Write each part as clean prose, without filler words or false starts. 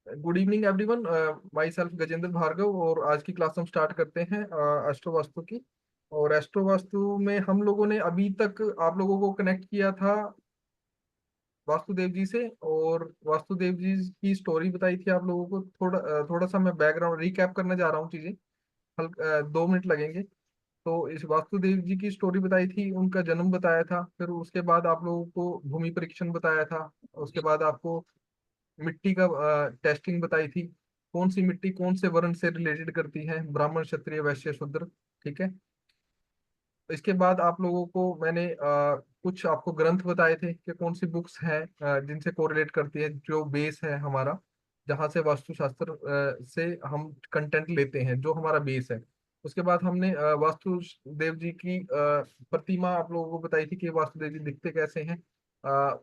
Good evening everyone. Myself Gajendra Bhargav, और आज की क्लास हम स्टार्ट करते हैं एस्ट्रो वास्तु की। और एस्ट्रो वास्तु में हम लोगों ने अभी तक आप लोगों को कनेक्ट किया था वास्तुदेव जी से, और वास्तुदेव जी की स्टोरी बताई थी आप लोगों को। थोड़ा सा मैं बैकग्राउंड रिकैप करने जा रहा हूँ चीजें। 2 मिनट लगेंगे। तो इस वास्तुदेव जी की स्टोरी बताई थी, उनका जन्म बताया था, फिर उसके बाद आप लोगों को भूमि परीक्षण बताया था। उसके बाद आपको मिट्टी का टेस्टिंग बताई थी, कौन सी मिट्टी कौन से वर्ण से रिलेटेड करती है, ब्राह्मण क्षत्रिय वैश्य शूद्र। ठीक है। इसके बाद आप लोगों को मैंने कुछ आपको ग्रंथ बताए थे कि कौन सी बुक्स हैं जिनसे कोरिलेट करती है, जो बेस है हमारा, जहाँ से वास्तुशास्त्र से हम कंटेंट लेते हैं, जो हमारा बेस है। उसके बाद हमने वास्तु देव जी की प्रतिमा आप लोगों को बताई थी कि वास्तुदेव जी दिखते कैसे हैं।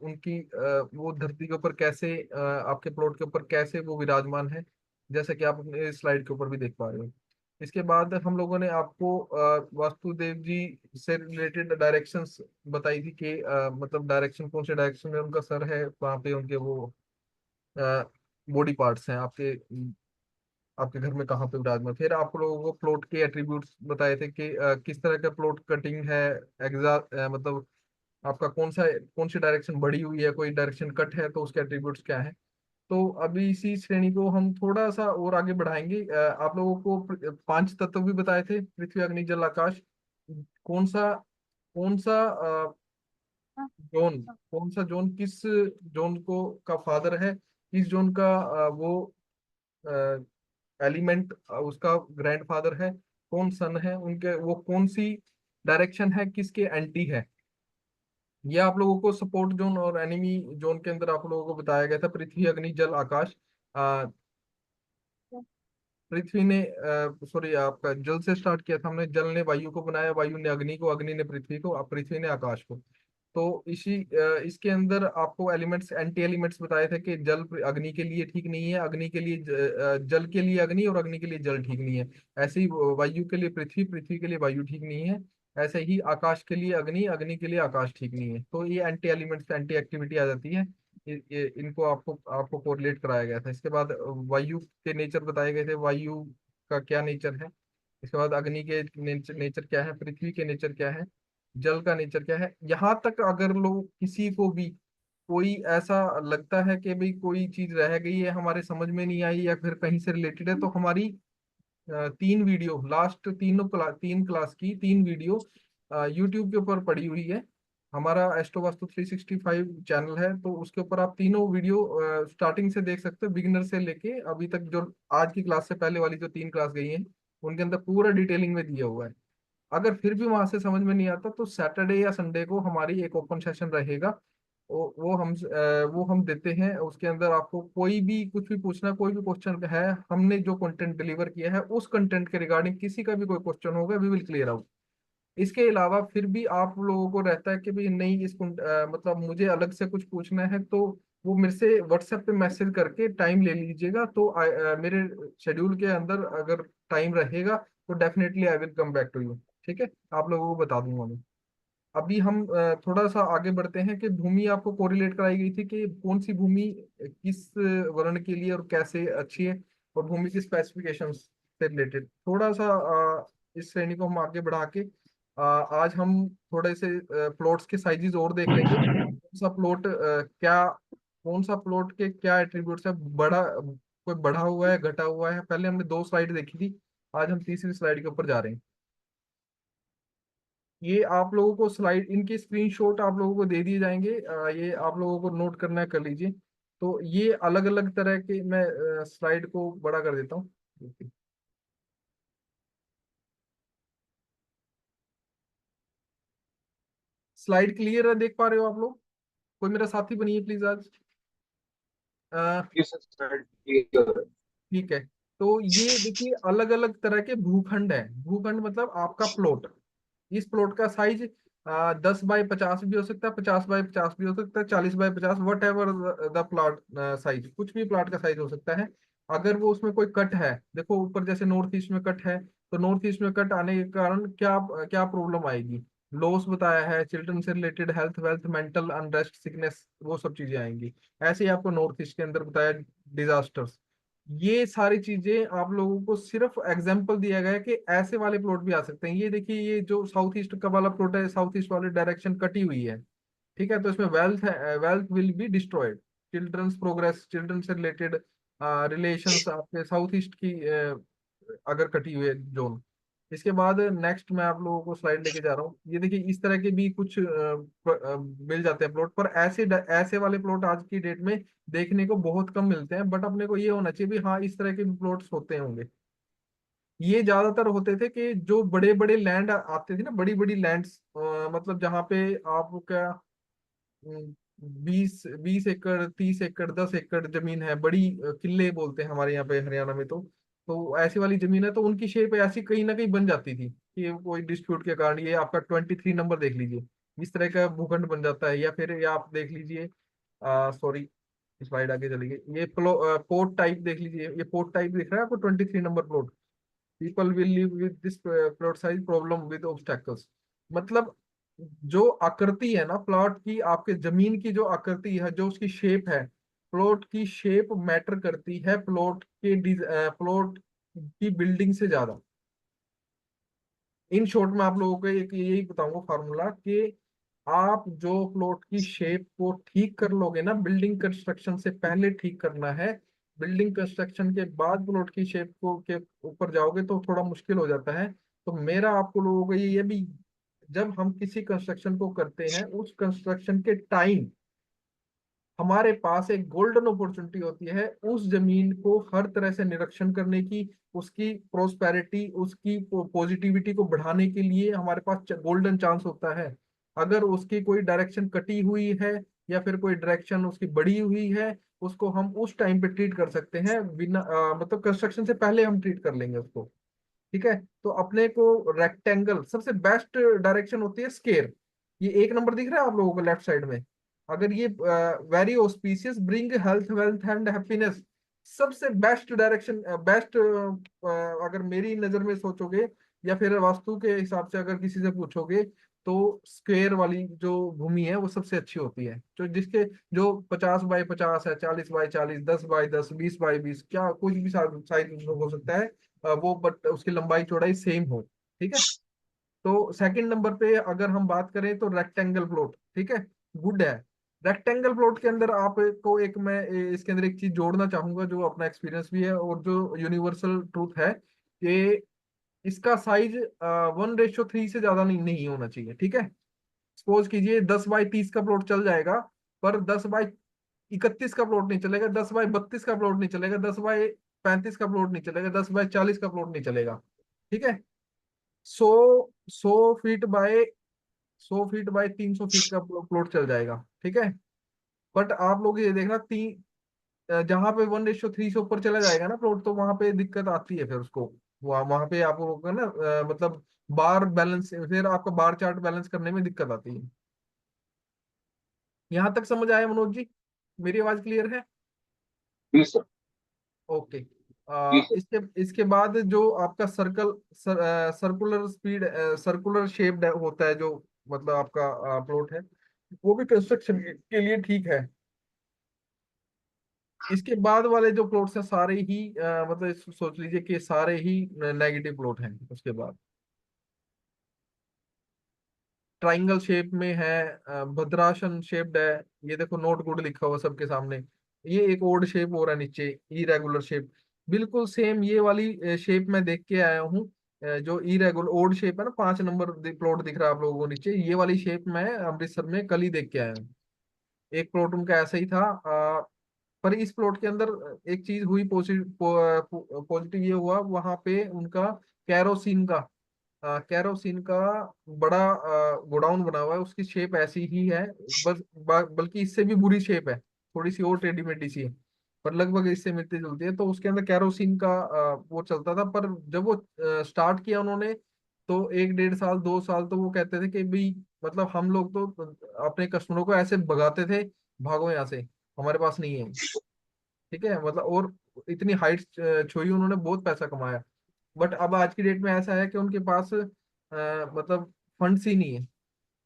उनकी वो धरती के ऊपर कैसे आपके प्लॉट के ऊपर कैसे वो विराजमान है, जैसे कि आप अपने स्लाइड के ऊपर भी देख पा रहे हो। इसके बाद हम लोगों ने आपको वास्तुदेव जी से रिलेटेड डायरेक्शंस बताई थी कि मतलब डायरेक्शन कौन से डायरेक्शन में उनका सर है, वहाँ पे उनके वो बॉडी पार्ट्स हैं आपके घर में कहाँ पे विराजमान। फिर आप लोगों को प्लॉट के एट्रीब्यूट्स बताए थे कि किस तरह का प्लॉट कटिंग है, मतलब आपका कौन सी डायरेक्शन बढ़ी हुई है, कोई डायरेक्शन कट है, तो उसके एट्रीब्यूट्स क्या है। तो अभी इसी श्रेणी को हम थोड़ा सा और आगे बढ़ाएंगे। आप लोगों को 5 तत्व भी बताए थे, पृथ्वी अग्नि जल आकाश। कौन सा कौन सा जोन कौन सा जोन किस जोन को का फादर है, किस जोन का वो एलिमेंट उसका ग्रैंड फादर है, कौन सन है उनके, वो कौन सी डायरेक्शन है, किसके एंटी है। ये आप लोगों को सपोर्ट जोन और एनिमी जोन के अंदर आप लोगों को बताया गया था, पृथ्वी अग्नि जल आकाश। पृथ्वी ने सॉरी आपका जल से स्टार्ट किया था हमने, जल ने वायु को बनाया, वायु ने अग्नि को, अग्नि ने पृथ्वी को, अब पृथ्वी ने आकाश को। तो इसके अंदर आपको एलिमेंट्स एंटी एलिमेंट्स बताए थे कि जल अग्नि के लिए ठीक नहीं है, अग्नि के लिए जल के लिए अग्नि, और अग्नि के लिए जल ठीक नहीं है। ऐसे ही वायु के लिए पृथ्वी, पृथ्वी के लिए वायु ठीक नहीं है। ऐसे ही आकाश के लिए अग्नि, अग्नि के लिए आकाश ठीक नहीं है। तो ये एंटी एलिमेंट्स एंटी एक्टिविटी आ जाती है। इनको आपको आपको कोरिलेट कराया गया था। इसके बाद वायु के नेचर बताए गए थे, वायु का क्या नेचर है। इसके बाद अग्नि के नेचर क्या है, पृथ्वी के नेचर क्या है, जल का नेचर क्या है। यहाँ तक अगर लोग किसी को भी कोई ऐसा लगता है कि भाई कोई चीज रह गई है, हमारे समझ में नहीं आई, या फिर कहीं से रिलेटेड है, तो हमारी 3 वीडियो, लास्ट 3 क्लास की 3 वीडियो यूट्यूब के ऊपर पड़ी हुई है। हमारा एस्ट्रो वास्तु 365 चैनल है, तो उसके ऊपर आप तीनों वीडियो स्टार्टिंग से देख सकते हो, बिगिनर से लेके अभी तक। जो आज की क्लास से पहले वाली जो 3 क्लास गई हैं, उनके अंदर पूरा डिटेलिंग में दिया हुआ है। अगर फिर भी वहां से समझ में नहीं आता, तो सैटरडे या संडे को हमारी एक ओपन सेशन रहेगा। वो हम देते हैं। उसके अंदर आपको कोई भी कुछ भी पूछना, कोई भी क्वेश्चन है, हमने जो कंटेंट डिलीवर किया है उस कंटेंट के रिगार्डिंग किसी का भी कोई क्वेश्चन होगा, वी विल क्लियर आउट। इसके अलावा फिर भी आप लोगों को रहता है कि भाई नहीं, मतलब मुझे अलग से कुछ पूछना है, तो वो मेरे से व्हाट्सएप पे मैसेज करके टाइम ले लीजिएगा। तो मेरे शेड्यूल के अंदर अगर टाइम रहेगा, तो definitely I will come back to you. ठीक है, आप लोगों को बता दूंगा मैं। अभी हम थोड़ा सा आगे बढ़ते हैं कि भूमि आपको कोरिलेट कराई गई थी कि कौन सी भूमि किस वर्ण के लिए और कैसे अच्छी है, और भूमि की स्पेसिफिकेशन से रिलेटेड थोड़ा सा इस श्रेणी को हम आगे बढ़ा के आज हम थोड़े से प्लॉट्स के साइजेस और देख लेंगे। कौन सा प्लॉट के क्या एट्रीब्यूट्स है, बड़ा कोई बढ़ा हुआ है, घटा हुआ है। पहले हमने 2 स्लाइड देखी थी, आज हम तीसरी स्लाइड के ऊपर जा रहे हैं। ये आप लोगों को स्लाइड, इनके स्क्रीनशॉट आप लोगों को दे दिए जाएंगे। ये आप लोगों को नोट करना है, कर लीजिए। तो ये अलग अलग तरह के, मैं स्लाइड को बड़ा कर देता हूँ। स्लाइड क्लियर है, देख पा रहे हो आप लोग? कोई मेरा साथी बनिए प्लीज आज। अ, ये सर क्लियर है। ठीक है। तो ये देखिए, अलग अलग तरह के भूखंड है। भूखंड मतलब आपका प्लॉट। इस प्लॉट का साइज 10 बाय 50 भी हो सकता है, 50 बाय 50 भी हो सकता है, 40 by 50, whatever the plot size, कुछ भी प्लॉट का साइज हो सकता है। अगर वो उसमें कोई कट है, देखो ऊपर जैसे नॉर्थ ईस्ट में कट है, तो नॉर्थ ईस्ट में कट आने के कारण क्या क्या प्रॉब्लम आएगी। लॉस बताया है, चिल्ड्रन से related, health wealth, mental unrest, sickness, वो सब चीजें आएंगी। ऐसे ही आपको नॉर्थ ईस्ट के अंदर बताया, डिजास्टर्स। ये सारी चीजें आप लोगों को सिर्फ एग्जाम्पल दिया गया है कि ऐसे वाले प्लॉट भी आ सकते हैं। ये देखिए, ये जो साउथ ईस्ट का वाला प्लॉट है, साउथ ईस्ट वाले डायरेक्शन कटी हुई है, ठीक है, तो इसमें वेल्थ है, wealth will be destroyed, childrens progress, children से रिलेटेड रिलेशंस आपके साउथ ईस्ट की अगर कटी हुई है जोन। इसके बाद नेक्स्ट मैं आप लोगों को स्लाइड लेके जा रहा हूँ। ये देखिए, इस तरह के भी कुछ मिल जाते हैं प्लॉट, पर ऐसे ऐसे वाले प्लॉट आज की डेट में देखने को बहुत कम मिलते हैं। बट अपने को ये होना चाहिए भी हाँ, इस तरह के भी प्लॉट्स होते होंगे। ये ज्यादातर होते थे कि जो बड़े बड़े लैंड आते थे ना, बड़ी बड़ी लैंड्स, मतलब जहाँ पे आपका 20 20 एकड़, 30 एकड़, 10 एकड़ जमीन है, बड़ी किले बोलते हैं हमारे यहाँ पे हरियाणा में। तो ऐसी वाली जमीन है, तो उनकी शेप ऐसी कहीं ना कहीं बन जाती थी कि कोई डिस्प्यूट के कारण, ये आपका 23 नंबर देख लीजिए, इस तरह का भूखंड बन जाता है। या फिर ये आप देख लीजिए, सॉरी स्लाइड आगे चली गई, ये पोर्ट टाइप देख लीजिए, ये पोर्ट टाइप दिख रहा है आपको, 23 number plot. People will live with this plot size problem with obstacles. मतलब जो आकृति है ना प्लॉट की, आपके जमीन की जो आकृति है, जो उसकी शेप है, प्लॉट की शेप मैटर करती है प्लॉट के प्लॉट की बिल्डिंग से ज्यादा। इन शॉर्ट में आप लोगों को एक यही बताऊंगा फार्मूला कि आप जो प्लॉट की शेप को ठीक कर लोगे ना, बिल्डिंग कंस्ट्रक्शन से पहले ठीक करना है, बिल्डिंग कंस्ट्रक्शन के बाद प्लॉट की शेप को के ऊपर जाओगे तो थोड़ा मुश्किल हो जाता है। तो मेरा आपको लोगों को ये भी, जब हम किसी कंस्ट्रक्शन को करते हैं, उस कंस्ट्रक्शन के टाइम हमारे पास एक गोल्डन अपॉर्चुनिटी होती है उस जमीन को हर तरह से निरीक्षण करने की, उसकी प्रोस्पेरिटी, उसकी पॉजिटिविटी को बढ़ाने के लिए हमारे पास गोल्डन चांस होता है। अगर उसकी कोई डायरेक्शन कटी हुई है या फिर कोई डायरेक्शन उसकी बढ़ी हुई है, उसको हम उस टाइम पे ट्रीट कर सकते हैं बिना मतलब कंस्ट्रक्शन से पहले हम ट्रीट कर लेंगे उसको। ठीक है, तो अपने को रेक्टेंगल सबसे बेस्ट डायरेक्शन होती है स्केयर। ये 1 नंबर दिख रहा है आप लोगों को लेफ्ट साइड में, अगर ये very auspicious bring health wealth and happiness, सबसे बेस्ट डायरेक्शन, बेस्ट, अगर मेरी नजर में सोचोगे या फिर वास्तु के हिसाब से अगर किसी से पूछोगे, तो स्क्वेयर वाली जो भूमि है वो सबसे अच्छी होती है, जो जिसके जो 50 बाई 50 है, 40 बाई 40, 10 बाई 10, 20 बाई 20, क्या कुछ भी साइज हो सकता है, वो बट उसकी लंबाई चौड़ाई सेम हो। ठीक है, तो सेकंड नंबर पे अगर हम बात करें तो रेक्टेंगल प्लॉट, ठीक है, गुड है। रेक्टेंगल प्लॉट के अंदर आपको एक मैं इसके अंदर एक चीज जोड़ना चाहूंगा जो अपना एक्सपीरियंस भी है और जो यूनिवर्सल ट्रूथ है, कि इसका साइज 1:3 से ज्यादा नहीं होना चाहिए। ठीक है, सपोज कीजिए 10 बाई 30 का प्लॉट चल जाएगा, पर 10 बाई 31 का प्लॉट नहीं चलेगा, 10 बाई 32 का प्लॉट नहीं चलेगा, 10 बाई 35 का प्लॉट नहीं चलेगा, 10 बाई 40 का प्लॉट नहीं चलेगा। ठीक है, 100 100 feet by 100 feet by 300 feet का प्लॉट चल जाएगा। ठीक है, बट आप लोग ये देखना, जहां पे 1:3 से ऊपर चला जाएगा ना प्लॉट, तो वहां पे दिक्कत आती है फिर उसको, वहां पे आप लोगों का ना मतलब बार बैलेंस, फिर आपका बार चार्ट बैलेंस करने में दिक्कत आती है। यहां तक समझ आया मनोज जी? मेरी आवाज क्लियर है? जी सर। ओके। जी सर। इसके इसके बाद जो आपका सर्कुलर स्पीड, सर्कुलर शेप्ड होता है जो, मतलब आपका प्लॉट है, वो भी कंस्ट्रक्शन के लिए ठीक है। इसके बाद वाले जो प्लॉट्स हैं सारे ही मतलब सोच लीजिए कि सारे ही नेगेटिव प्लॉट हैं। उसके बाद ट्राइंगल शेप में है, भद्रासन शेप्ड है, ये देखो नोट गुड लिखा हुआ सबके सामने। ये एक ओड शेप हो रहा है नीचे, इरेगुलर शेप, बिल्कुल सेम ये वाली शेप मैं देख के आया हूँ। जो इरेगुलर ओड शेप है ना, 5 नंबर प्लॉट दिख रहा है आप लोगों को नीचे, ये वाली शेप मैं अमृतसर में कल ही देख के आया हूँ। एक प्लॉट उनका ऐसा ही था, पर इस प्लॉट के अंदर एक चीज हुई पॉजिटिव, पॉजिटिव ये हुआ वहां पे उनका कैरोसिन का कैरोसिन का बड़ा गोडाउन बना हुआ है, उसकी शेप ऐसी ही है, बस बल्कि इससे भी बुरी शेप है, थोड़ी सी और टेढ़ी मेढ़ी सी है, पर लगभग इससे मिलती जुलती है। तो उसके अंदर कैरोसिन का वो चलता था, पर जब वो स्टार्ट किया उन्होंने, तो 1 1.5 साल 2 साल तो वो कहते थे कि भाई, मतलब हम लोग तो अपने कस्टमरों को ऐसे भगाते थे, भागो यहाँ से, हमारे पास नहीं है। ठीक है, मतलब और इतनी हाइट छुई, उन्होंने बहुत पैसा कमाया। बट अब आज की डेट में ऐसा है कि उनके पास मतलब फंड्स ही नहीं है,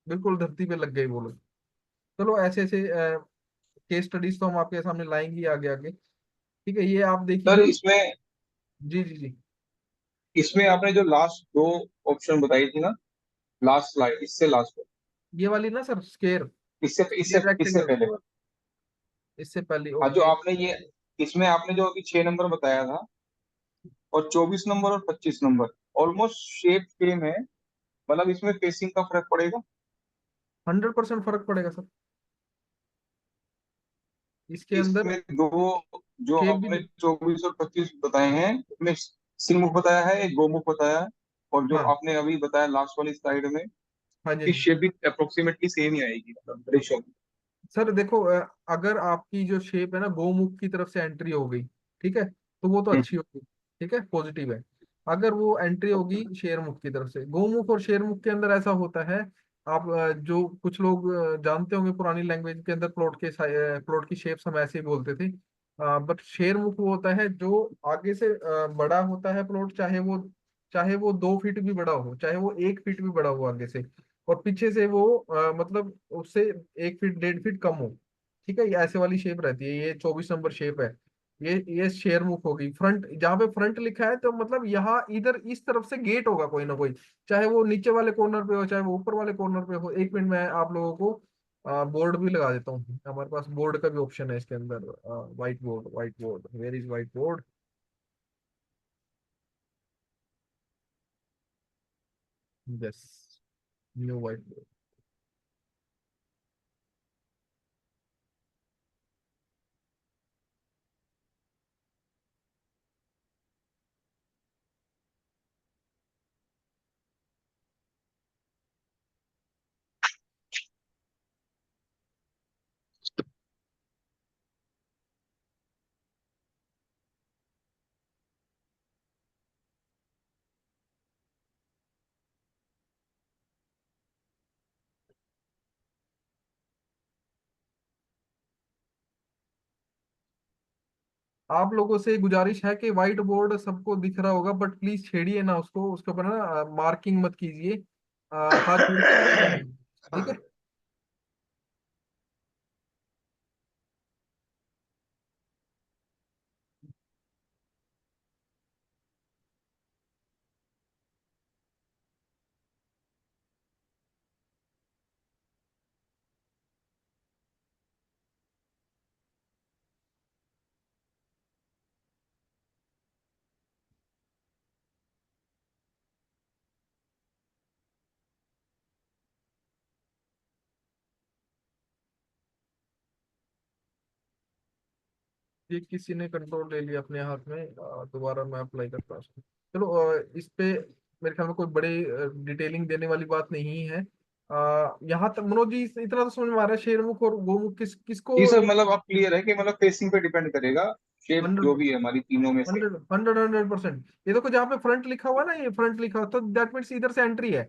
बिल्कुल धरती पे लग गए वो लोग। चलो ऐसे ऐसे केस स्टडीज तो हम आपके सामने लाएंगे ही आगे आगे। ठीक है, ये आप सर देखिए। इसमें जी जी जी। इसमें आपने जो लास्ट दो ऑप्शन बताई थी ना, लास्ट स्लाइड, इससे लास्ट, ये वाली ना सर, स्केयर, इससे इससे स्केयर इससे रेक्टेंगल, पहले वाला। इससे पहले, हाँ जो ओके। आपने ये, इसमें आपने जो अभी 6 नंबर बताया था, और 24 नंबर और 25 नंबर, ऑलमोस्ट शेप सेम है, मतलब इसमें फेसिंग का फर्क पड़ेगा। 100% फर्क पड़ेगा सर, इसके अंदर इसमें दो, जो शेप आपने भी। 24 और 25 बताए हैं, उसमें सिंह बताया है, एक गोमुख बताया है, और जो हाँ आपने अभी बताया लास्ट वाली स्लाइड में, हाँ जी की हाँ। शेप भी अप्रोक्सीमेटली सेम ही आएगी, मतलब रेशो। सर देखो, अगर आपकी जो शेप है ना गोमुख की तरफ से एंट्री हो गई, ठीक है, तो वो तो अच्छी होगी, ठीक है, पॉजिटिव है। अगर वो एंट्री होगी शेरमुख की तरफ से, गोमुख और शेरमुख के अंदर ऐसा होता है, आप जो कुछ लोग जानते होंगे पुरानी लैंग्वेज के अंदर प्लॉट की शेप्स हम ऐसे ही बोलते थे, बट शेरमुख वो होता है जो आगे से बड़ा होता है प्लॉट, चाहे वो 2 फीट भी बड़ा हो, चाहे वो 1 फीट भी बड़ा हो आगे से, और पीछे से वो मतलब उससे 1 फीट 1.5 फीट कम हो, ठीक है, ये ऐसे वाली शेप रहती है, ये 24 नंबर शेप है। ये शेयर मुख होगी, फ्रंट जहाँ पे फ्रंट लिखा है तो मतलब यहाँ इधर इस तरफ से गेट होगा कोई ना कोई, चाहे वो नीचे वाले कॉर्नर पे हो, चाहे वो ऊपर वाले कॉर्नर पे हो। 1 मिनट में आप लोगों को बोर्ड भी लगा देता हूँ, हमारे पास बोर्ड का भी ऑप्शन है इसके अंदर। White board, white board, where is white board? Yes, new white board. आप लोगों से गुजारिश है कि व्हाइट बोर्ड सबको दिख रहा होगा, बट प्लीज छेड़िए ना उसको, उसके ऊपर ना मार्किंग मत कीजिए, हाथ जोड़ के मत छेड़िए, ठीक है। ये किसी ने कंट्रोल ले लिया अपने हाथ में, दोबारा मैं अप्लाई करता हूँ उसको। चलो, इस पे मेरे ख्याल में कोई बड़ी डिटेलिंग देने वाली बात नहीं है। यहाँ तक मनोज जी इतना तो समझ में आ रहा है, शेरमुख और गोमुख किसको। जी सर, मतलब आप क्लियर है कि मतलब फेसिंग पे डिपेंड करेगा, शेप जो 100, भी है हमारी तीनों में से। 100% ये देखो, जहाँ पे फ्रंट लिखा हुआ है ना, ये फ्रंट लिखा हुआ तो दैट मीन्स इधर से एंट्री है।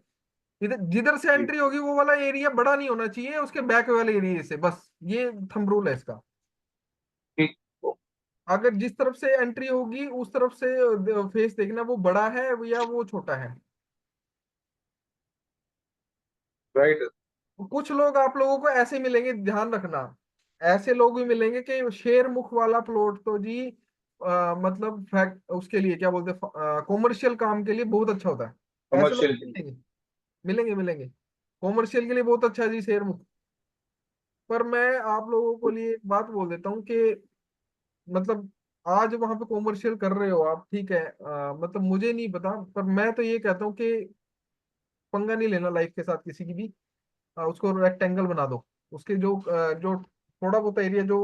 इधर जिधर से जी, एंट्री होगी वो वाला एरिया बड़ा नहीं होना चाहिए उसके बैक वाले एरिया से, बस ये थंब रूल है इसका। ठीक। अगर जिस तरफ से एंट्री होगी उस तरफ से फेस देखना, वो बड़ा है या वो छोटा है। राइट। कुछ लोग आप लोगों को ऐसे मिलेंगे, ध्यान रखना, ऐसे लोग भी मिलेंगे कि शेर मुख वाला प्लॉट तो जी मतलब फैक्ट उसके लिए क्या बोलते हैं, कॉमर्शियल काम के लिए बहुत अच्छा होता है, ऐसे लोग कमर्शियल के लिए। मिलेंगे, मिलेंगे मिलेंगे। कॉमर्शियल के लिए बहुत अच्छा है जी शेर मुख। पर मैं आप लोगों को लिए एक बात बोल देता हूँ कि मतलब आज वहां पे कॉमर्शियल कर रहे हो आप, ठीक है, मतलब मुझे नहीं पता, पर मैं तो ये कहता हूँ कि पंगा नहीं लेना लाइफ के साथ किसी की भी। उसको रेक्टेंगल बना दो, उसके जो थोड़ा बहुत एरिया जो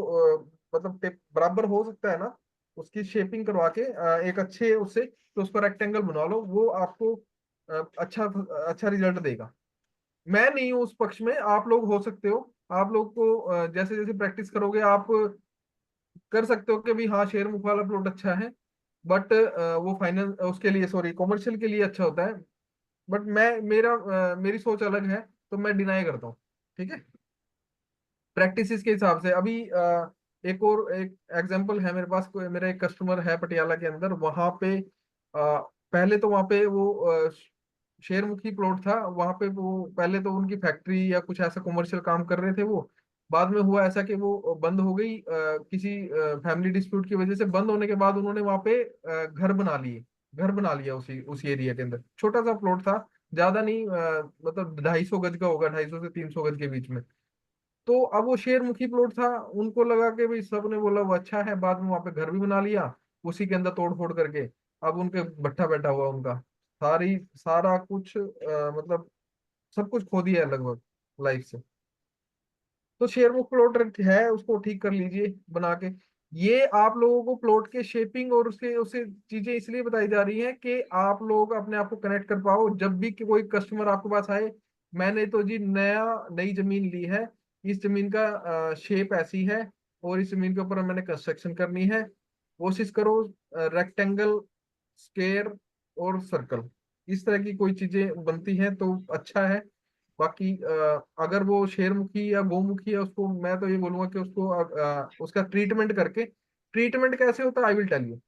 मतलब बराबर हो सकता है ना, उसकी शेपिंग करवा के एक अच्छे उससे तो उसको रेक्टेंगल बना लो, वो आपको अच्छा अच्छा रिजल्ट देगा। मैं नहीं हूँ उस पक्ष में, आप लोग हो सकते हो। आप लोग को जैसे जैसे प्रैक्टिस करोगे आप कर सकते हो कि भी हाँ शेयर मुख वाला प्लॉट अच्छा है, बट वो फाइनल उसके लिए, सॉरी, कॉमर्शियल के लिए अच्छा होता है। बट मेरी सोच अलग है, तो मैं डिनाई करता हूँ, ठीक है। प्रैक्टिस के हिसाब से अभी एक एग्जांपल है मेरे पास, कोई मेरा एक कस्टमर है पटियाला के अंदर, वहां पे पहले तो वहां पे वो शेरमुखी प्लॉट था, वहां पे वो पहले तो उनकी फैक्ट्री या कुछ ऐसा कॉमर्शियल काम कर रहे थे वो, बाद में हुआ ऐसा कि वो बंद हो गई, किसी फैमिली डिस्प्यूट की वजह से बंद होने के बाद उन्होंने वहां पे घर बना लिए, घर बना लिया उसी उसी एरिया के अंदर। छोटा सा प्लॉट था, ज्यादा नहीं, मतलब 250 गज का होगा, 250 से 300 गज के बीच में। तो अब वो शेरमुखी प्लॉट था, उनको लगा कि भाई, सब ने बोला वो अच्छा है, बाद में वहां पे घर भी बना लिया उसी के अंदर तोड़ फोड़ करके। अब उनके भट्ठा बैठा हुआ उनका, सारी सारा कुछ मतलब सब कुछ खो दिया है लगभग लाइफ से। तो शेयर वो प्लॉट है, उसको ठीक कर लीजिए बना के। ये आप लोगों को प्लॉट के शेपिंग और उसके उससे चीजें इसलिए बताई जा रही हैं कि आप लोग अपने आप को कनेक्ट कर पाओ जब भी कि कोई कस्टमर आपके पास आए। मैंने तो जी नई जमीन ली है, इस जमीन का शेप ऐसी है, और इस जमीन के ऊपर मैंने कंस्ट्रक्शन करनी है। कोशिश करो रेक्टेंगल, स्क्वायर और सर्कल, इस तरह की कोई चीजें बनती हैं तो अच्छा है। बाकी अगर वो शेरमुखी या गोमुखी है, उसको मैं तो ये बोलूंगा कि उसको उसका ट्रीटमेंट करके। ट्रीटमेंट कैसे होता है I will tell you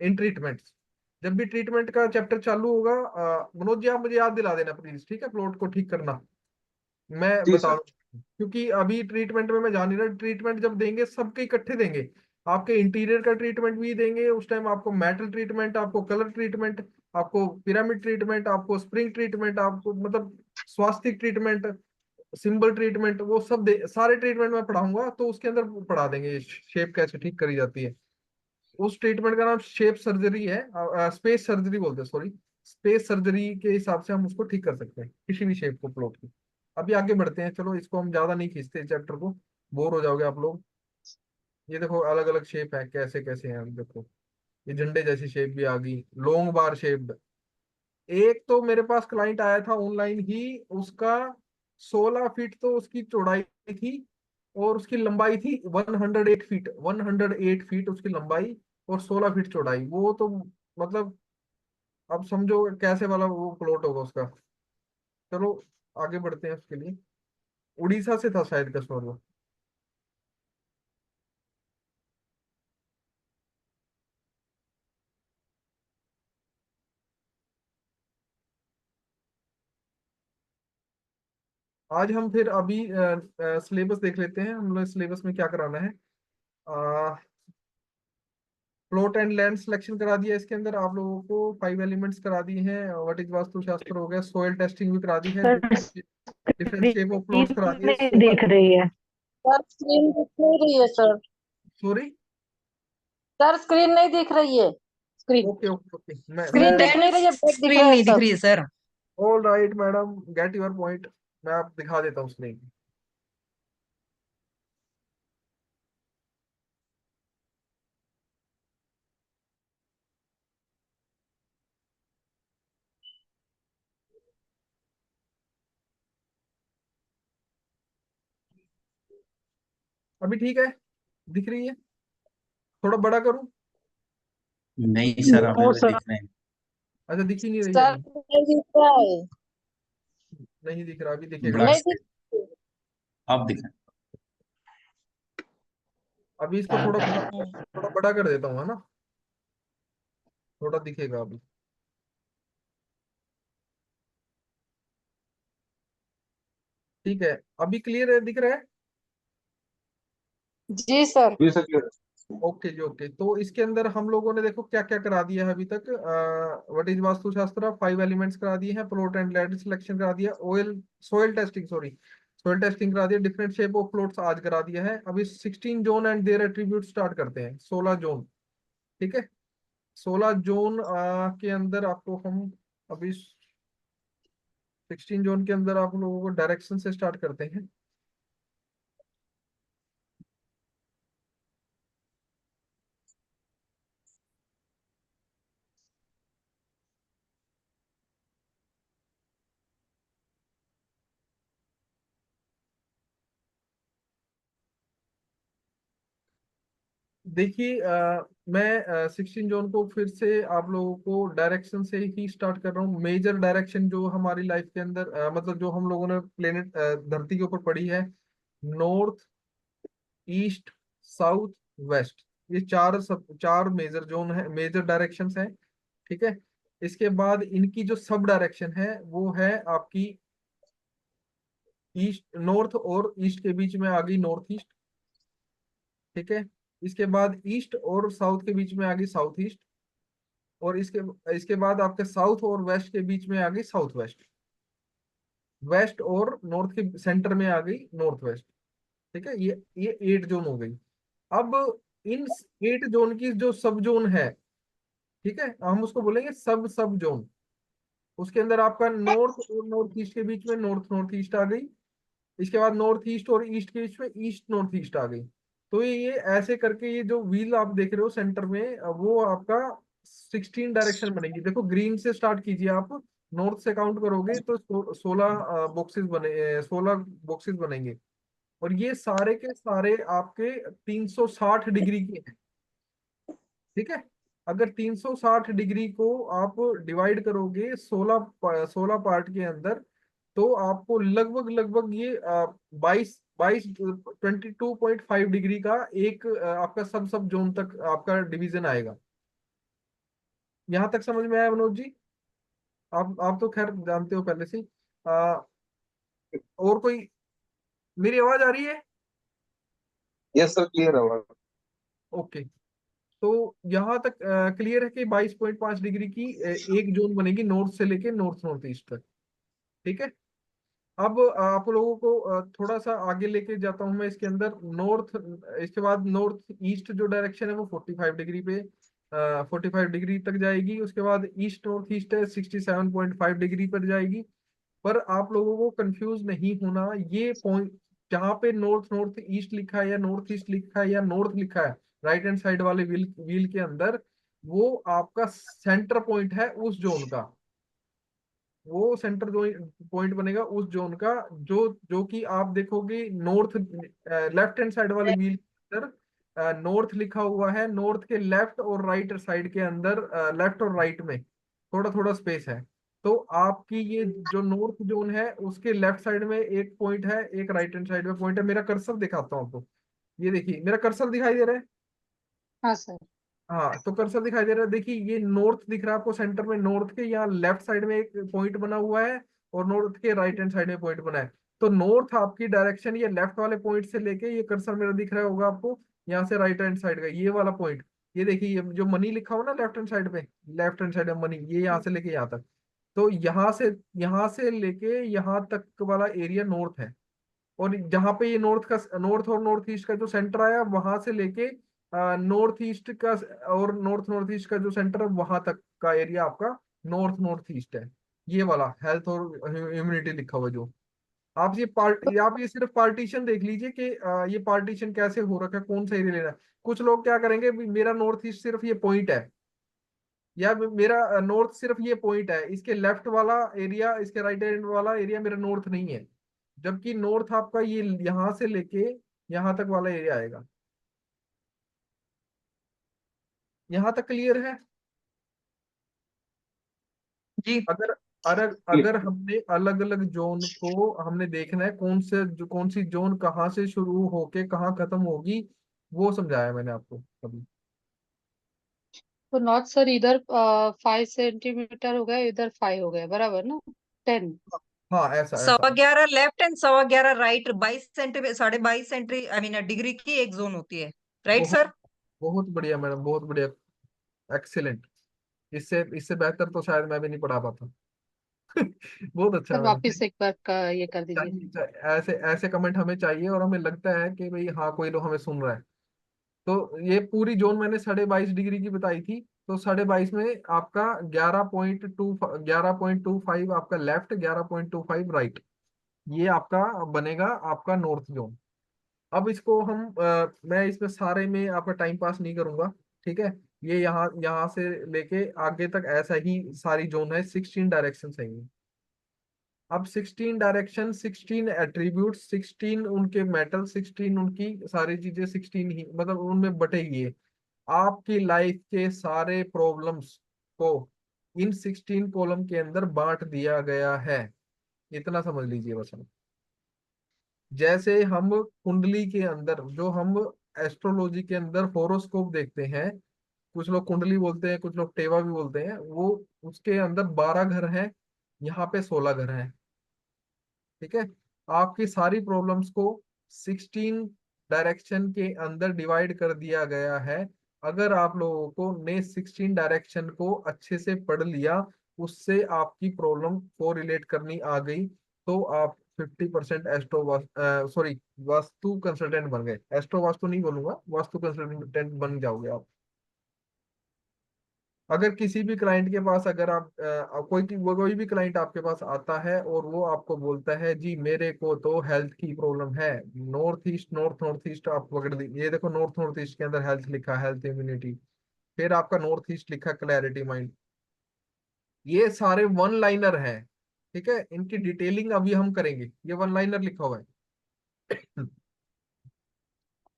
in treatments. जब भी ट्रीटमेंट का चैप्टर चालू होगा, मनोज जी आप मुझे याद दिला देना प्लीज, ठीक है, प्लॉट को ठीक करना मैं जी बता सर। दूं, क्योंकि अभी ट्रीटमेंट में मैं जान नहीं रहा। ट्रीटमेंट जब देंगे सबके इकट्ठे देंगे, आपके इंटीरियर का ट्रीटमेंट भी देंगे उस टाइम, आपको मेटल ट्रीटमेंट, आपको कलर ट्रीटमेंट, आपको पिरामिड ट्रीटमेंट, आपको स्प्रिंग ट्रीटमेंट, आपको मतलब स्वास्थ्य ट्रीटमेंट, सिंबल ट्रीटमेंट, वो सब सारे ट्रीटमेंट मैं पढ़ाऊंगा, तो उसके अंदर पढ़ा देंगे शेप कैसे ठीक करी जाती है। उस ट्रीटमेंट का नाम शेप सर्जरी है, स्पेस सर्जरी बोलते हैं, सॉरी। स्पेस सर्जरी के हिसाब से हम उसको ठीक कर सकते हैं किसी भी शेप को, प्लॉट की। अभी आगे बढ़ते हैं, चलो इसको हम ज्यादा नहीं खींचते चैप्टर को, बोर हो जाओगे आप लोग। ये देखो अलग अलग शेप है, कैसे कैसे हैं, देखो ये झंडे जैसी शेप भी आ गई, लॉन्ग बार शेप। एक तो मेरे पास क्लाइंट आया था ऑनलाइन ही, उसका 16 फीट तो उसकी चौड़ाई थी, और उसकी लंबाई थी 108 फीट, 108 फीट उसकी लंबाई, और 16 फीट चौड़ाई। वो तो मतलब अब समझो कैसे वाला वो प्लॉट होगा उसका। चलो आगे बढ़ते हैं उसके लिए। उड़ीसा से था शायद कस्टमर वो। आज हम फिर अभी सिलेबस देख लेते हैं, हम लोग सिलेबस में क्या कराना है। प्लॉट एंड लैंड सिलेक्शन करा दिया, इसके अंदर आप लोगों को 5 एलिमेंट्स करा दिए हैं, व्हाट इज वास्तुशास्त्र हो गया, सोयल टेस्टिंग भी करा दी है, sir different different shape of plots करा स्क्रीन दिए, नहीं सोलर। दिख रही है। सर स्क्रीन दिख नहीं रही है सर। सॉरी। सर स्क्रीन नहीं दिख रही है। स्क्रीन ओके ओके ओके, मैं स्क्रीन दिख नहीं रही है, बैक दिख स्क्रीन रहा है नहीं दिख सब। रही है sir. All right madam, get your point. मैं आप दिखा देता हूँ स्क्रीन। अभी ठीक है, दिख रही है? थोड़ा बड़ा करूँ? नहीं सर, हमें नो भी सर। दिख रहे हैं। अच्छा, दिख ही नहीं रही है सर अभी। नहीं दिख रहा है। नहीं दिख रहा, अभी दिखेगा बड़ा अभी। नहीं दिख अब दिख रहे अभी इसको थोड़ा बड़ा कर देता हूँ, है ना, थोड़ा दिखेगा अभी। ठीक है, अभी क्लियर है, दिख रहा है? जी सर। जी सर clear है। ओके जी, ओके। तो इसके अंदर हम लोगों ने देखो क्या क्या करा दिया है अभी तक। व्हाट इज वास्तुशास्त्र, 5 एलिमेंट्स करा दिए हैं, प्लॉट एंड लैंड सिलेक्शन करा दिया, oil soil testing, sorry, soil testing करा दिया, डिफरेंट शेप ऑफ प्लॉट्स आज करा दिया है। अभी 16 zone and their attribute start करते हैं, 16 जोन। ठीक है, 16 जोन के अंदर आपको हम अभी 16 जोन के अंदर आप लोगों को डायरेक्शन से स्टार्ट करते हैं। देखिए मैं 16 जोन को फिर से आप लोगों को डायरेक्शन से ही स्टार्ट कर रहा हूँ। मेजर डायरेक्शन जो हमारी लाइफ के अंदर मतलब जो हम लोगों ने प्लेनेट धरती के ऊपर पढ़ी है, नॉर्थ, ईस्ट, साउथ, वेस्ट, ये चार मेजर जोन है, मेजर डायरेक्शंस हैं। ठीक है, इसके बाद इनकी जो सब डायरेक्शन है वो है आपकी ईस्ट नॉर्थ और ईस्ट के बीच में आ गई नॉर्थ ईस्ट। ठीक है, इसके बाद ईस्ट और साउथ के बीच में आ गई साउथ ईस्ट। और इसके इसके बाद आपके साउथ और वेस्ट के बीच में आ गई साउथ वेस्ट। वेस्ट और नॉर्थ के सेंटर में आ गई नॉर्थ वेस्ट। ठीक है, ये 8 जोन हो गई। अब इन 8 जोन की जो सब जोन है, ठीक है, हम उसको बोलेंगे सब सब जोन। उसके अंदर आपका नॉर्थ और नॉर्थ ईस्ट के बीच में नॉर्थ नॉर्थ ईस्ट आ गई। इसके बाद नॉर्थ ईस्ट और ईस्ट के बीच में ईस्ट नॉर्थ ईस्ट आ गई। तो ये ऐसे करके ये जो व्हील आप देख रहे हो सेंटर में, वो आपका 16 डायरेक्शन बनेगी। देखो ग्रीन से स्टार्ट कीजिए आप, नॉर्थ से काउंट करोगे तो 16 बॉक्सेस बने, 16 बॉक्सेस बनेंगे। और ये सारे के सारे आपके 360 डिग्री के हैं। ठीक है, अगर 360 डिग्री को आप डिवाइड करोगे 16 पार्ट के अंदर, तो आपको लगभग लगभग ये 22.5 डिग्री का एक आपका सब सब जोन तक आपका डिवीजन आएगा। यहां तक समझ में आया मनोज जी? आप तो खैर जानते हो पहले से ही। और कोई, मेरी आवाज आ रही है? यस सर, क्लियर है आवाज। ओके। तो यहाँ तक क्लियर है कि 22.5 डिग्री की एक जोन बनेगी नॉर्थ से लेके नॉर्थ नॉर्थ ईस्ट तक। ठीक है, अब आप लोगों को थोड़ा सा आगे लेके जाता हूं मैं इसके अंदर। नॉर्थ, इसके बाद नॉर्थ ईस्ट जो डायरेक्शन है वो 45 डिग्री पे 45 डिग्री तक जाएगी। उसके बाद ईस्ट नॉर्थ ईस्ट है 67.5 डिग्री पर जाएगी। पर आप लोगों को कंफ्यूज नहीं होना, ये पॉइंट जहाँ पे नॉर्थ नॉर्थ ईस्ट लिखा है या नॉर्थ ईस्ट लिखा है या नॉर्थ लिखा है राइट हैंड साइड वाले व्हील व्हील के अंदर, वो आपका सेंटर पॉइंट है उस जोन का। वो सेंटर जो पॉइंट बनेगा उस जोन का, जो जो कि आप देखोगे नॉर्थ लेफ्ट हैंड साइड वाले व्हील के अंदर नॉर्थ लिखा हुआ है। नॉर्थ के लेफ्ट और राइट साइड के अंदर, लेफ्ट और राइट में थोड़ा थोड़ा स्पेस है। तो आपकी ये जो नॉर्थ जोन है उसके लेफ्ट साइड में एक पॉइंट है, एक राइट हैंड साइड में पॉइंट है। मेरा कर्सर दिखाता हूँ आपको, ये देखिए मेरा कर्सर दिखाई दे रहा है। हाँ सर। हाँ, तो कर्सर दिखाई दे रहा है, देखिए ये नॉर्थ दिख रहा है आपको सेंटर में। नॉर्थ के यहाँ लेफ्ट साइड में एक पॉइंट बना हुआ है और नॉर्थ के राइट हैंड साइड में पॉइंट बना है। तो नॉर्थ आपकी डायरेक्शन ये लेफ्ट वाले पॉइंट से लेके, ये कर्सर मेरा दिख रहा होगा आपको, यहाँ से राइट हैंड साइड का ये वाला पॉइंट, ये देखिए ये जो मनी लिखा हो ना लेफ्ट हैंड साइड पे, लेफ्ट हैंड साइड में मनी, ये यहाँ से लेके यहाँ तक। तो यहाँ से लेके यहाँ तक वाला एरिया नॉर्थ है। और जहां पे ये नॉर्थ और नॉर्थ ईस्ट का जो सेंटर आया, वहां से लेके नॉर्थ ईस्ट का और नॉर्थ नॉर्थ ईस्ट का जो सेंटर है वहां तक का एरिया आपका नॉर्थ नॉर्थ ईस्ट है। ये वाला हेल्थ और ह्यूमिनिटी लिखा हुआ जो, आप ये सिर्फ पार्टीशन देख लीजिए कि ये पार्टीशन कैसे हो रखा है, कौन सा एरिया लेना है। कुछ लोग क्या करेंगे, भी मेरा नॉर्थ ईस्ट सिर्फ ये पॉइंट है, या मेरा नॉर्थ सिर्फ ये पॉइंट है, इसके लेफ्ट वाला एरिया, इसके राइट हैंड वाला एरिया मेरा नॉर्थ नहीं है। जबकि नॉर्थ आपका ये यहां से लेके यहां तक वाला एरिया आएगा। यहां तक क्लियर है? जी। अगर अगर अगर हमने अलग अलग जोन को हमने देखना है, कौन सी जोन कहाँ से शुरू होके कहाँ खत्म होगी, वो समझाया मैंने आपको अभी। तो नॉर्थ सर इधर 5 सेंटीमीटर हो गया, इधर 5 हो गया, बराबर ना? 10। हाँ, ऐसा ऐसा। 11.25 left and 11.25 right, 22 centimetre 22.5 centi I mean degree की एक जोन होती है, राइट बहुत सर? बहुत बढ़िया मैडम, बहुत बढ़िया, एक्सीलेंट। इससे इससे बेहतर तो शायद मैं भी नहीं पढ़ा पाता। बहुत अच्छा सर है मैडम। वापिस एक बार का ये कर दीजिए। ऐसे ऐसे कमेंट हमें चाहिए, और हमें लगता है कि भाई हाँ कोई लोग हमें सुन रहा है। तो ये पूरी जोन मैंने 22.5 डिग्री की बताई थी। तो 22.5 में आपका 11.25 आपका लेफ्ट, 11.25 राइट, ये आपका बनेगा आपका नॉर्थ जोन। अब इसको हम मैं इसमें सारे में आपका टाइम पास नहीं करूंगा। ठीक है, ये यहाँ यहाँ से लेके आगे तक ऐसा ही सारी जोन है, 16 डायरेक्शन है ये। अब 16 डायरेक्शन, 16 एट्रीब्यूट, 16 उनके मेटल, 16 उनकी सारी चीजें, 16 ही मतलब उनमें बटेगी ये। आपकी लाइफ के सारे प्रॉब्लम्स को इन 16 कॉलम के अंदर बांट दिया गया है। इतना समझ लीजिए बस हम। जैसे हम कुंडली के अंदर, जो हम एस्ट्रोलॉजी के अंदर होरोस्कोप देखते हैं, कुछ लोग कुंडली बोलते हैं, कुछ लोग टेवा भी बोलते हैं, वो उसके अंदर 12 घर हैं, यहाँ पे 16 घर हैं। ठीक है, आपकी सारी प्रॉब्लम्स को 16 डायरेक्शन के अंदर डिवाइड कर दिया गया है। अगर आप लोगों को ने 16 डायरेक्शन को अच्छे से पढ़ लिया, उससे आपकी प्रॉब्लम को रिलेट करनी आ गई, तो आप 50% एस्ट्रो सॉरी वास्तु कंसल्टेंट बन गए। एस्ट्रो वास्तु नहीं बोलूंगा, वास्तु कंसल्टेंट बन जाओगे आप। अगर किसी भी क्लाइंट के पास, अगर आप कोई भी क्लाइंट आपके पास आता है और वो आपको बोलता है जी मेरे को तो हेल्थ की प्रॉब्लम है, नॉर्थ ईस्ट आप पकड़ दी, ये देखो नॉर्थ ईस्ट के अंदर हेल्थ लिखा, हेल्थ इम्यूनिटी, फिर आपका नॉर्थ ईस्ट लिखा क्लैरिटी माइंड, ये सारे वन लाइनर हैं। ठीक है, इनकी डिटेलिंग अभी हम करेंगे। ये वन लाइनर लिखा हुआ है।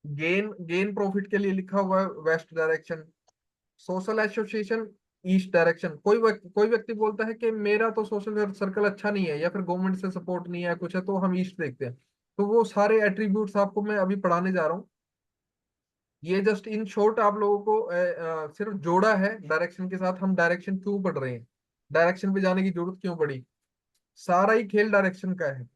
गेन गेन प्रॉफिट के लिए लिखा हुआ है west direction, social association east direction. कोई व्यक्ति बोलता है कि मेरा तो सोशल सर्कल अच्छा नहीं है या फिर गवर्नमेंट से सपोर्ट नहीं है कुछ है, तो हम ईस्ट देखते हैं। तो वो सारे एट्रीब्यूट्स आपको मैं अभी पढ़ाने जा रहा हूँ। ये जस्ट इन शॉर्ट आप लोगों को सिर्फ जोड़ा है डायरेक्शन के साथ। हम डायरेक्शन क्यों पढ़ रहे हैं, डायरेक्शन पे जाने की जरूरत क्यों पड़ी, सारा ही खेल डायरेक्शन का है।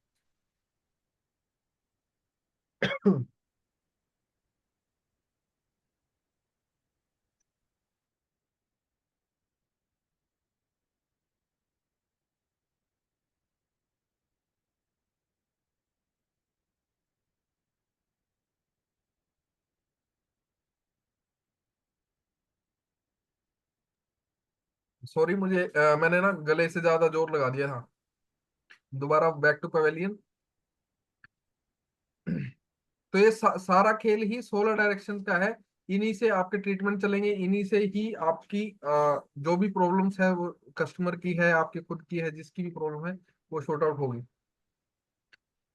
सॉरी, मैंने ना गले से ज्यादा जोर लगा दिया था। दोबारा बैक टू पवेलियन। तो ये सारा खेल ही 16 डायरेक्शन का है। इन्हीं से आपके ट्रीटमेंट चलेंगे, इन्हीं से ही आपकी जो भी प्रॉब्लम्स है, वो कस्टमर की है, आपकी खुद की है, जिसकी भी प्रॉब्लम है वो शॉर्ट आउट होगी।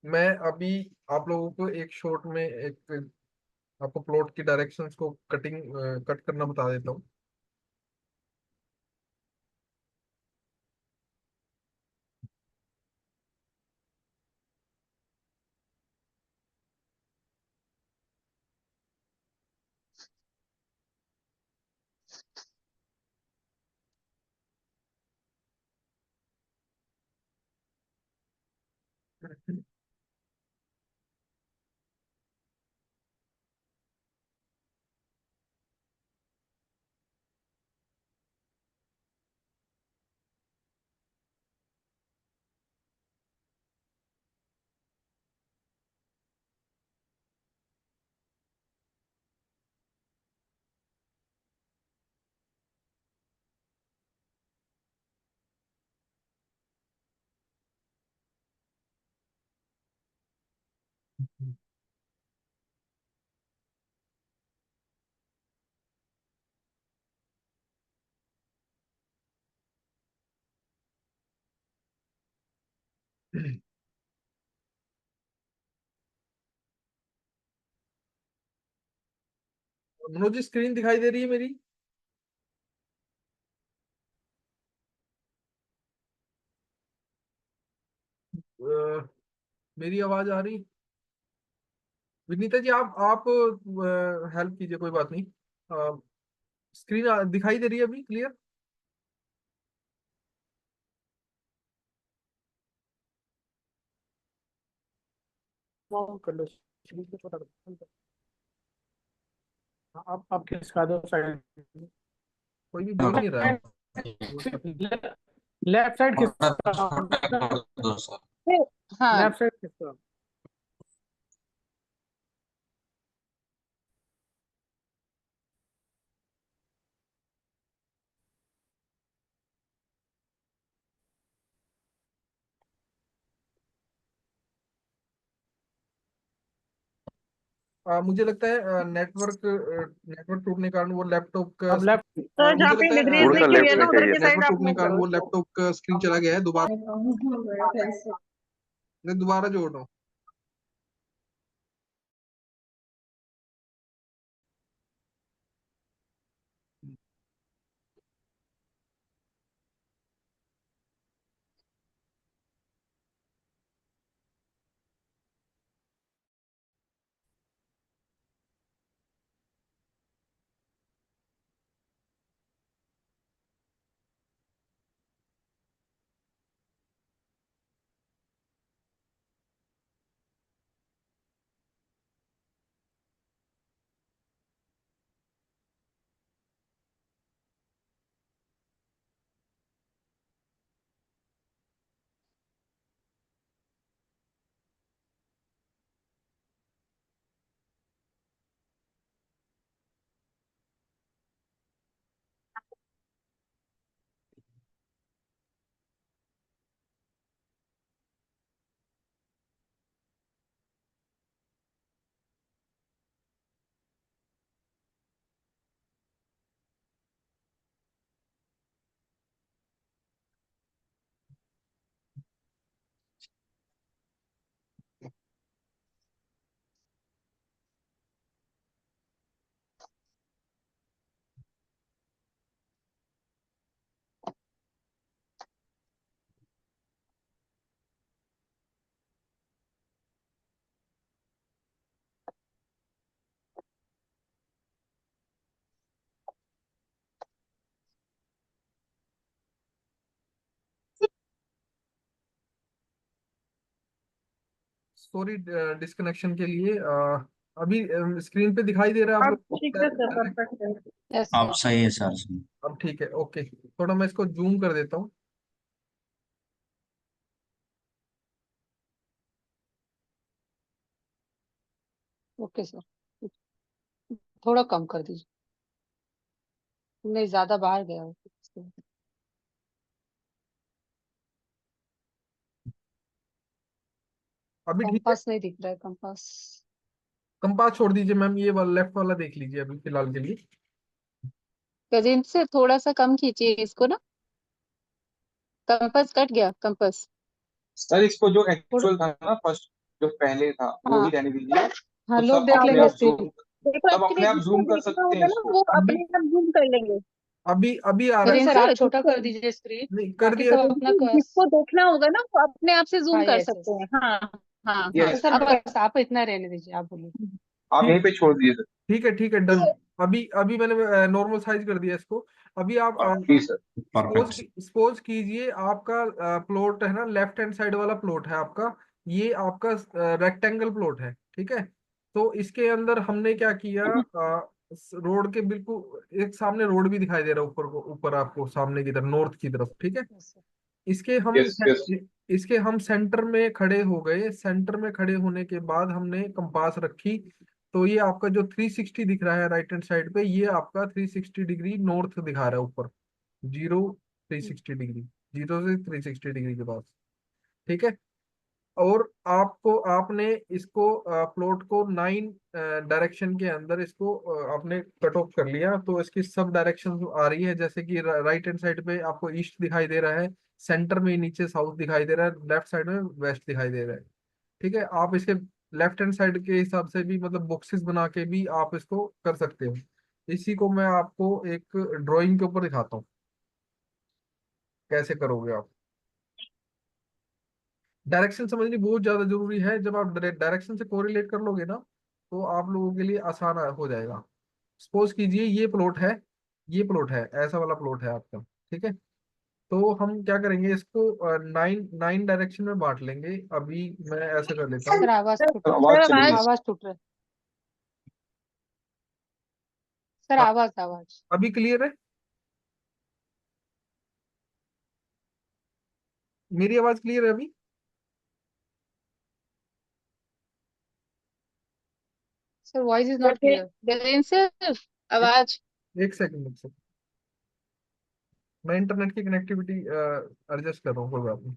मैं अभी आप लोगों को एक शॉर्ट में एक आपको प्लॉट की डायरेक्शंस को कट करना बता देता हूँ। मनोज जी, स्क्रीन दिखाई दे रही है मेरी? अ, मेरी आवाज आ रही? विनीता जी, आप हेल्प कीजिए, कोई बात नहीं। स्क्रीन दिखाई दे रही है अभी क्लियर? कर लो, शुरू से छोटा कर। हाँ, आप खिसका दो साइड। कोई भी बोल नहीं रहा है। लेफ्ट साइड खिसका, छोटा कर दो सर। हाँ। लेफ्ट साइड खिसका। मुझे लगता है नेटवर्क टूटने के कारण वो लैपटॉप का अब लेफ्ट। तो जहाँ मुझे पे लगता है डिग्रीज लिखी हुई है ना उधर की साइड नेटवर्क आप टूटने मूव के कारण करो वो इसको। लैपटॉप का स्क्रीन चला गया है। दोबारा मैं दोबारा जोड़ रहा हूँ। सॉरी डिस्कनेक्शन के लिए। अभी स्क्रीन पे दिखाई दे रहा है आप अब लोग? ठीक है सर, परफेक्ट है। यस अब सर। सही है सर, सही। अब ठीक है, ओके। थोड़ा मैं इसको जूम कर देता हूँ। ओके सर, थोड़ा कम कर दीजिए, नहीं ज्यादा बाहर गया हो। अभी ठीक है। कंपास नहीं दिख रहा है, कंपास। कंपास छोड़ दीजिए मैम, ये वाला लेफ्ट वाला देख लीजिए अभी फिलहाल के लिए। गजेंद्र से थोड़ा सा कम खींचिए इसको ना, कंपास कट गया कंपास। सर इसको जो थोड़ा, एक्चुअल था ना फर्स्ट, जो पहले था वो हाँ ही रहने दीजिए। हाँ, तो लोग सब देख अपने लेंगे आप स्क्रीन। जूम, देखो सब एक्चुअली अपने आप जिसको जूम कर देखना सकते हैं होगा ना इसको। वो अभी अपने आप जूम कर लेंगे। अभी अभी आ रहा है। गजेंद्र यस सर आप सर, छोटा जिसको कर दीजिए स्क्रीन, नहीं कर बाकी दिया। सब अपना जिसको देखना होगा ना वो अपने आप से जूम हाँ कर यस सकते यस। हैं। हाँ हाँ हाँ। तो यस, सर अब बस आप इतना रहने दीजिए, आप बोलिए। आप ठीक यहीं पे छोड़ दीजिए सर। ठीक है डन। अभी अभी मैंने नॉर्मल साइज कर दिया इसको। अभी आप हाँ प्लीज सर। परफेक्ट। सपोज कीजिए आपका प्लॉट है ना, लेफ्ट हैंड साइड वाला प्लॉट है आपका। ये आपका रेक्टेंगल प्लॉट है, ठीक है। तो इसके अंदर हमने क्या किया, रोड के बिल्कुल एक सामने रोड भी दिखाई दे रहा है ऊपर को, ऊपर आपको सामने की तरफ, नॉर्थ की तरफ, ठीक है। Yes sir. इसके हम यस यस। इसके हम सेंटर में खड़े हो गए। सेंटर में खड़े होने के बाद हमने कंपास रखी। तो ये आपका जो 360 दिख रहा है राइट हैंड साइड पे, ये आपका 360 डिग्री नॉर्थ दिखा रहा है ऊपर। 360 डिग्री, 0 से 360 डिग्री के पास, ठीक है। और आपको आपने इसको प्लॉट को 9 डायरेक्शन के अंदर इसको आपने कट ऑफ कर लिया। तो इसकी सब डायरेक्शन आ रही है, जैसे कि राइट हैंड साइड पे आपको ईस्ट दिखाई दे रहा है, सेंटर में नीचे साउथ दिखाई दे रहा है, लेफ्ट साइड में वेस्ट दिखाई दे रहा है, ठीक है। आप इसके लेफ्ट हैंड साइड के हिसाब से भी मतलब बॉक्सेस बना के भी आप इसको कर सकते हो। इसी को मैं आपको एक ड्राइंग के ऊपर दिखाता हूँ कैसे करोगे आप। डायरेक्शन समझनी बहुत ज्यादा जरूरी है। जब आप डायरेक्शन से कोरिलेट कर लोगे ना, तो आप लोगों के लिए आसान हो जाएगा। सपोज कीजिए ये प्लॉट है, ये प्लॉट है, ऐसा वाला प्लॉट है आपका, ठीक है। तो हम क्या करेंगे, इसको 9 डायरेक्शन में बांट लेंगे। अभी मैं ऐसे कर लेता हूँ। सर आवाज सर टूट सर रहा आवाज सर, चली गई। आवाज आवाज टूट रहा है सर, हाँ, आवाज आवाज। अभी क्लियर है? मेरी आवाज क्लियर है अभी? Sir voice is not clear. Gajendra sir, एक, आवाज। एक सेकंड, एक सेकंड। मैं इंटरनेट की कनेक्टिविटी एडजस्ट कर रहा हूँ, कोई बात नहीं।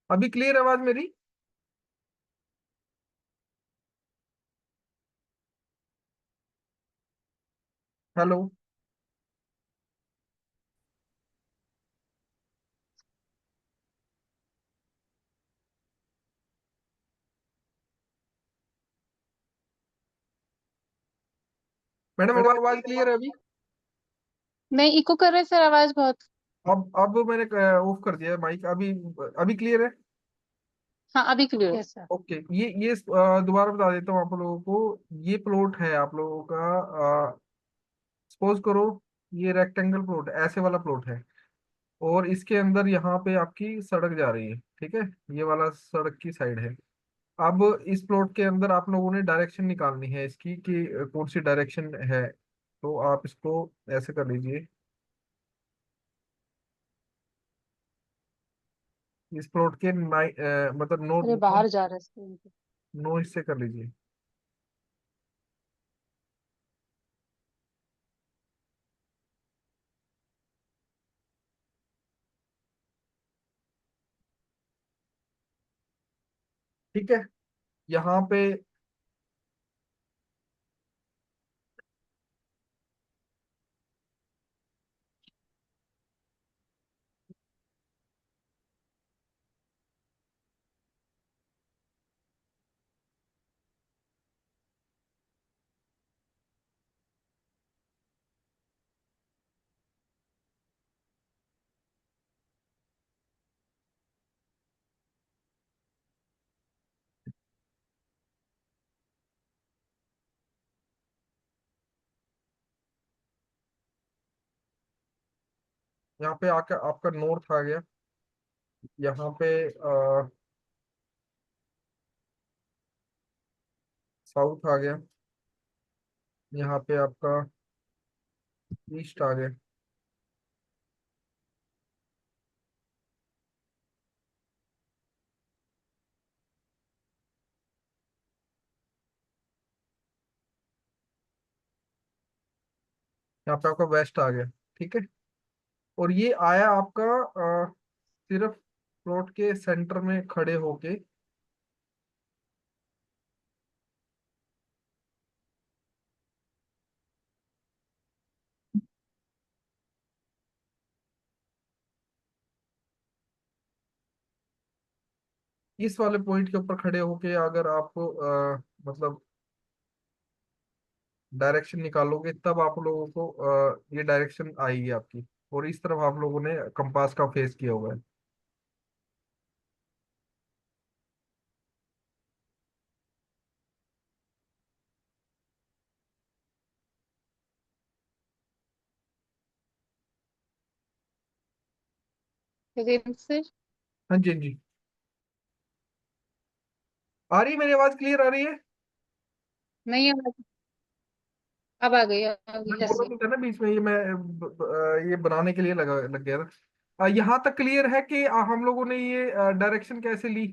अभी क्लियर आवाज मेरी? हेलो? मैडम आवाज क्लियर है अभी? नहीं, इको कर रहे सर आवाज बहुत। अब मैंने ऑफ कर दिया माइक। अभी अभी क्लियर है? हाँ अभी क्लियर। Yes sir. ओके। ये दोबारा बता देता हूँ आप लोगों को। ये प्लॉट है आप लोगों का, सपोज करो ये रेक्टेंगल प्लॉट, ऐसे वाला प्लॉट है। और इसके अंदर यहाँ पे आपकी सड़क जा रही है, ठीक है। ये वाला सड़क की साइड है। अब इस प्लॉट के अंदर आप लोगों ने डायरेक्शन निकालनी है इसकी कि कौन सी डायरेक्शन है। तो आप इसको ऐसे कर लीजिए। इस प्लॉट के मतलब नौ अरे बाहर जा रहा है स्क्रीन पे। 9 हिस्से कर लीजिए। ठीक है, यहाँ पे यहाँ पे आकर आपका नॉर्थ आ गया, यहाँ पे साउथ आ गया, यहाँ पे आपका ईस्ट आ गया। यहाँ पे आपका वेस्ट आ गया। ठीक है, और ये आया आपका सिर्फ प्लॉट के सेंटर में खड़े होके, इस वाले पॉइंट के ऊपर खड़े होके अगर आप मतलब डायरेक्शन निकालोगे, तब आप लोगों को ये डायरेक्शन आएगी आपकी, और इस तरफ आप लोगों ने कंपास का फेस किया हुआ है। गजेंद्र सर। हाँ जी, हाँ जी। आ रही है मेरी आवाज, क्लियर आ रही है? नहीं, अब आ गई, आ मैं गई, बोल यस रहा सर। तो था ना बीच में, ये मैं ये बनाने के लिए लग गया था। यहाँ तक क्लियर है कि हम लोगों ने ये डायरेक्शन कैसे ली?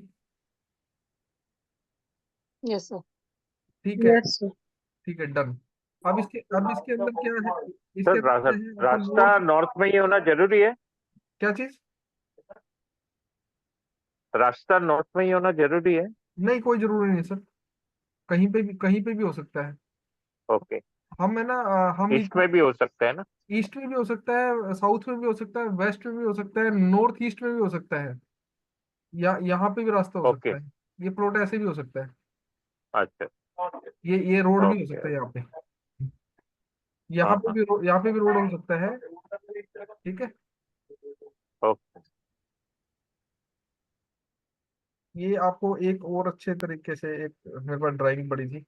Yes sir. ठीक है, यस सर। ठीक है, डन। अब इसके अंदर क्या है? इसके सर अंदर क्या है आपका रास्ता नॉर्थ? नॉर्थ में ही होना जरूरी है? क्या चीज? रास्ता नॉर्थ में ही होना जरूरी है? नहीं, कोई जरूरी नहीं सर, कहीं पे भी हो सकता है। ओके। हम है ना हम ईस्ट में भी हो सकता है ना? ईस्ट में भी हो सकता है, साउथ में भी हो सकता है, वेस्ट में भी हो सकता है, नॉर्थ ईस्ट में भी हो सकता है, या यहाँ पे भी रास्ता हो ओके। सकता है। ये प्लॉट ऐसे भी हो सकता है, अच्छा। ये रोड भी हो ओके। सकता है यहाँ पे, हाँ हाँ। यहाँ पे भी रोड हो सकता है। ठीक है, ओके। ये आपको एक और अच्छे तरीके से, एक मेरे पास ड्राइंग पड़ी थी।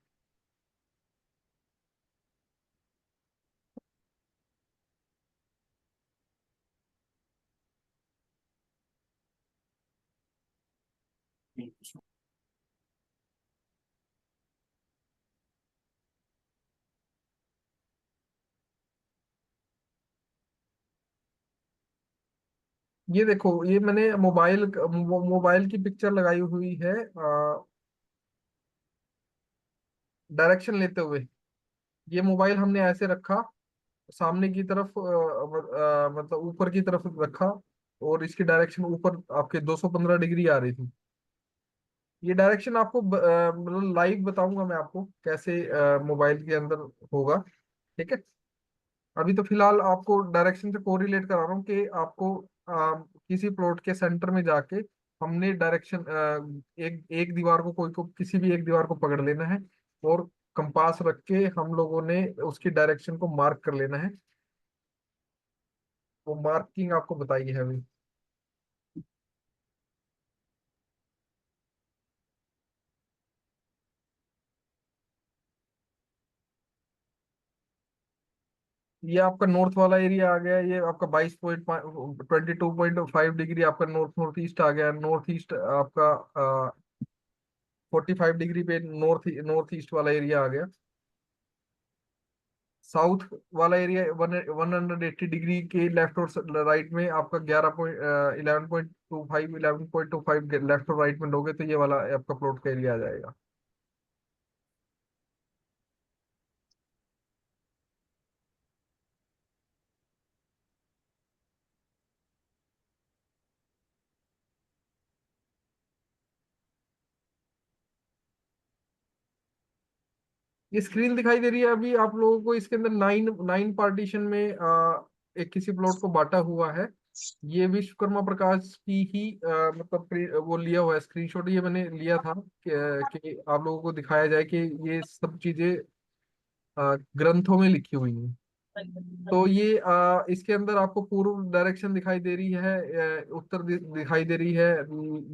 ये देखो, ये मैंने मोबाइल की पिक्चर लगाई हुई है डायरेक्शन लेते हुए। ये मोबाइल हमने ऐसे रखा, सामने की तरफ मतलब ऊपर की तरफ रखा, और इसकी डायरेक्शन ऊपर आपके 215 डिग्री आ रही थी। ये डायरेक्शन आपको मतलब लाइव बताऊंगा मैं आपको कैसे मोबाइल के अंदर होगा। ठीक है, अभी तो फिलहाल आपको डायरेक्शन से कोरिलेट करा रहा हूँ कि आपको किसी प्लॉट के सेंटर में जाके हमने डायरेक्शन एक एक दीवार को, कोई को किसी भी एक दीवार को पकड़ लेना है, और कंपास रख के हम लोगों ने उसकी डायरेक्शन को मार्क कर लेना है। वो मार्किंग आपको बताई है अभी। ये आपका नॉर्थ वाला एरिया आ गया, ये आपका 22.22.5 डिग्री आपका नॉर्थ नॉर्थ ईस्ट आ गया। नॉर्थ ईस्ट आपका 45 डिग्री पे नॉर्थ ईस्ट वाला एरिया आ गया। साउथ वाला एरिया 180 डिग्री के लेफ्ट और राइट में आपका 11.25 लेफ्ट और राइट में लोगे तो ये वाला आपका प्लॉट का एरिया आ जाएगा। ये स्क्रीन दिखाई दे रही है अभी आप लोगों को, इसके अंदर नाइन नाइन पार्टीशन में एक किसी प्लॉट को बांटा हुआ है। ये विश्वकर्मा प्रकाश की ही मतलब वो लिया हुआ है स्क्रीनशॉट, ये मैंने लिया था कि आप लोगों को दिखाया जाए कि ये सब चीजें ग्रंथों में लिखी हुई हैं। तो ये इसके अंदर आपको पूर्व डायरेक्शन दिखाई दे रही है, उत्तर दिखाई दे रही है,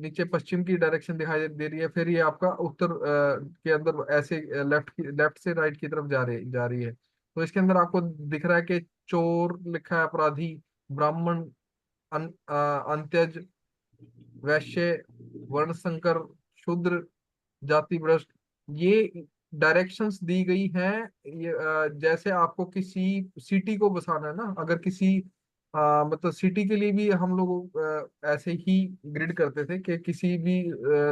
नीचे पश्चिम की डायरेक्शन दिखाई दे रही है, फिर ये आपका उत्तर के अंदर ऐसे लेफ्ट से राइट की तरफ जा रही है। तो इसके अंदर आपको दिख रहा है कि चोर लिखा है, अपराधी, ब्राह्मण अंत्यज, वैश्य, वर्ण संकर, शूद्र, जाति भ्रष्ट, ये डायरेक्शंस दी गई हैं। ये जैसे आपको किसी सिटी को बसाना है ना, अगर किसी मतलब सिटी के लिए भी हम लोग ऐसे ही ग्रिड करते थे कि किसी भी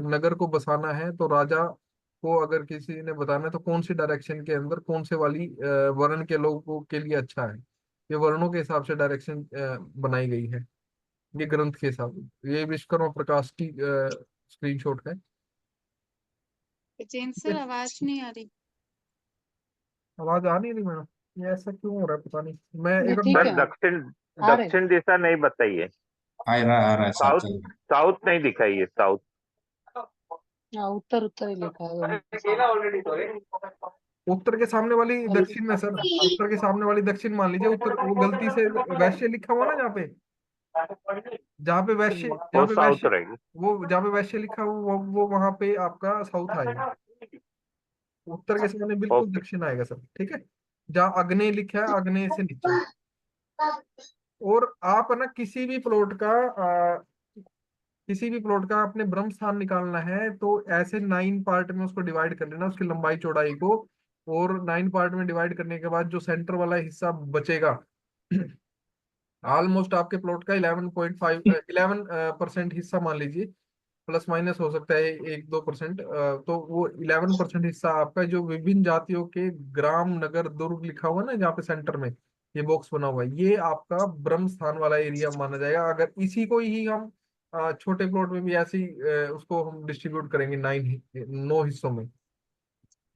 नगर को बसाना है तो राजा को अगर किसी ने बताना है तो कौन सी डायरेक्शन के अंदर कौन से वाली वर्ण के लोगों के लिए अच्छा है, ये वर्णों के हिसाब से डायरेक्शन बनाई गई है, ये ग्रंथ के हिसाब से। ये विश्वकर्मा प्रकाश की स्क्रीनशॉट है। तेजेंद्र सर आवाज नहीं आ रही। आवाज आ नहीं रही मैडम, ये ऐसा क्यों हो रहा है पता नहीं। मैं नहीं एक ठीक सर है, दक्षिण आ रहे दक्षिण दिशा नहीं बताइए, आ रहा है सर, साउथ चल रहा है। साउथ नहीं दिखाइए, साउथ। हाँ, उत्तर उत्तर ही लिखा है दोनों के उत्तर के सामने वाली साथ। दक्षिण में सर, उत्तर के सामने वाली दक्षिण मान लीजिए, उत्तर वो गलती से वैश्य लिखा हुआ ना जहाँ पे, जहाँ पे वैश्य, वो जहाँ पे साउथ वैश्य, रहेगी। वो जहाँ पे वैश्य लिखा हुआ वो वहां पे आपका साउथ आएगा। उत्तर के सामने बिल्कुल ओके। दक्षिण आएगा सर, ठीक है। जहाँ अग्नेय लिखा है, अग्नेय से नीचे। और आप है ना किसी भी प्लॉट का अपने ब्रह्म स्थान निकालना है तो ऐसे 9 पार्ट में उसको डिवाइड कर लेना, उसकी लंबाई चौड़ाई को। और 9 पार्ट में डिवाइड करने के बाद जो सेंटर वाला हिस्सा बचेगा, ऑलमोस्ट आपके प्लॉट का 11% हिस्सा मान लीजिए, प्लस माइनस हो सकता है 1-2%। तो वो 11% हिस्सा आपका, जो विभिन्न जातियों के ग्राम नगर दुर्ग लिखा हुआ है ना जहाँ पे सेंटर में ये बॉक्स बना हुआ है, ये आपका ब्रह्म स्थान वाला एरिया माना जाएगा। अगर इसी को ही हम छोटे प्लॉट में भी ऐसे ही उसको हम डिस्ट्रीब्यूट करेंगे 9 हिस्सों में,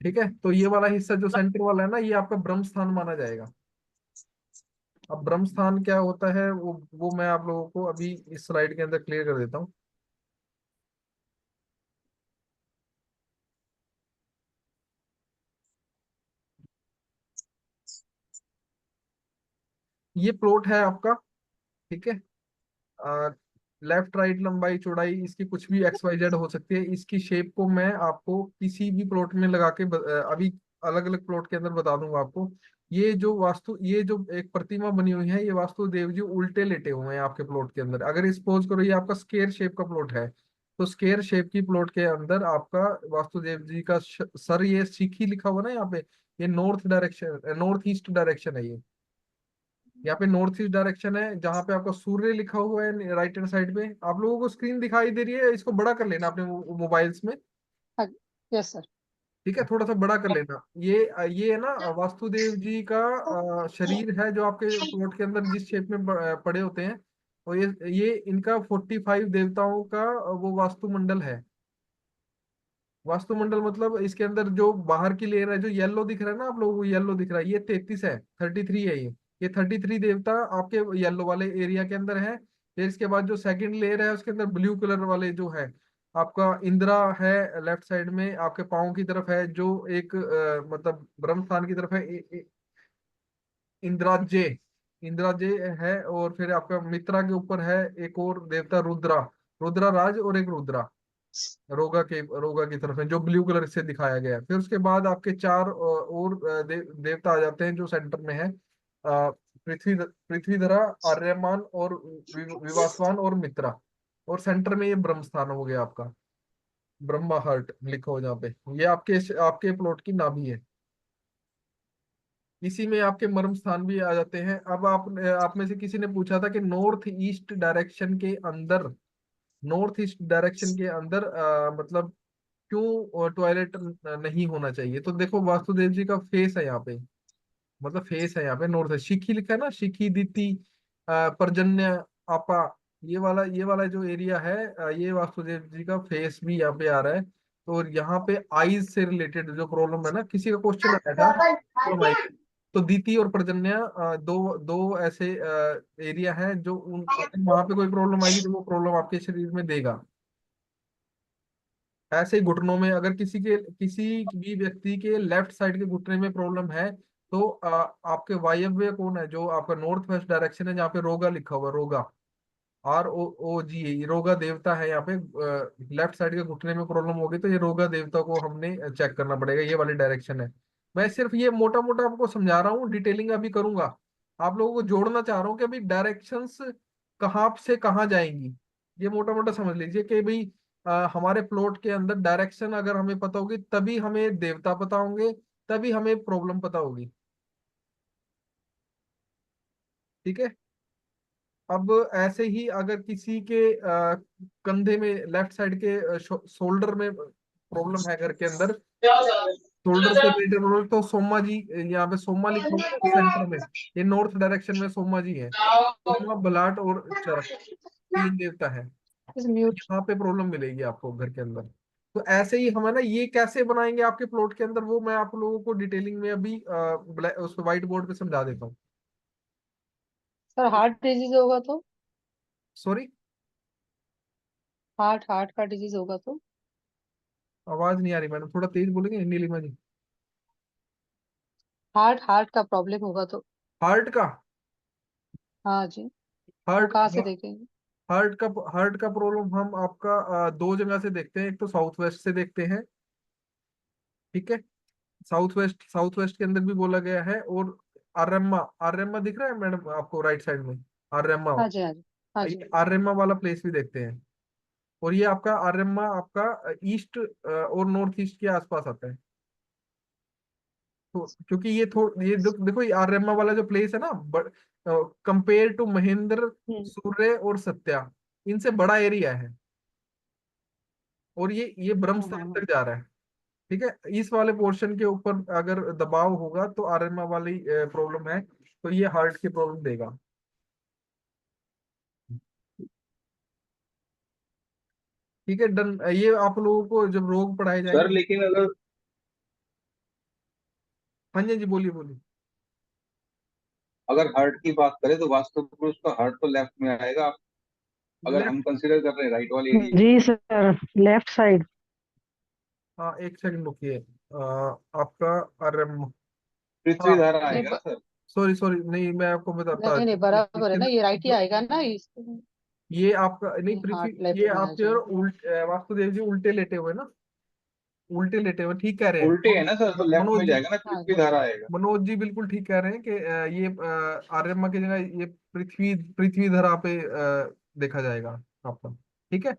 ठीक है। तो ये वाला हिस्सा जो सेंटर वाला है ना, ये आपका ब्रह्म स्थान माना जाएगा। अब ब्रह्म स्थान क्या होता है वो मैं आप लोगों को अभी इस स्लाइड के अंदर क्लियर कर देता हूँ। ये प्लॉट है आपका, ठीक है। लेफ्ट राइट लंबाई चौड़ाई इसकी कुछ भी XYZ हो सकती है। इसकी शेप को मैं आपको किसी भी प्लॉट में लगा के अभी अलग अलग प्लॉट के अंदर बता दूंगा आपको। ये जो एक प्रतिमा बनी हुई है, ये वास्तुदेव जी उल्टे लेटे हुए हैं आपके प्लॉट के अंदर। अगर सपोज करो ये आपका स्क्वायर शेप का प्लॉट है, तो स्क्वायर शेप की प्लॉट के अंदर आपका वास्तुदेव जी का सर, ये सीखी लिखा हुआ ना यहाँ पे, ये नॉर्थ ईस्ट डायरेक्शन है ये। यहाँ पे नॉर्थ ईस्ट डायरेक्शन है, जहाँ पे आपका सूर्य लिखा हुआ है राइट हैंड साइड पे। आप लोगों को स्क्रीन दिखाई दे रही है, इसको बड़ा कर लेना अपने मोबाइल्स में, हाँ, यस सर। ठीक है, थोड़ा सा बड़ा कर लेना। ये है ना वास्तुदेव जी का शरीर है, जो आपके प्लॉट के अंदर जिस शेप में पड़े होते हैं। और ये इनका 45 देवताओं का वो वास्तुमंडल है। वास्तुमंडल मतलब इसके अंदर जो बाहर की लेयर है, जो येलो दिख रहा है ना आप लोगों को, येलो दिख रहा है, ये 33 है, 33 है ये 33 देवता आपके येलो वाले एरिया के अंदर है। फिर इसके बाद जो सेकंड लेयर है उसके अंदर ब्लू कलर वाले जो है, आपका इंद्रा है लेफ्ट साइड में आपके पाँव की तरफ है, जो एक मतलब ब्रह्म स्थान की तरफ है। इंद्राजे, इंद्राजे है। और फिर आपका मित्रा के ऊपर है एक और देवता रुद्रा, रुद्रा राज, और एक रुद्रा रोगा की तरफ है, जो ब्लू कलर से दिखाया गया है। फिर उसके बाद आपके 4 और देवता आ जाते हैं जो सेंटर में है। पृथ्वीधरा, आर्यमान और विवासवान और मित्रा। और सेंटर में ये ब्रह्म स्थान हो गया आपका, ब्रह्मा हर्ट लिखा हो जहाँ पे, ये आपके आपके प्लॉट की नाभि है। इसी में आपके मर्म स्थान भी आ जाते हैं। अब आप में से किसी ने पूछा था कि नॉर्थ ईस्ट डायरेक्शन के अंदर मतलब क्यों टॉयलेट नहीं होना चाहिए। तो देखो वास्तुदेव जी का फेस है यहाँ पे, मतलब फेस है यहाँ पे नॉर्थ। शिखी लिखा है ना, शिखी, दीति, पर्जन्य, आपा, ये वाला जो एरिया है, ये वास्तुदेव जी का फेस भी यहाँ पे आ रहा है। तो यहाँ पे आईज से रिलेटेड जो प्रॉब्लम है ना, किसी का क्वेश्चन आया था प्रॉब्लम आई, तो दीति और पर्जन्य दो दो ऐसे एरिया हैं जो उन वहां पे कोई प्रॉब्लम आएगी तो वो प्रॉब्लम आपके शरीर में देगा। ऐसे ही घुटनों में अगर किसी भी व्यक्ति के लेफ्ट साइड के घुटने में प्रॉब्लम है, तो आपके वायव्य कौन है, जो आपका नॉर्थ वेस्ट डायरेक्शन है, जहाँ पे रोगा लिखा हुआ है, रोगा, ROOG, रोगा देवता है यहाँ पे। लेफ्ट साइड के घुटने में प्रॉब्लम होगी तो ये रोगा देवता को हमने चेक करना पड़ेगा, ये वाली डायरेक्शन है। मैं सिर्फ ये मोटा मोटा आपको समझा रहा हूँ, डिटेलिंग अभी करूंगा। आप लोगों को जोड़ना चाह रहा हूँ कि अभी डायरेक्शंस कहाँ से कहाँ जाएंगी, ये मोटा मोटा समझ लीजिए कि भाई हमारे प्लॉट के अंदर डायरेक्शन अगर हमें पता होगी तभी हमें देवता पता होंगे, तभी हमें प्रॉब्लम पता होगी। ठीक है। अब ऐसे ही अगर किसी के कंधे में लेफ्ट साइड के शोल्डर में प्रॉब्लम है घर के अंदर, शोल्डर से रिलेटेड प्रॉब्लम, तो सोमा जी, यहाँ पे सोमा लिखा हुआ है सेंटर में, ये नॉर्थ डायरेक्शन में सोमा जी है। सोमा, बलाट और चरक, तीन देवता है। Is mute. यहाँ पे प्रॉब्लम मिलेगी आपको घर के अंदर। तो ऐसे ही हमें ना ये कैसे बनाएंगे आपके प्लॉट के अंदर, वो मैं आप लोगों को डिटेलिंग में अभी उस व्हाइट बोर्ड पे समझा देता हूँ। सर हार्ट डिजीज होगा तो? सॉरी, हार्ट हार्ट का डिजीज होगा तो? आवाज नहीं आ रही मैडम, थोड़ा तेज बोलेंगे नीलिमा जी। हार्ट हार्ट का प्रॉब्लम होगा तो? हार्ट का, हाँ जी। वो हार्ट कहाँ से देखेंगे? हार्ट का प्रॉब्लम हम आपका दो जगह से देखते हैं। एक तो साउथ वेस्ट से देखते हैं, ठीक है। साउथ वेस्ट के अंदर भी बोला गया है। और आर्यमा, आर्यमा दिख रहा है मैडम आपको राइट साइड में, आर्यमा, हाँ जी, हाँ जी, हाँ जी। ये आर्यमा वाला प्लेस भी देखते हैं। और ये आपका आर्यमा आपका ईस्ट और नॉर्थ ईस्ट के आसपास आता है। तो क्योंकि ये देखो ये आर्यमा वाला जो प्लेस है ना, कंपेयर टू महेंद्र, हम्म। सूर्य और सत्या, इनसे बड़ा एरिया है। और ये ब्रह्म स्थान तक जा रहा है। ठीक है। इस वाले पोर्शन के ऊपर अगर दबाव होगा तो आरएमए वाली प्रॉब्लम है, तो ये हार्ट की प्रॉब्लम देगा। ठीक है, डन। ये आप लोगों को जब रोग पढ़ाए सर जाएंगे। लेकिन अगर हाँ जी, हाँ जी, बोलिए बोलिए। अगर हार्ट की बात करें तो वास्तु पुरुष का हार्ट तो लेफ्ट में आएगा, अगर हम लेफ्ट, कंसीडर कर रहे हैं राइट वाली एरिया। जी सर, लेफ्ट साइड। हाँ एक सेकंड रुकिए। आपका आरएम, पृथ्वी हाँ, धारा नहीं आएगा ना सर। सॉरी सॉरी, नहीं मैं आपको बताता नहीं नहीं, बराबर है ना, ये राइट ही आएगा ना इस। ये आपका नहीं पृथ्वी, हार्ट ये लेफ्ट में आ आपके और जाएगा। वासुदेव जी उल्टे लेटे हुए ना, उल्टे लेटे हुए, ठीक कह रहे हैं। उल्टे है ना सर, तो लेफ्ट मनोज में जी, जाएगा ना, हाँ पृथ्वी धारा आएगा। मनोज जी बिल्कुल ठीक कह रहे हैं कि ये आर्यमा की जगह ये पृथ्वी धरा पे देखा जाएगा आपका। ठीक है।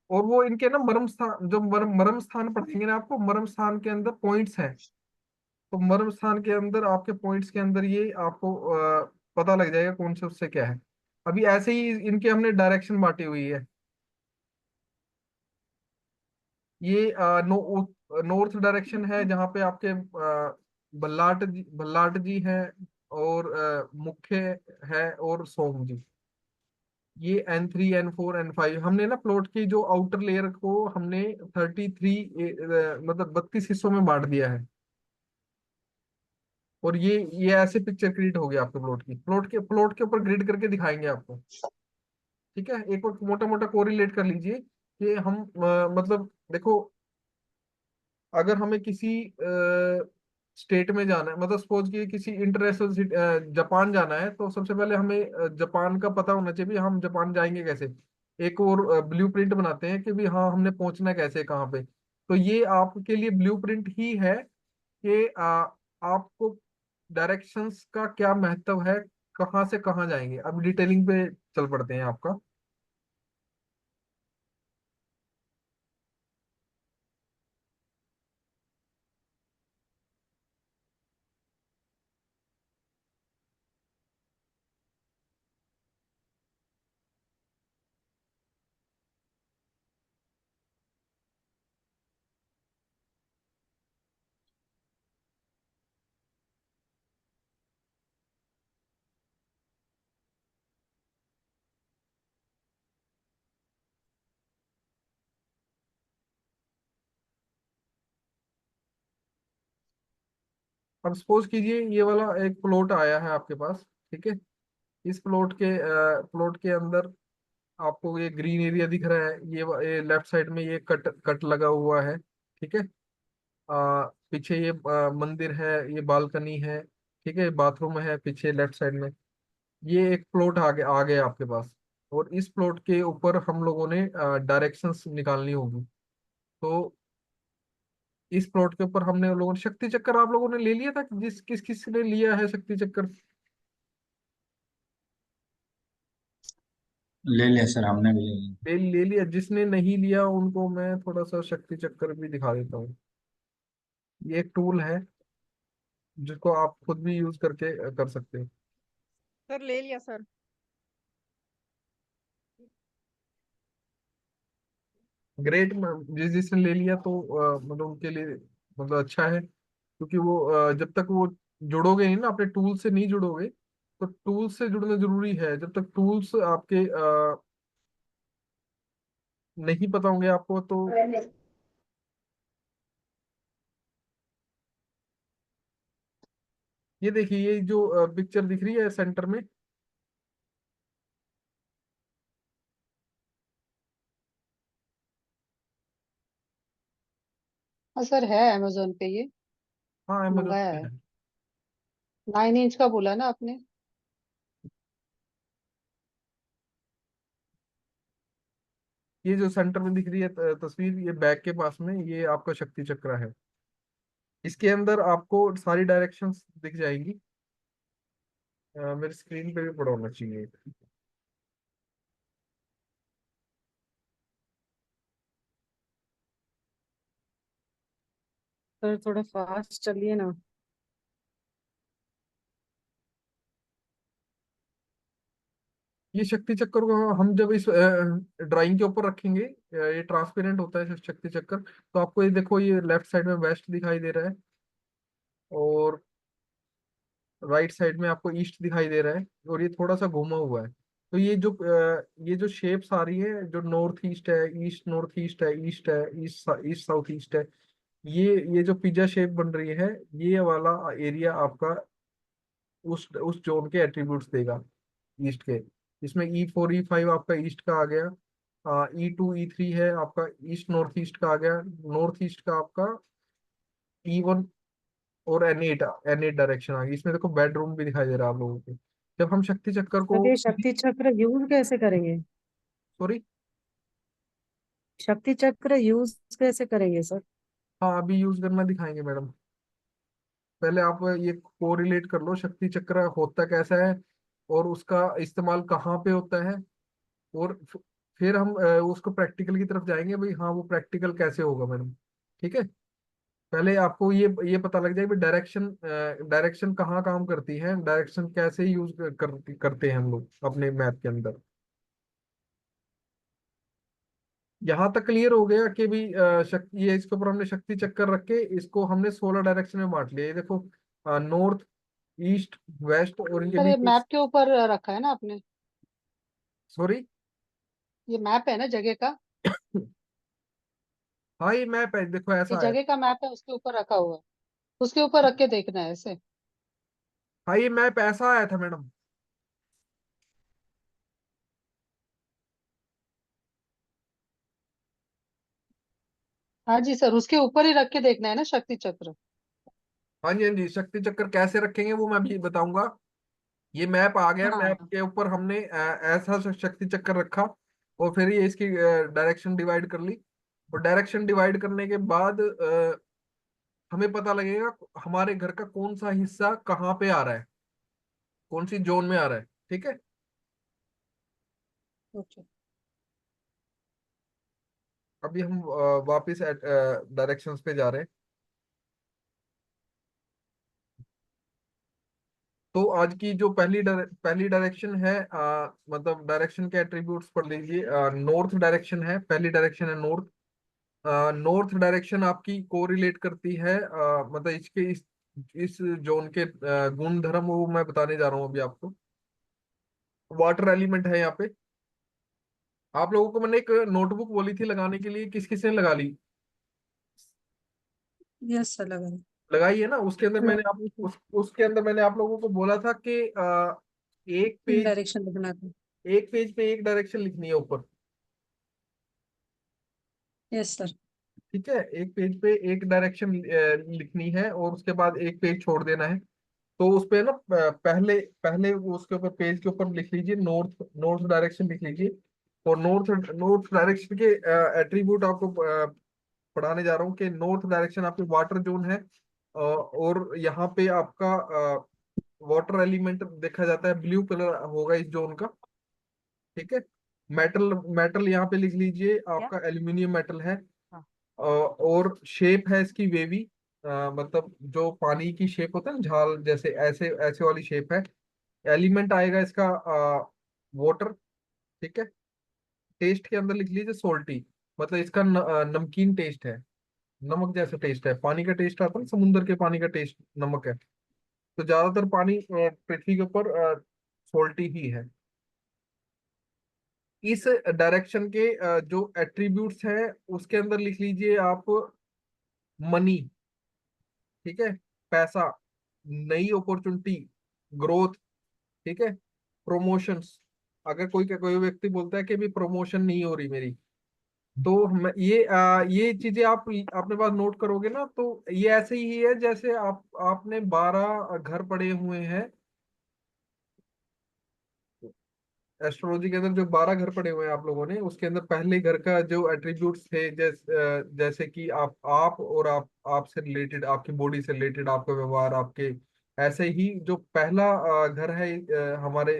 और वो इनके ना मर्म स्थान, जो मर्म स्थान पढ़ेंगे ना आपको, मर्म स्थान के अंदर पॉइंट्स हैं। तो मर्म स्थान के अंदर आपके पॉइंट्स के अंदर ये आपको पता लग जाएगा कौन से उससे क्या है। अभी ऐसे ही इनके हमने डायरेक्शन बांटी हुई है। ये नॉर्थ डायरेक्शन है जहाँ पे आपके भल्लाट जी हैं, और मुख्य है, और सोम जी। ये N3 N4 N5 हमने ना प्लॉट की जो आउटर लेयर को हमने 33 मतलब 32 हिस्सों में बांट दिया है। और ये ऐसे पिक्चर क्रिएट हो गया आपके प्लॉट की, प्लॉट के ऊपर ग्रिड करके दिखाएंगे आपको। ठीक है। एक बार मोटा मोटा कोरिलेट कर लीजिए कि हम मतलब देखो, अगर हमें किसी स्टेट में जाना है, मतलब सपोज कि किसी इंटरनेशनल जापान जाना है, तो सबसे पहले हमें जापान का पता होना चाहिए भी हम जापान जाएंगे कैसे। एक और ब्लूप्रिंट बनाते हैं कि भी हाँ हमने पहुंचना है कैसे, कहाँ पे। तो ये आपके लिए ब्लूप्रिंट ही है कि आपको डायरेक्शंस का क्या महत्व है, कहाँ से कहाँ जाएंगे। अब डिटेलिंग पे चल पड़ते हैं आपका। अब सपोज कीजिए ये वाला एक प्लॉट आया है आपके पास। ठीक है। इस प्लॉट के अंदर आपको ये ग्रीन एरिया दिख रहा है, ये लेफ्ट साइड में ये कट कट लगा हुआ है। ठीक है। पीछे ये मंदिर है, ये बालकनी है। ठीक है, बाथरूम है पीछे लेफ्ट साइड में। ये एक प्लॉट आ गया आपके पास। और इस प्लॉट के ऊपर हम लोगों ने डायरेक्शंस निकालनी होगी। तो इस प्लॉट के ऊपर हमने लोगों ने शक्ति चक्कर आप लोगों ने ले लिया था, जिस किस किस ने लिया है शक्ति चक्कर? ले लिया सर, हमने भी ले लिया। ले लिया। जिसने नहीं लिया उनको मैं थोड़ा सा शक्ति चक्कर भी दिखा देता हूँ। ये एक टूल है जिसको आप खुद भी यूज करके कर सकते हैं। सर ले लिया सर। ग्रेट। जिसने ले लिया तो मतलब उनके लिए मतलब अच्छा है, क्योंकि वो जब तक वो जुड़ोगे नहीं ना, अपने टूल से नहीं जुड़ोगे, तो टूल से जुड़ना जरूरी है। जब तक टूल्स आपके नहीं पता होंगे आपको, तो ये देखिए, ये जो पिक्चर दिख रही है सेंटर में, हाँ सर, है अमेजोन पे ये, हाँ अमेजोन मंगाया पे है। है। 9 इंच का बोला ना आपने? ये जो सेंटर में दिख रही है तस्वीर, ये बैक के पास में, ये आपका शक्ति चक्र है। इसके अंदर आपको सारी डायरेक्शंस दिख जाएंगी। मेरी स्क्रीन पे भी पड़ा होना चाहिए। सर थोड़ा फास्ट चलिए ना। ये शक्ति चक्र को हम जब इस ड्राइंग के ऊपर रखेंगे, ये ट्रांसपेरेंट होता है शक्ति चक्र। तो आपको ये देखो, ये लेफ्ट साइड में वेस्ट दिखाई दे रहा है, और राइट साइड में आपको ईस्ट दिखाई दे रहा है, और ये थोड़ा सा घुमा हुआ है। तो ये जो शेप्स आ रही है, जो नॉर्थ ईस्ट है, ईस्ट नॉर्थ ईस्ट है, ईस्ट है, ईस्ट ईस्ट साउथ ईस्ट है, ये जो पिज्जा शेप बन रही है, ये वाला एरिया आपका उस जोन के एट्रीब्यूट्स देगा, ईस्ट के। इसमें E4 E5 आपका ईस्ट का आ गया, E2 E3 है आपका ईस्ट नॉर्थ ईस्ट का आ गया, नॉर्थ ईस्ट का आपका E1 और N8 डायरेक्शन आ गई। इसमें देखो बेडरूम भी दिखाई दे रहा है आप लोगों को। जब हम शक्ति चक्कर को, सर ये शक्ति चक्र यूज कैसे करेंगे? सॉरी, शक्ति चक्र यूज कैसे करेंगे सर? हाँ अभी यूज करना दिखाएंगे मैडम। पहले आप ये कोरिलेट कर लो, शक्ति चक्र होता कैसा है और उसका इस्तेमाल कहाँ पे होता है, और फिर हम उसको प्रैक्टिकल की तरफ जाएंगे भाई। हाँ वो प्रैक्टिकल कैसे होगा मैडम, ठीक है। पहले आपको ये पता लग जाए कि डायरेक्शन कहाँ काम करती है, डायरेक्शन कैसे यूज करते हैं हम लोग अपने मैप के अंदर। यहाँ तक क्लियर हो गया कि भी शक्ति, ये इसके ऊपर हमने शक्ति चक्कर रख के इसको हमने 16 डायरेक्शन में बांट लिया। ये देखो, नॉर्थ, ईस्ट, वेस्ट, और इनके सर ये बीच। मैप के ऊपर रखा है ना आपने? सॉरी, ये मैप है ना जगह का? हाँ ये मैप है, देखो ये ऐसा है। जगह का मैप है, उसके ऊपर रखा हुआ है। उसके ऊपर रख के देखना है ऐसे। हाँ ये मैप ऐसा आया था मैडम। हाँ जी सर, उसके ऊपर ही रख के देखना है ना शक्ति चक्र। हाँ जी, हाँ जी, शक्ति चक्कर कैसे रखेंगे वो मैं भी बताऊंगा। ये मैप आ गया, मैप हाँ। के ऊपर हमने ऐसा शक्ति चक्कर रखा, और फिर ये इसकी डायरेक्शन डिवाइड कर ली। और डायरेक्शन डिवाइड करने के बाद हमें पता लगेगा हमारे घर का कौन सा हिस्सा कहाँ पे आ रहा है, कौन सी जोन में आ रहा है, ठीक है। ओके। अभी हम वापिस डायरेक्शंस पे जा रहे हैं। तो आज की जो पहली डायरेक्शन है, मतलब डायरेक्शन के एट्रीब्यूट्स पढ़ लीजिए। नॉर्थ डायरेक्शन है, पहली डायरेक्शन है नॉर्थ। नॉर्थ डायरेक्शन आपकी कोरिलेट करती है, मतलब इस जोन के गुण धर्म वो मैं बताने जा रहा हूँ अभी आपको। वाटर एलिमेंट है यहाँ पे। आप लोगों को मैंने एक नोटबुक बोली थी लगाने के लिए, किस किसने लगा ली? यस सर लगा। लगाई है ना। उसके अंदर मैंने आप हाँ, उसके अंदर मैंने आप लोगों को बोला था कि एक पेज डायरेक्शन लिखना था। एक पेज पे एक डायरेक्शन लिखनी है ऊपर, यस सर। ठीक है। एक पेज पे एक डायरेक्शन लिखनी है, और उसके बाद एक पेज छोड़ देना है। तो उस पे ना पहले पहले वो उसके ऊपर, पेज के ऊपर लिख लीजिए नॉर्थ, नॉर्थ डायरेक्शन लिख लीजिए। और नॉर्थ नॉर्थ डायरेक्शन के एट्रीब्यूट आपको पढ़ाने जा रहा हूँ कि नॉर्थ डायरेक्शन आपकी वाटर जोन है। और यहाँ पे आपका वाटर एलिमेंट देखा जाता है, ब्लू कलर होगा इस जोन का, ठीक है। मेटल मेटल यहाँ पे लिख लीजिए, आपका एल्यूमिनियम मेटल है। हाँ। और शेप है इसकी वेवी, मतलब जो पानी की शेप होता है ना, झाल जैसे, ऐसे ऐसे वाली शेप है। एलिमेंट आएगा इसका वाटर, ठीक है। टेस्ट के अंदर लिख लीजिए सोल्टी, मतलब इसका नमकीन टेस्ट है, नमक जैसा टेस्ट है। पानी का टेस्ट आता है ना, समुद्र के पानी का टेस्ट नमक है। तो ज्यादातर पानी पृथ्वी के ऊपर सोल्टी ही है। इस डायरेक्शन के जो एट्रीब्यूट्स हैं उसके अंदर लिख लीजिए आप मनी, ठीक है, पैसा, नई अपॉर्चुनिटी, ग्रोथ, ठीक है, प्रमोशंस। अगर कोई कोई व्यक्ति बोलता है कि भी प्रमोशन नहीं हो रही मेरी, तो ये चीजें आप अपने पास नोट करोगे ना, तो ये ऐसे ही है जैसे आपने 12 घर पड़े हुए हैं। एस्ट्रोलॉजी के अंदर जो 12 घर पड़े हुए हैं आप लोगों ने, उसके अंदर पहले घर का जो एट्रीब्यूट्स थे, जैसे कि आप और आपसे रिलेटेड, आपकी बॉडी से रिलेटेड, आपका व्यवहार, आपके, ऐसे ही जो पहला घर है हमारे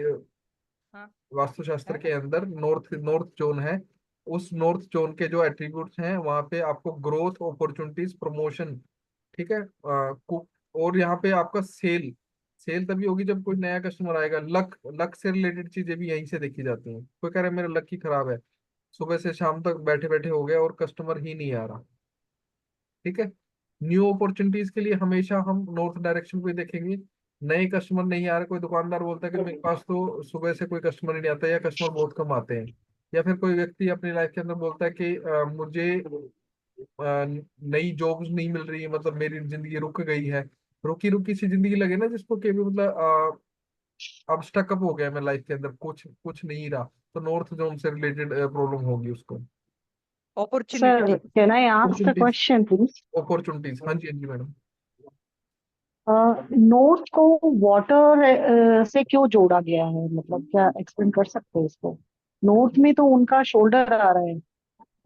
हाँ। वास्तुशास्त्र के अंदर, नॉर्थ नॉर्थ जोन है। उस नॉर्थ जोन के जो एट्रीब्यूट्स हैं वहां पे आपको ग्रोथ, अपॉर्चुनिटीज, प्रमोशन, ठीक है, और यहाँ पे आपका सेल, सेल तभी होगी जब कोई नया कस्टमर आएगा। लक, लक से रिलेटेड चीजें भी यहीं से देखी जाती हैं। कोई कह रहा है मेरा लक ही खराब है, सुबह से शाम तक बैठे बैठे हो गया और कस्टमर ही नहीं आ रहा, ठीक है। न्यू अपॉर्चुनिटीज के लिए हमेशा हम नॉर्थ डायरेक्शन को ही देखेंगे। नए कस्टमर नहीं आ रहे, कोई दुकानदार बोलता है कि मेरे पास तो सुबह से कोई कस्टमर ही नहीं आता, या कस्टमर बहुत कम आते हैं। या फिर कोई व्यक्ति अपनी लाइफ के अंदर बोलता है कि मुझे नई जॉब्स नहीं मिल रही है, मतलब मेरी जिंदगी रुक गई है। रुकी रुकी सी जिंदगी लगे ना जिसको, कि भी मतलब अब स्टकअप हो गया मैं लाइफ के अंदर, कुछ कुछ नहीं रहा, तो नॉर्थ जोन से रिलेटेड प्रॉब्लम होगी उसको। Opportunity. Sir, can I ask a opportunities, question, please? Opportunities, हाँ जी, हाँ जी मैडम। नोट को वाटर से क्यों जोड़ा गया है, मतलब क्या एक्सप्लेन कर सकते हैं इसको? नोट में तो उनका शोल्डर आ रहा है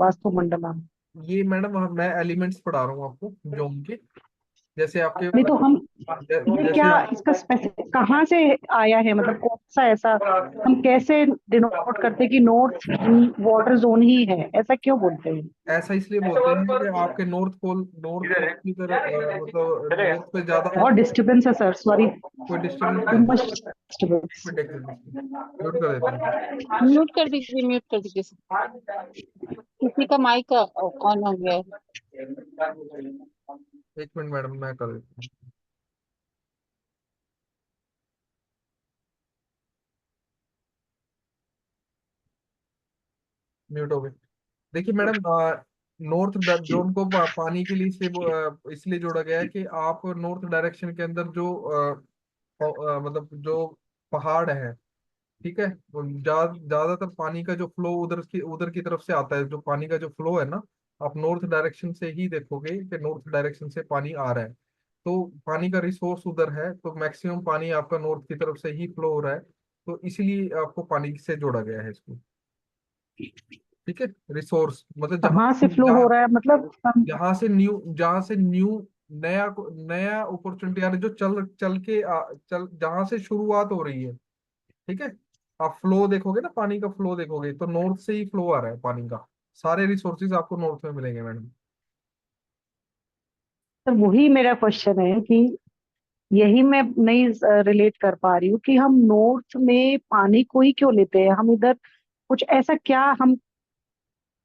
वास्तु मंडला में। ये मैडम मैं एलिमेंट्स पढ़ा रहा हूँ आपको जोन के, जैसे आपके नहीं तो हम ये जैसे क्या आप, इसका स्पेसिफिक कहाँ से आया है, मतलब कौन सा ऐसा, हम कैसे डिनोट करते हैं कि नॉर्थ वाटर जोन ही है, ऐसा क्यों बोलते हैं? ऐसा इसलिए बोलते हैं कि आपके नॉर्थ पोल, नॉर्थ पोल की तरफ मतलब नॉर्थ पे ज्यादा बहुत डिस्टर्बेंस है सर, सॉरी, कोई डिस्टर्बेंस टू है। Much disturbance. म्यूट कर देता हूँ। म्यूट कर दीजिए, म्यूट कर दीजिए सर। किसी का माइक ऑन हो गया है। एक मिनट मैडम, मैं कर देता हूँ। म्यूट हो गए। देखिए मैडम, नॉर्थ जोन को पानी के लिए इसलिए जोड़ा गया है कि आप नॉर्थ डायरेक्शन के अंदर जो मतलब जो पहाड़ है, ठीक है, वो ज्यादातर पानी का जो फ्लो उधर की तरफ से आता है। जो पानी का जो फ्लो है ना, आप नॉर्थ डायरेक्शन से ही देखोगे कि नॉर्थ डायरेक्शन से पानी आ रहा है। तो पानी का रिसोर्स उधर है, तो मैक्सिमम पानी आपका नॉर्थ की तरफ से ही फ्लो हो रहा है। तो इसीलिए आपको पानी से जोड़ा गया है इसको, ठीक है। रिसोर्स मतलब कहाँ से फ्लो हो रहा है, मतलब जहाँ से न्यू नया अपॉर्चुनिटी आ रही है, जो चल चल के चल जहां से शुरुआत हो रही है, ठीक है। आप फ्लो देखोगे ना, पानी का फ्लो देखोगे, तो नॉर्थ से ही फ्लो आ रहा है पानी का। सारे रिसोर्सेज आपको नॉर्थ में मिलेंगे मैडम। तो वही मेरा क्वेश्चन है कि यही मैं नहीं रिलेट कर पा रही हूँ कि हम नॉर्थ में पानी को ही क्यों लेते हैं, हम इधर कुछ ऐसा क्या, हम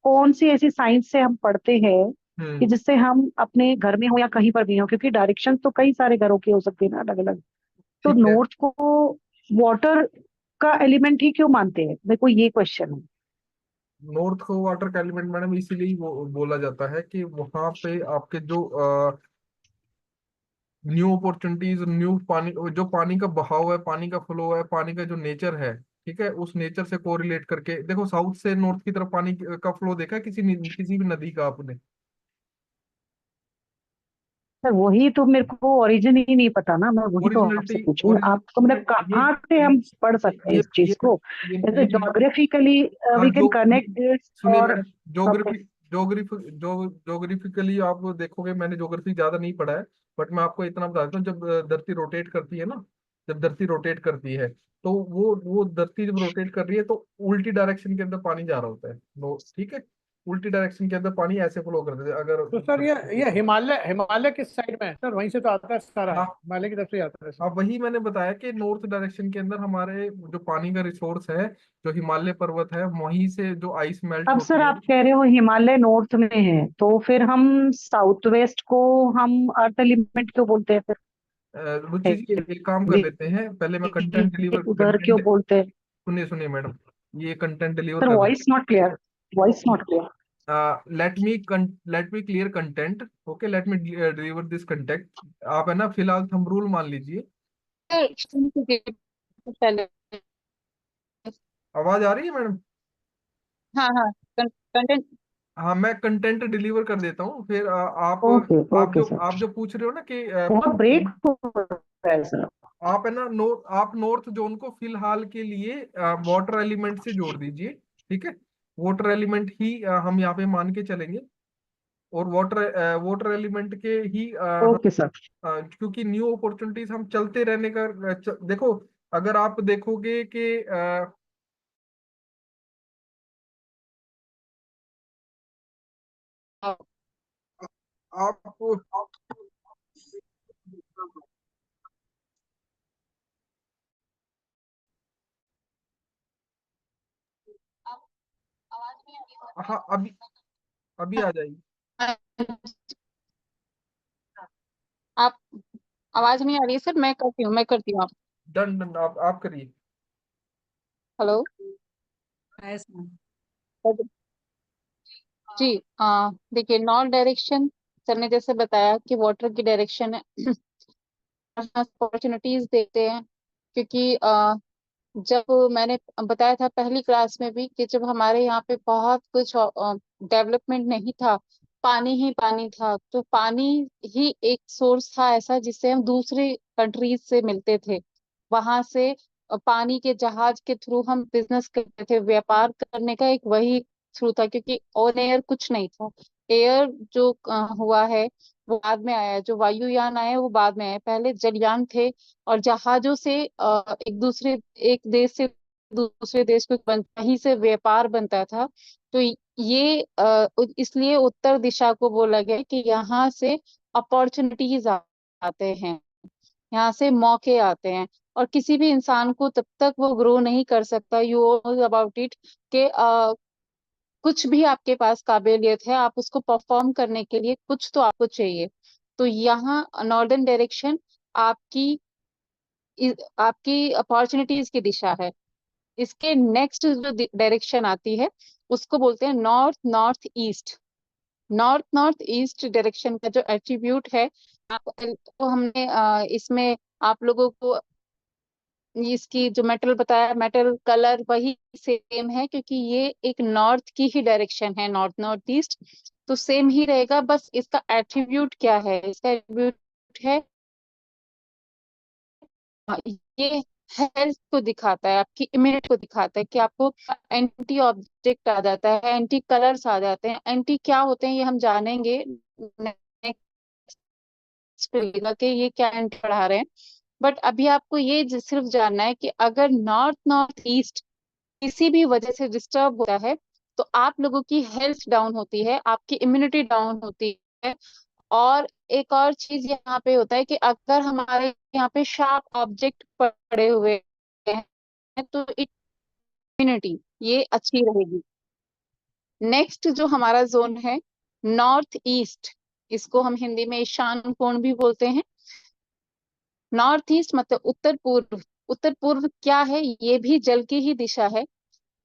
कौन सी ऐसी साइंस से हम पढ़ते हैं कि हम्म। जिससे हम अपने घर में हो या कहीं पर भी हो, क्योंकि डायरेक्शन तो कई सारे घरों के हो सकते हैं ना, अलग अलग। तो ठीक है। नॉर्थ को वाटर का एलिमेंट ही क्यों मानते हैं, मेरे को ये क्वेश्चन है। नॉर्थ को वाटर का एलिमेंट मैडम इसीलिए ही बोला जाता है कि वहां पे आपके जो न्यू अपॉर्चुनिटीज, न्यू पानी, जो पानी का बहाव है, पानी का फ्लो है, पानी का जो नेचर है, ठीक है, उस नेचर से कोरिलेट करके देखो। साउथ से नॉर्थ की तरफ पानी का फ्लो देखा है किसी भी नदी का आपने? सर वही तो मेरे को ओरिजिन ही नहीं पता ना, मैं वही तो आपसे ओरिजिनलिटी, पूछ रही हूँ, आपको मतलब ये कहाँ से हम पढ़ सकते हैं ये इस चीज को? जैसे ये जोग्राफिकली हाँ वी कैन जो कनेक्ट दिस, सुनिए और मैडम, जोग्राफिकली आप देखोगे, मैंने जोग्राफी ज्यादा नहीं पढ़ा है, बट मैं आपको इतना बता देता हूँ। जब धरती रोटेट करती है ना, जब धरती रोटेट करती है, तो वो धरती जब रोटेट कर रही है तो उल्टी डायरेक्शन के अंदर पानी जा रहा होता है। नो, ठीक है, उल्टी डायरेक्शन के अंदर पानी ऐसे फ्लो करते थे अगर। तो सर ये हिमालय किस साइड में है सर? वहीं से तो आता है सारा, हाँ हिमालय की तरफ से ही आता है सर। हाँ, वही मैंने बताया कि नॉर्थ डायरेक्शन के अंदर हमारे जो पानी का रिसोर्स है, जो हिमालय पर्वत है, वहीं से जो आइस मेल्ट अब सर होती है। आप कह रहे हो हिमालय नॉर्थ में है, तो फिर हम साउथ वेस्ट को हम अर्थ एलिमेंट क्यों बोलते हैं फिर? रुचि जी, एक काम कर लेते हैं, पहले मैं कंटेंट डिलीवर उधर क्यों कंटेंट बोलते हैं? सुनिए सुनिए मैडम, ये कंटेंट डिलीवर सर कर voice not clear, voice not clear. Let me clear content, okay, let me deliver this content. आप है ना फिलहाल थंब रूल मान लीजिए। पहले आवाज आ रही है मैडम? हाँ हाँ, कंटेंट। हाँ, मैं कंटेंट डिलीवर कर देता हूँ, फिर आप ओके आप ओके जो सर। आप जो पूछ रहे हो ना कि बहुत ब्रेक हो रहा है सर। आप है ना आप नॉर्थ जोन को फिलहाल के लिए वाटर एलिमेंट से जोड़ दीजिए, ठीक है। वाटर एलिमेंट ही हम यहाँ पे मान के चलेंगे, और वाटर एलिमेंट के ही ओके सर। क्योंकि न्यू अपॉर्चुनिटीज हम चलते रहने का देखो, अगर आप देखोगे कि आप हाँ, अभी अभी आ जाएगी। आप आवाज नहीं आ रही है सर? मैं करती हूँ। आप डन डन, आप करिए। Hello Yes, ma'am. जी। देखिए, नॉर्थ डायरेक्शन सर ने जैसे बताया कि वाटर की डायरेक्शन है। अपॉर्चुनिटीज देते हैं, क्योंकि जब मैंने बताया था पहली क्लास में भी कि जब हमारे यहाँ पे बहुत कुछ डेवलपमेंट नहीं था, पानी ही पानी था, तो पानी ही एक सोर्स था ऐसा जिससे हम दूसरे कंट्रीज से मिलते थे। वहां से पानी के जहाज के थ्रू हम बिजनेस करते थे, व्यापार करने का एक वही थ्रू था, क्योंकि ऑन एयर कुछ नहीं था। एयर जो हुआ है वो बाद में आया है, जो वायुयान आए वो बाद में आए, पहले जलयान थे। और जहाजों से एक देश से दूसरे देश को वहीं से व्यापार बनता था। तो ये इसलिए उत्तर दिशा को बोला गया कि यहाँ से अपॉर्चुनिटीज आते हैं, यहाँ से मौके आते हैं। और किसी भी इंसान को तब तक वो ग्रो नहीं कर सकता, यू अबाउट इट, कि कुछ भी आपके पास काबिलियत है, आप उसको परफॉर्म करने के लिए कुछ तो आपको चाहिए। तो यहाँ नॉर्दर्न डायरेक्शन आपकी आपकी अपॉर्चुनिटीज की दिशा है। इसके नेक्स्ट जो डायरेक्शन आती है उसको बोलते हैं north north east. North north east direction का जो एट्रीब्यूट है, आप तो हमने इसमें आप लोगों को इसकी जो मेटल बताया, मेटल कलर वही सेम है, क्योंकि ये एक नॉर्थ की ही डायरेक्शन है, नॉर्थ नॉर्थ ईस्ट। तो सेम ही रहेगा, बस इसका एट्रीब्यूट क्या है? इसका एट्रीब्यूट है ये हेल्थ को दिखाता है, आपकी इम्यूनिटी को दिखाता है, कि आपको एंटी ऑब्जेक्ट आ जाता है, एंटी कलर्स आ जाते हैं। एंटी क्या होते हैं ये हम जानेंगे नेक्स्ट, कि ये क्या एंटी पढ़ा रहे हैं। बट अभी आपको ये सिर्फ जानना है कि अगर नॉर्थ नॉर्थ ईस्ट किसी भी वजह से डिस्टर्ब होता है तो आप लोगों की हेल्थ डाउन होती है, आपकी इम्यूनिटी डाउन होती है। और एक और चीज यहाँ पे होता है कि अगर हमारे यहाँ पे शार्प ऑब्जेक्ट पड़े हुए हैं तो इम्यूनिटी ये अच्छी रहेगी। नेक्स्ट जो हमारा जोन है नॉर्थ ईस्ट, इसको हम हिंदी में ईशान कोण भी बोलते हैं। नॉर्थ ईस्ट मतलब उत्तर पूर्व। उत्तर पूर्व क्या है? ये भी जल की ही दिशा है,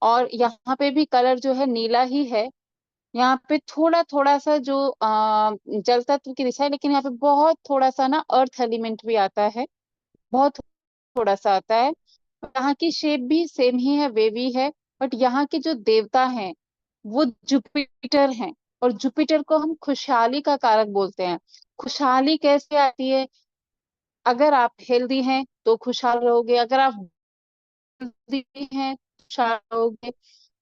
और यहाँ पे भी कलर जो है नीला ही है। यहाँ पे थोड़ा थोड़ा सा जो जल तत्व की दिशा है, लेकिन यहाँ पे बहुत थोड़ा सा ना अर्थ एलिमेंट भी आता है, बहुत थोड़ा सा आता है। यहाँ की शेप भी सेम ही है, वेवी है। बट यहाँ के जो देवता हैं वो जुपिटर हैं, और जुपिटर को हम खुशहाली का कारक बोलते हैं। खुशहाली कैसे आती है? अगर आप हेल्दी हैं तो खुशहाल रहोगे, अगर आप हेल्दी हैं तो खुशहाल रहोगे,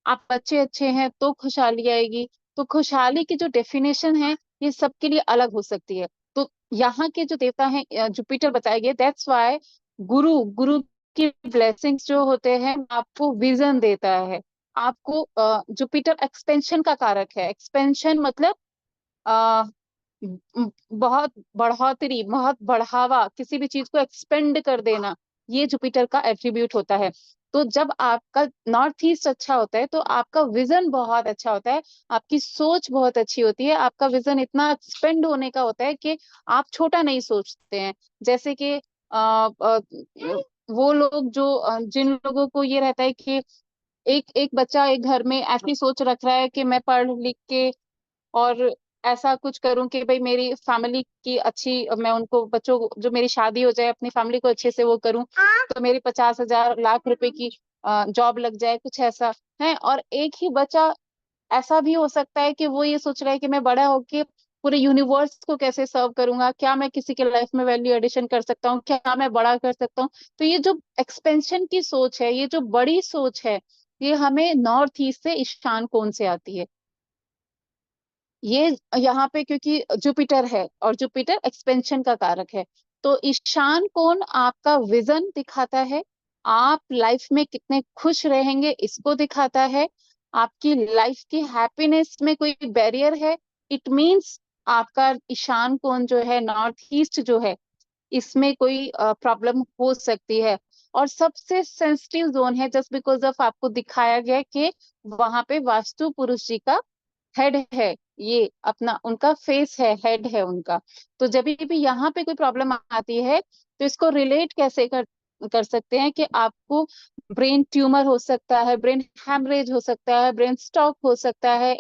आप बच्चे अच्छे हैं तो खुशहाली आएगी। तो खुशहाली की जो डेफिनेशन है ये सबके लिए अलग हो सकती है। तो यहाँ के जो देवता हैं जुपिटर बताए गए, दैट्स वाई गुरु गुरु की ब्लेसिंग्स जो होते हैं आपको विजन देता है। आपको जुपिटर एक्सपेंशन का कारक है। एक्सपेंशन मतलब आ, बहुत बढ़ोतरी, बहुत बढ़ावा, किसी भी चीज को एक्सपेंड कर देना, ये जुपिटर का एट्रीब्यूट होता है। तो जब आपका नॉर्थ ईस्ट अच्छा होता है तो आपका विजन बहुत अच्छा होता है, आपकी सोच बहुत अच्छी होती है, आपका विजन इतना एक्सपेंड होने का होता है कि आप छोटा नहीं सोचते हैं। जैसे कि वो लोग जो जिन लोगों को ये रहता है कि एक एक बच्चा एक घर में ऐसी सोच रख रहा है कि मैं पढ़ लिख के और ऐसा कुछ करूं कि भाई मेरी फैमिली की अच्छी, मैं उनको बच्चों जो मेरी शादी हो जाए अपनी फैमिली को अच्छे से वो करूं, तो मेरी 50,000 लाख रुपए की जॉब लग जाए, कुछ ऐसा है। और एक ही बच्चा ऐसा भी हो सकता है कि वो ये सोच रहा है कि मैं बड़ा होके पूरे यूनिवर्स को कैसे सर्व करूंगा, क्या मैं किसी के लाइफ में वैल्यू एडिशन कर सकता हूँ, क्या मैं बड़ा कर सकता हूँ। तो ये जो एक्सपेंशन की सोच है, ये जो बड़ी सोच है, ये हमें नॉर्थ ईस्ट से ईशान कोण से आती है। ये यहाँ पे क्योंकि जुपिटर है और जुपिटर एक्सपेंशन का कारक है, तो ईशान कोण आपका विजन दिखाता है, आप लाइफ में कितने खुश रहेंगे इसको दिखाता है। आपकी लाइफ की हैप्पीनेस में कोई बैरियर है, इट मींस आपका ईशान कोण जो है, नॉर्थ ईस्ट जो है, इसमें कोई प्रॉब्लम हो सकती है। और सबसे सेंसिटिव जोन है, जस्ट बिकॉज ऑफ आपको दिखाया गया कि वहां पे वास्तु पुरुष जी का हेड है, ये अपना उनका फेस है, हेड है उनका। तो जब भी यहाँ पे कोई प्रॉब्लम आती है तो इसको रिलेट कैसे कर सकते हैं कि आपको ब्रेन ट्यूमर हो सकता है, ब्रेन हैमरेज हो सकता है, ब्रेन स्ट्रोक हो सकता है,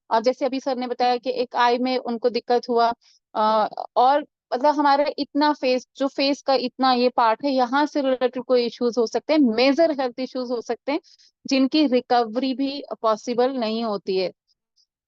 और जैसे अभी सर ने बताया कि एक आई में उनको दिक्कत हुआ, और मतलब हमारा इतना फेस, जो फेस का इतना ये पार्ट है, यहाँ से रिलेटेड कोई इश्यूज हो सकते हैं, मेजर हेल्थ इश्यूज हो सकते हैं, जिनकी रिकवरी भी पॉसिबल नहीं होती है।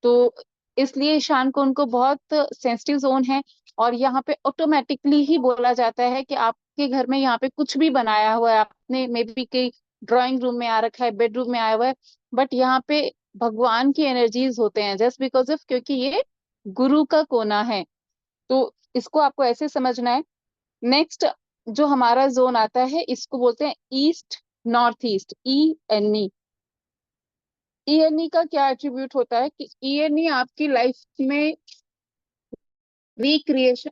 तो इसलिए ईशान कोण को बहुत सेंसिटिव जोन है। और यहाँ पे ऑटोमेटिकली ही बोला जाता है कि आपके घर में यहाँ पे कुछ भी बनाया हुआ है, आपने मे बी कई ड्राइंग रूम में आ रखा है, बेडरूम में आया हुआ है, बट यहाँ पे भगवान की एनर्जीज होते हैं, जस्ट बिकॉज ऑफ क्योंकि ये गुरु का कोना है। तो इसको आपको ऐसे समझना है। नेक्स्ट जो हमारा जोन आता है इसको बोलते हैं east north east, ENE। ENE का क्या एट्रीब्यूट होता है कि ENE आपकी लाइफ में रिक्रिएशन,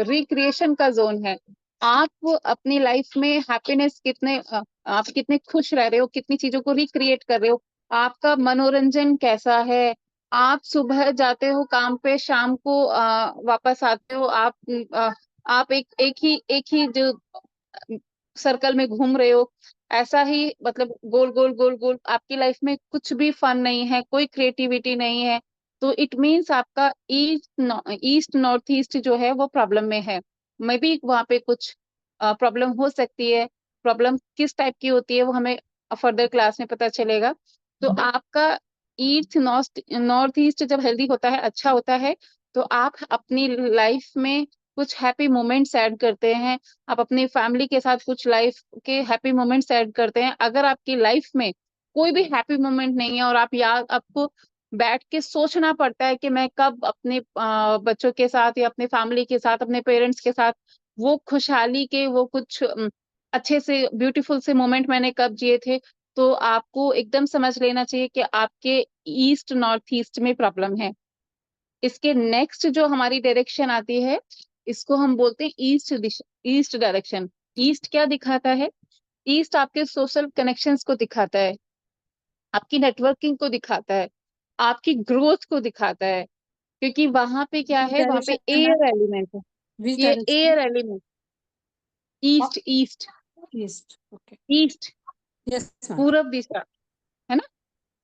रिक्रिएशन का जोन है। आप अपनी लाइफ में हैप्पीनेस कितने आप कितने खुश रह रहे हो, कितनी चीजों को रिक्रिएट कर रहे हो, आपका मनोरंजन कैसा है, आप सुबह जाते हो काम पे, शाम को वापस आते हो, आप एक ही जो सर्कल में घूम रहे हो, ऐसा ही मतलब गोल गोल गोल गोल, आपकी लाइफ में कुछ भी फन नहीं है, कोई क्रिएटिविटी नहीं है, तो इट मीन्स आपका ईस्ट नॉर्थ ईस्ट जो है वो प्रॉब्लम में है। मे बी वहां पे कुछ प्रॉब्लम हो सकती है। प्रॉब्लम किस टाइप की होती है वो हमें फर्दर क्लास में पता चलेगा। तो आपका ईस्ट नॉर्थ नॉर्थ ईस्ट जब हेल्दी होता है, अच्छा होता है, तो आप अपनी लाइफ में कुछ हैप्पी मोमेंट्स ऐड करते हैं, आप अपनी फैमिली के साथ कुछ लाइफ के हैप्पी मोमेंट्स ऐड करते हैं। अगर आपकी लाइफ में कोई भी हैप्पी मोमेंट नहीं है और आपको बैठ के सोचना पड़ता है कि मैं कब अपने बच्चों के साथ या अपने फैमिली के साथ, अपने पेरेंट्स के साथ वो खुशहाली के वो कुछ अच्छे से ब्यूटीफुल से मोमेंट मैंने कब जिए थे, तो आपको एकदम समझ लेना चाहिए कि आपके ईस्ट नॉर्थ ईस्ट में प्रॉब्लम है। इसके नेक्स्ट जो हमारी डायरेक्शन आती है इसको हम बोलते हैं ईस्ट दिशा, ईस्ट डायरेक्शन। ईस्ट क्या दिखाता है? ईस्ट आपके सोशल कनेक्शंस को दिखाता है, आपकी नेटवर्किंग को दिखाता है, आपकी ग्रोथ को दिखाता है, क्योंकि वहां पे क्या है, वहां पे एयर एलिमेंट है। Which ये direction? Air element, east east East. Okay. East, Yes, ma'am. पूरब दिशा, है ना,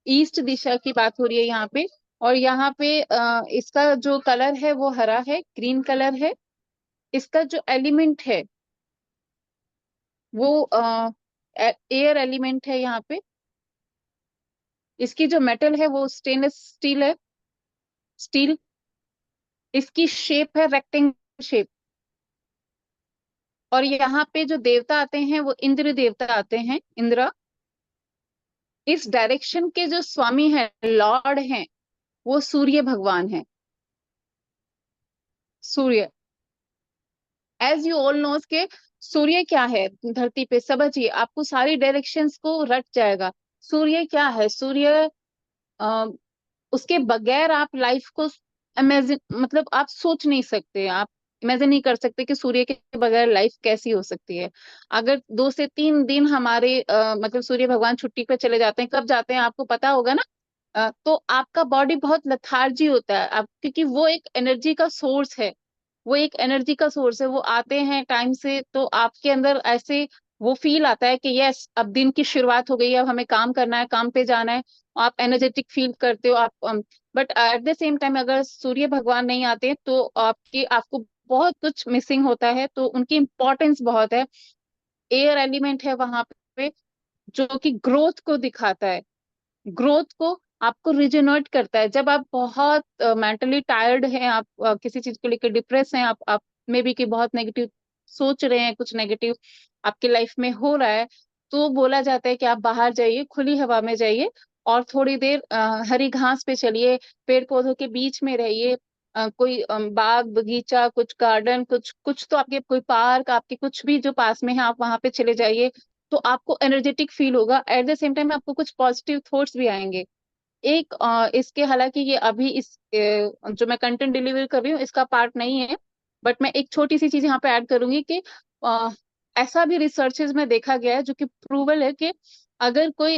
ईस्ट दिशा की बात हो रही है यहाँ पे। और यहाँ पे इसका जो कलर है वो हरा है, ग्रीन कलर है। इसका जो एलिमेंट है वो एयर एलिमेंट है यहाँ पे। इसकी जो मेटल है वो स्टेनलेस स्टील है, स्टील। इसकी शेप है रेक्टेंगल शेप। और यहाँ पे जो देवता आते हैं वो इंद्र देवता आते हैं, इंद्र। इस डायरेक्शन के जो स्वामी हैं, लॉर्ड हैं, वो सूर्य भगवान है। सूर्य, एज यू ऑल नोज के सूर्य क्या है धरती पे, समझिए आपको सारी डायरेक्शंस को रट जाएगा। सूर्य क्या है, सूर्य अ, उसके बगैर आप लाइफ को इमेजिन, मतलब आप सोच नहीं सकते, आप इमेजिन नहीं कर सकते कि सूर्य के बगैर लाइफ कैसी हो सकती है। अगर 2 से 3 दिन हमारे मतलब सूर्य भगवान छुट्टी पे चले जाते हैं, कब जाते हैं आपको पता होगा ना। तो आपका बॉडी बहुत लथार्जी होता है, आप क्योंकि वो एक एनर्जी का सोर्स है, वो एक एनर्जी का सोर्स है। वो आते हैं टाइम से, तो आपके अंदर ऐसे वो फील आता है कि यस अब दिन की शुरुआत हो गई है, अब हमें काम करना है, काम पे जाना है। आप एनर्जेटिक फील करते हो आप। But at the same time अगर सूर्य भगवान नहीं आते तो आपको बहुत कुछ मिसिंग होता है, तो उनकी इम्पोर्टेंस बहुत है। एयर एलिमेंट है वहां पे जो कि ग्रोथ को दिखाता है, ग्रोथ को आपको रिजेनरेट करता है। जब आप बहुत मेंटली टायर्ड हैं, आप किसी चीज को लेकर डिप्रेस हैं, आप में भी कि बहुत नेगेटिव सोच रहे हैं, कुछ नेगेटिव आपकी लाइफ में हो रहा है, तो बोला जाता है कि आप बाहर जाइए, खुली हवा में जाइए और थोड़ी देर हरी घास पे चलिए, पेड़ पौधों के बीच में रहिए। कोई बाग बगीचा, कुछ गार्डन, कुछ कुछ तो आपके कोई पार्क, आपके कुछ भी जो पास में है आप वहां पे चले जाइए, तो आपको एनर्जेटिक फील होगा। एट द सेम टाइम आपको कुछ पॉजिटिव थॉट्स भी आएंगे। एक इसके, हालांकि ये अभी जो मैं कंटेंट डिलीवर कर रही हूँ इसका पार्ट नहीं है, बट मैं एक छोटी सी चीज यहाँ पे ऐड करूंगी कि अ, ऐसा भी रिसर्चेज में देखा गया है जो कि प्रूवल है कि अगर कोई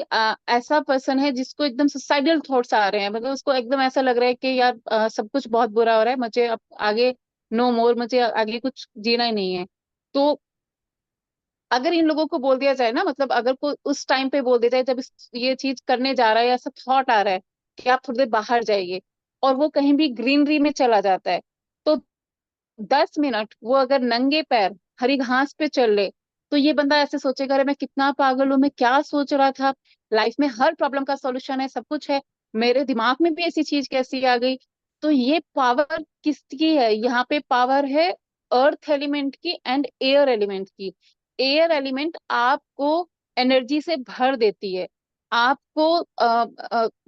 ऐसा पर्सन है जिसको एकदम सुसाइडल थॉट्स आ रहे हैं, मतलब उसको एकदम ऐसा लग रहा है कि यार सब कुछ बहुत बुरा हो रहा है, मुझे अब आगे नो मोर, मुझे आगे कुछ जीना ही नहीं है, तो अगर इन लोगों को बोल दिया जाए ना, मतलब अगर कोई उस टाइम पे बोल दिया जाए जब ये चीज करने जा रहा है या ऐसा थॉट आ रहा है कि आप थोड़ी देर बाहर जाइए, और वो कहीं भी ग्रीनरी में चला जाता है, तो 10 मिनट वो अगर नंगे पैर हरी घास पे चल ले, तो ये बंदा ऐसे सोचेगा अरे मैं कितना पागल हूँ, मैं क्या सोच रहा था, लाइफ में हर प्रॉब्लम का सॉल्यूशन है, सब कुछ है, मेरे दिमाग में भी ऐसी चीज कैसी आ गई। तो ये पावर किसकी है, यहाँ पे पावर है अर्थ एलिमेंट की एंड एयर एलिमेंट की। एयर एलिमेंट आपको एनर्जी से भर देती है, आपको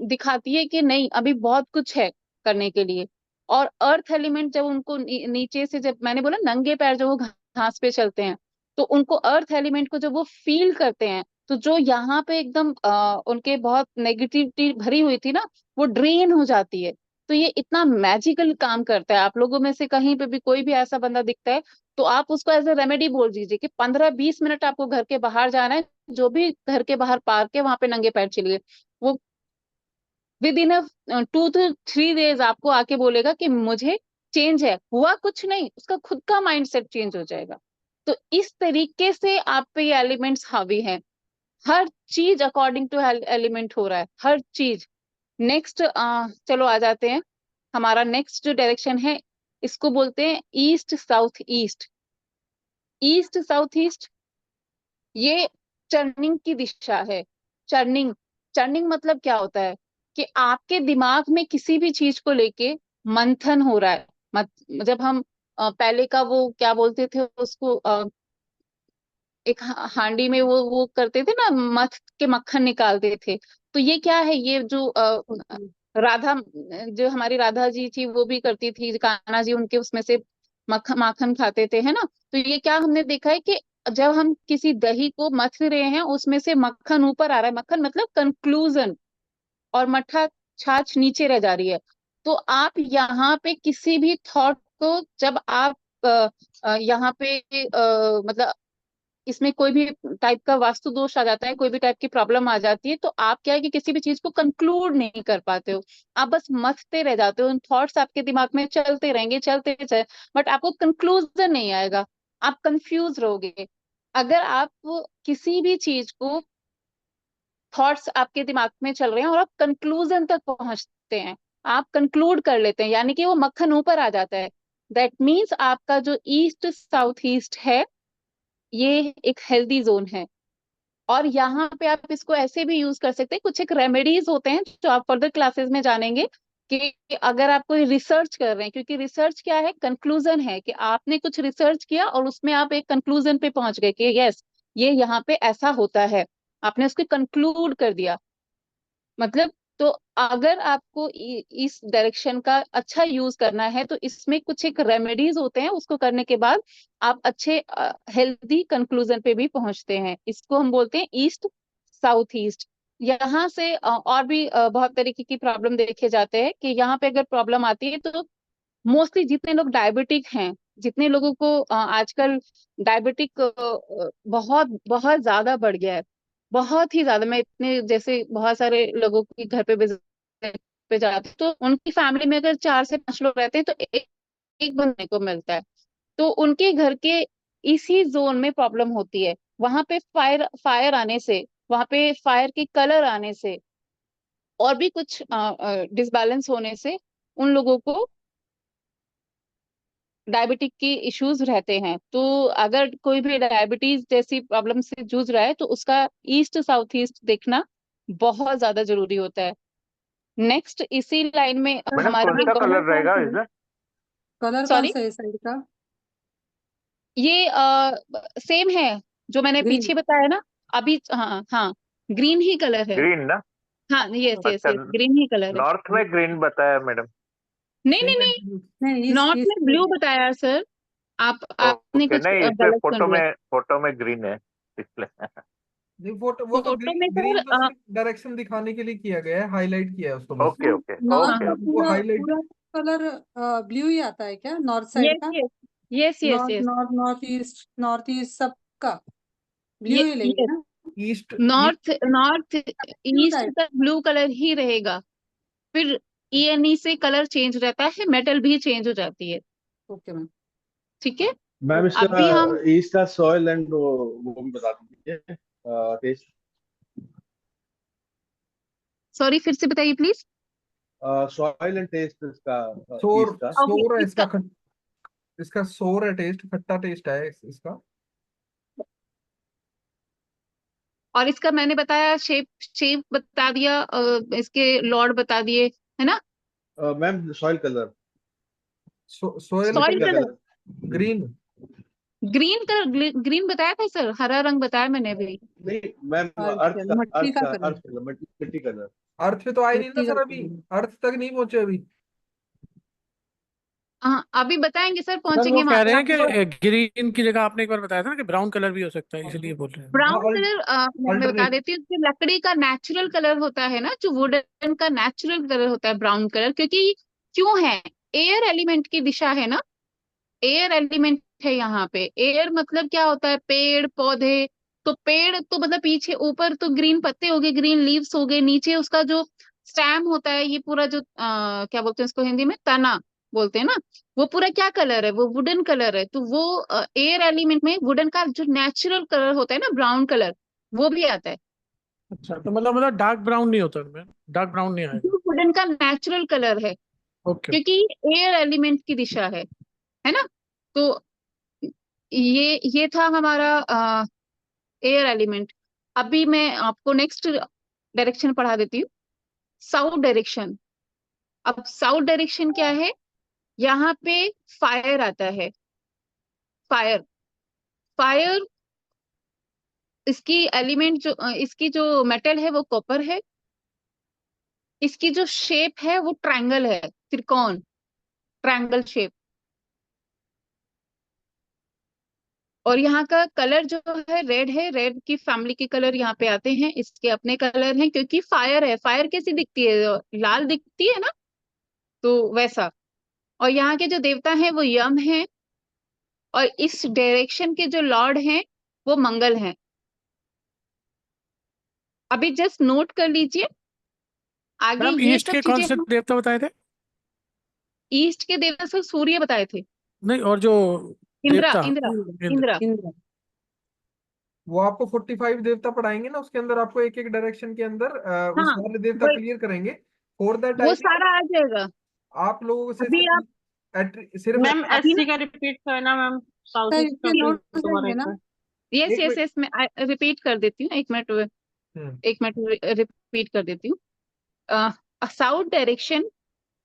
दिखाती है कि नहीं अभी बहुत कुछ है करने के लिए। और अर्थ एलिमेंट जब उनको नीचे से, जब मैंने बोला नंगे पैर जो वो घास पे चलते हैं, तो उनको अर्थ एलिमेंट को जब वो फील करते हैं, तो जो यहाँ पे एकदम उनके बहुत नेगेटिविटी भरी हुई थी ना, वो ड्रेन हो जाती है। तो ये इतना मैजिकल काम करता है। आप लोगों में से कहीं पे भी कोई भी ऐसा बंदा दिखता है, तो आप उसको एज ए रेमेडी बोल दीजिए कि 15-20 मिनट आपको घर के बाहर जाना है, जो भी घर के बाहर पार्क है वहां पे नंगे पैर चलिए। वो विद इन 2 to 3 डेज आपको आके बोलेगा कि मुझे चेंज है, हुआ कुछ नहीं, उसका खुद का माइंडसेट चेंज हो जाएगा। तो इस तरीके से आप पे ये एलिमेंट्स हावी हैं, हर चीज अकॉर्डिंग टू एलिमेंट हो रहा है, हर चीज। नेक्स्ट चलो आ जाते हैं, हमारा नेक्स्ट जो डायरेक्शन है इसको बोलते हैं east south east. East south east ये चर्निंग की दिशा है। चर्निंग, चर्निंग मतलब क्या होता है कि आपके दिमाग में किसी भी चीज को लेके मंथन हो रहा है। जब हम पहले का वो क्या बोलते थे उसको, एक हांडी में वो करते थे ना, मथ के मक्खन निकालते थे। तो ये क्या है, ये जो राधा, जो हमारी राधा जी थी वो भी करती थी, कान्हा जी उनके उसमें से माखन खाते थे, है ना। तो ये क्या हमने देखा है कि जब हम किसी दही को मथ रहे हैं, उसमें से मक्खन ऊपर आ रहा है, मक्खन मतलब कंक्लूजन, और मट्ठा छाछ नीचे रह जा रही है। तो आप यहाँ पे किसी भी थॉट को जब आप यहाँ पे मतलब इसमें कोई भी टाइप का वास्तु दोष आ जाता है, कोई भी टाइप की प्रॉब्लम आ जाती है, तो आप क्या है कि किसी भी चीज को कंक्लूड नहीं कर पाते हो, आप बस मथते रह जाते हो, उन थॉट्स आपके दिमाग में चलते रहेंगे, चलते चलते, बट आपको कंक्लूजन नहीं आएगा, आप कंफ्यूज रहोगे। अगर आप किसी भी चीज को, थॉट्स आपके दिमाग में चल रहे हैं और आप कंक्लूजन तक पहुंचते हैं, आप कंक्लूड कर लेते हैं, यानी कि वो मक्खन ऊपर आ जाता है, दैट मीन्स आपका जो ईस्ट साउथ ईस्ट है ये एक हेल्दी जोन है। और यहाँ पे आप इसको ऐसे भी यूज कर सकते हैं, कुछ एक रेमेडीज होते हैं जो आप फर्दर क्लासेस में जानेंगे कि अगर आप कोई रिसर्च कर रहे हैं, क्योंकि रिसर्च क्या है, कंक्लूजन है कि आपने कुछ रिसर्च किया और उसमें आप एक कंक्लूजन पे पहुंच गए कि यस ये यहाँ पे ऐसा होता है, आपने उसको कंक्लूड कर दिया। मतलब तो अगर आपको इस डायरेक्शन का अच्छा यूज करना है तो इसमें कुछ एक रेमेडीज होते हैं, उसको करने के बाद आप अच्छे हेल्दी कंक्लूजन पे भी पहुंचते हैं। इसको हम बोलते हैं ईस्ट साउथ ईस्ट। यहाँ से और भी बहुत तरीके की प्रॉब्लम देखे जाते हैं कि यहाँ पे अगर प्रॉब्लम आती है तो मोस्टली जितने लोग डायबिटिक हैं, जितने लोगों को आजकल डायबिटिक बहुत बहुत ज्यादा बढ़ गया है, बहुत ही ज्यादा। मैं इतने जैसे बहुत सारे लोगों के घर पे visit पे जाती हूँ, तो उनकी फैमिली में अगर 4 से 5 लोग रहते हैं तो एक बनने को मिलता है। तो उनके घर के इसी जोन में प्रॉब्लम होती है। वहां पे फायर आने से, वहां पे फायर के कलर आने से और भी कुछ डिसबैलेंस होने से उन लोगों को डायबिटिक की इश्यूज रहते हैं। तो अगर कोई भी डायबिटीज जैसी प्रॉब्लम से जूझ रहा है तो उसका ईस्ट साउथ ईस्ट देखना बहुत ज्यादा जरूरी होता है। नेक्स्ट इसी लाइन में मैडम हमारा कौन भी सा कलर रहेगा इधर? कलर कौन सॉरी, सा है इस साइड का? ये सेम है जो मैंने ग्रीन। पीछे बताया ना अभी। हाँ हाँ, ग्रीन ही कलर है। ग्रीन ना? हाँ यस यस अच्छा, यस, ग्रीन ही कलर है। नॉर्थ में ग्रीन बताया मैडम। नहीं नहीं सेम नहीं, एट्रीब्यूट। नहीं, नॉर्थ में ईस्ट ब्लू बताया सर। आपने ओके, कुछ नहीं इसमें गलत सुन लिया। फोटो में ग्रीन है इसलिए। नहीं वो तो फोटो में ग्रीन तो सर सिर्फ डायरेक्शन दिखाने के लिए किया गया है, हाईलाइट किया है उसको बस। ओके ओके नॉर्थ हाँ ओके का हाँ, ओके। वो पूरा हाईलाइट। पूरा कलर ब्लू ही आता है क्या नॉर्थ साइड यस का? Yes yes yes north yes north north east सबका ब्लू ये ही लेंगे यस, ना? East north blue east type. का ब्लू कलर ही रहेगा। फिर ईएनई से कलर चेंज रहता है, मेटल भी चेंज हो जाती है। Okay ma'am. ठीक है, मैम इसका अभी हम ईस्ट का सॉइल एंड वो भी बता दीजिए टेस्ट। सॉरी फिर से बताइए प्लीज। सॉइल एंड टेस्ट इसका सोर ईस्ट का। ओके, सोर है इसका इसका सोर है, टेस्ट खट्टा टेस्ट है इसका। और इसका मैंने बताया शेप शेप बता दिया, इसके लॉर्ड बता दिए, है ना। मैम सॉइल कलर, सोयल मिट्टी सॉइल का colour colour. Green. Green colour, green बताया था सर, हरा रंग बताया मैंने अभी। नहीं मैम, अर्थ मिट्टी का कलर। मिट्टी कलर। अर्थ पे तो आए नहीं ना मिट्टी का सर, अभी कलर। अर्थ तक नहीं पहुंचे अभी। हाँ अभी बताएंगे सर, सर वो पहुंचेंगे कह वहां पे। रहे हैं आपको कि ग्रीन की जगह आपने एक बार बताया था ना कि ब्राउन कलर भी हो सकता है, इसलिए बोल रहे हैं। हाँ, ब्राउन कलर मैं बता अल्टरनेट। देती हूँ, जो लकड़ी का नेचुरल कलर होता है ना, जो वुडन का नेचुरल कलर होता है ब्राउन कलर, क्योंकि क्यों है, एयर एलिमेंट की दिशा है ना, एयर एलिमेंट है यहाँ पे। एयर मतलब क्या होता है, पेड़ पौधे। तो पेड़ तो मतलब पीछे ऊपर तो ग्रीन पत्ते हो गए, ग्रीन लीव्स हो गए, नीचे उसका जो स्टैम होता है, ये पूरा जो क्या बोलते हैं इसको हिंदी में, तना बोलते हैं ना, वो पूरा क्या कलर है, वो वुडन कलर है। तो वो एयर एलिमेंट में वुडन का जो नेचुरल कलर होता है ना, ब्राउन कलर, वो भी आता है। अच्छा, तो मतलब डार्क ब्राउन नहीं होता उनमें, डार्क ब्राउन नहीं आएगा। जो वुडन का नेचुरल कलर है, ओके। क्योंकि एयर एलिमेंट की दिशा है ना। तो ये था हमारा एयर एलिमेंट। अभी मैं आपको नेक्स्ट डायरेक्शन पढ़ा देती हूँ, साउथ डायरेक्शन। अब साउथ डायरेक्शन क्या है, यहाँ पे फायर आता है। फायर फायर इसकी एलिमेंट जो इसकी जो मेटल है वो कॉपर है। इसकी जो शेप है वो ट्रायंगल है, त्रिकोण, ट्रायंगल शेप। और यहाँ का कलर जो है रेड है, रेड की फैमिली के कलर यहाँ पे आते हैं, इसके अपने कलर हैं, क्योंकि फायर है। फायर कैसी दिखती है, लाल दिखती है ना, तो वैसा। और यहाँ के जो देवता हैं वो यम हैं, और इस डायरेक्शन के जो लॉर्ड हैं वो मंगल हैं। अभी जस्ट नोट कर लीजिए, आगे मैम ये ईस्ट सब के कौन चीजें से हम देवता बताए थे? ईस्ट के देवता से सूर्य बताए थे। नहीं, और जो इंद्रा देवता इंद्रा इंद्र। इंद्रा। इंद्र। वो आपको 45 देवता पढ़ाएंगे ना, उसके अंदर आपको एक एक डायरेक्शन के अंदर वो हाँ सारे देवता वही, क्लियर करेंगे। फॉर दैट वो आई सारा आ जाएगा। आप लोगों से अभी आप सिर्फ मैम अभी ना, एससी का रिपीट करना मैम, साउथ सर ईस्ट का इसके प्लीज नोट हो दोबारा जाएंगे एक ना? बार। यस एक यस मिनट। यस, मैं रिपीट कर देती हूँ, 1 मिनट, 1 मिनट रिपीट कर देती हूँ। साउथ डायरेक्शन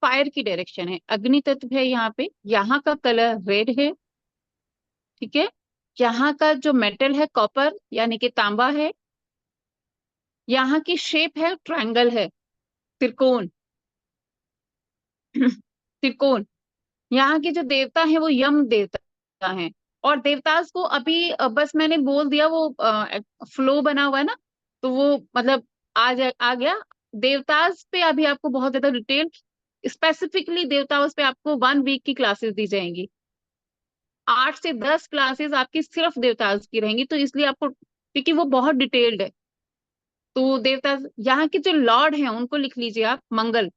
फायर की डायरेक्शन है, अग्नि तत्व है यहाँ पे। यहाँ का कलर रेड है, ठीक है। यहाँ का जो मेटल है कॉपर यानी कि तांबा है। यहाँ की शेप है ट्रायंगल है, त्रिकोण त्रिकोण। यहाँ के जो देवता हैं वो यम देवता हैं। और देवतास को अभी बस मैंने बोल दिया, वो फ्लो बना हुआ है ना, तो वो मतलब आ गया। देवतास पे अभी आपको बहुत ज्यादा डिटेल, स्पेसिफिकली देवताओं पे आपको 1 वीक की क्लासेस दी जाएंगी। 8 से 10 क्लासेस आपकी सिर्फ देवतास की रहेंगी, तो इसलिए आपको, क्योंकि वो बहुत डिटेल्ड है। तो देवता, यहाँ के जो लॉर्ड हैं उनको लिख लीजिए आप। मंगल,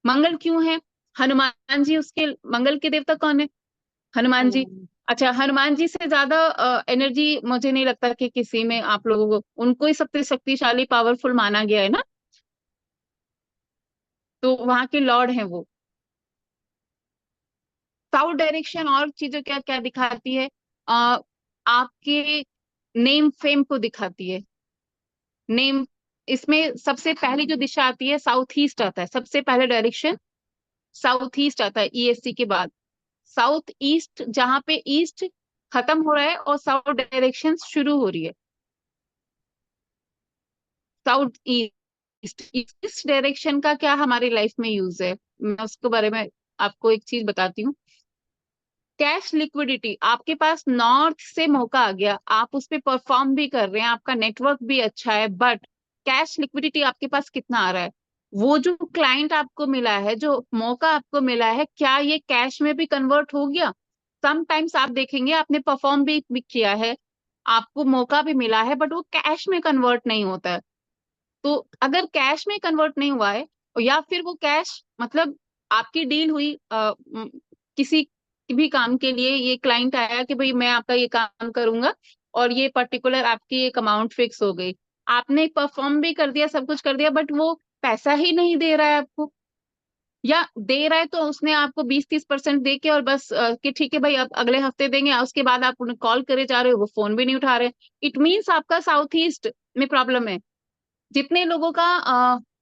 मंगल क्यों है? हनुमान जी उसके, मंगल के देवता कौन है? हनुमान जी। अच्छा, हनुमान जी से ज्यादा एनर्जी मुझे नहीं लगता कि किसी में आप लोगों को, उनको ही सबसे शक्तिशाली पावरफुल माना गया है ना, तो वहां के लॉर्ड हैं वो। साउथ डायरेक्शन और चीजों क्या क्या दिखाती है? आपके नेम फेम को दिखाती है। नेम, इसमें सबसे पहली जो दिशा आती है साउथ ईस्ट आता है, सबसे पहले डायरेक्शन साउथ ईस्ट आता है ईएससी के बाद। साउथ ईस्ट, जहां पे ईस्ट खत्म हो रहा है और साउथ डायरेक्शन शुरू हो रही है। साउथ ईस्ट, इस डायरेक्शन का क्या हमारी लाइफ में यूज है, मैं उसके बारे में आपको एक चीज बताती हूँ। कैश लिक्विडिटी, आपके पास नॉर्थ से मौका आ गया, आप उस पर परफॉर्म भी कर रहे हैं, आपका नेटवर्क भी अच्छा है, बट कैश लिक्विडिटी आपके पास कितना आ रहा है? वो जो क्लाइंट आपको मिला है, जो मौका आपको मिला है, क्या ये कैश में भी कन्वर्ट हो गया? समटाइम्स आप देखेंगे आपने परफॉर्म भी किया है, आपको मौका भी मिला है, बट वो कैश में कन्वर्ट नहीं होता है। तो अगर कैश में कन्वर्ट नहीं हुआ है, या फिर वो कैश मतलब आपकी डील हुई किसी भी काम के लिए, ये क्लाइंट आया कि भाई मैं आपका ये काम करूंगा और ये पर्टिकुलर आपकी एक अमाउंट फिक्स हो गई, आपने परफॉर्म भी कर दिया, सब कुछ कर दिया, बट वो पैसा ही नहीं दे रहा है आपको, या दे रहा है तो उसने आपको 20-30% दे के और बस कि ठीक है भाई अब अगले हफ्ते देंगे, उसके बाद आप उन्हें कॉल करे जा रहे हो, वो फोन भी नहीं उठा रहे। इट मीन्स आपका साउथ ईस्ट में प्रॉब्लम है। जितने लोगों का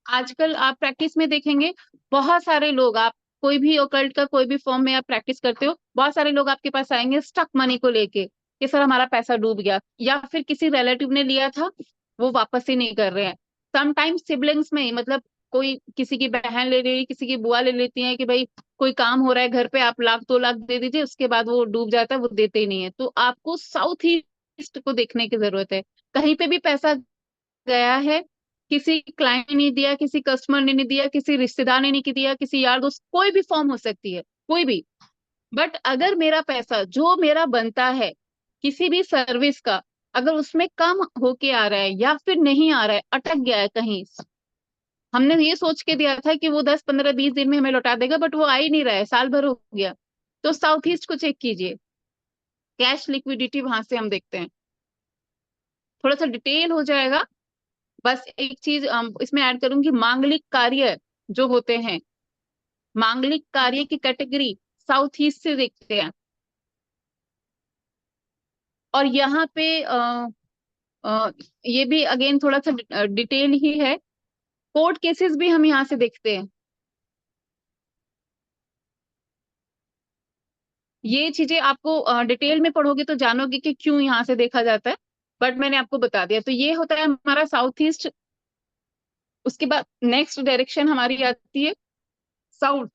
आजकल आप प्रैक्टिस में देखेंगे, बहुत सारे लोग, आप कोई भी ओकल्ट का कोई भी फॉर्म में आप प्रैक्टिस करते हो, बहुत सारे लोग आपके पास आएंगे स्टक मनी को लेके कि सर हमारा पैसा डूब गया, या फिर किसी रिलेटिव ने लिया था वो वापस ही नहीं कर रहे हैं। समटाइम्स सिबलिंग्स में ही, मतलब कोई किसी की बहन ले रही, किसी की बुआ ले लेती है कि भाई कोई काम हो रहा है घर पे, आप 1 लाख 2 लाख दे दीजिए, उसके बाद वो डूब जाता है, वो देते ही नहीं है। तो आपको साउथ ईस्ट को देखने की जरूरत है। कहीं पे भी पैसा गया है, किसी क्लाइंट ने नहीं दिया, किसी कस्टमर ने नहीं दिया, किसी रिश्तेदार ने नहीं दिया, किसी यार दोस्त, कोई भी फॉर्म हो सकती है, कोई भी, बट अगर मेरा पैसा जो मेरा बनता है किसी भी सर्विस का, अगर उसमें कम होके आ रहा है या फिर नहीं आ रहा है, अटक गया है कहीं, हमने ये सोच के दिया था कि वो 10-15-20 दिन में हमें लौटा देगा, बट वो आ ही नहीं रहा है, साल भर हो गया, तो साउथ ईस्ट को चेक कीजिए। कैश लिक्विडिटी वहां से हम देखते हैं, थोड़ा सा डिटेल हो जाएगा। बस एक चीज इसमें ऐड करूंगी, मांगलिक कार्य जो होते हैं, मांगलिक कार्य की कैटेगरी साउथ ईस्ट से देखते हैं। और यहाँ पे ये भी अगेन थोड़ा सा डिटेल ही है, कोर्ट केसेस भी हम यहाँ से देखते हैं। ये चीजें आपको डिटेल में पढ़ोगे तो जानोगे कि क्यों यहाँ से देखा जाता है, बट मैंने आपको बता दिया। तो ये होता है हमारा साउथ ईस्ट। उसके बाद नेक्स्ट डायरेक्शन हमारी आती है south,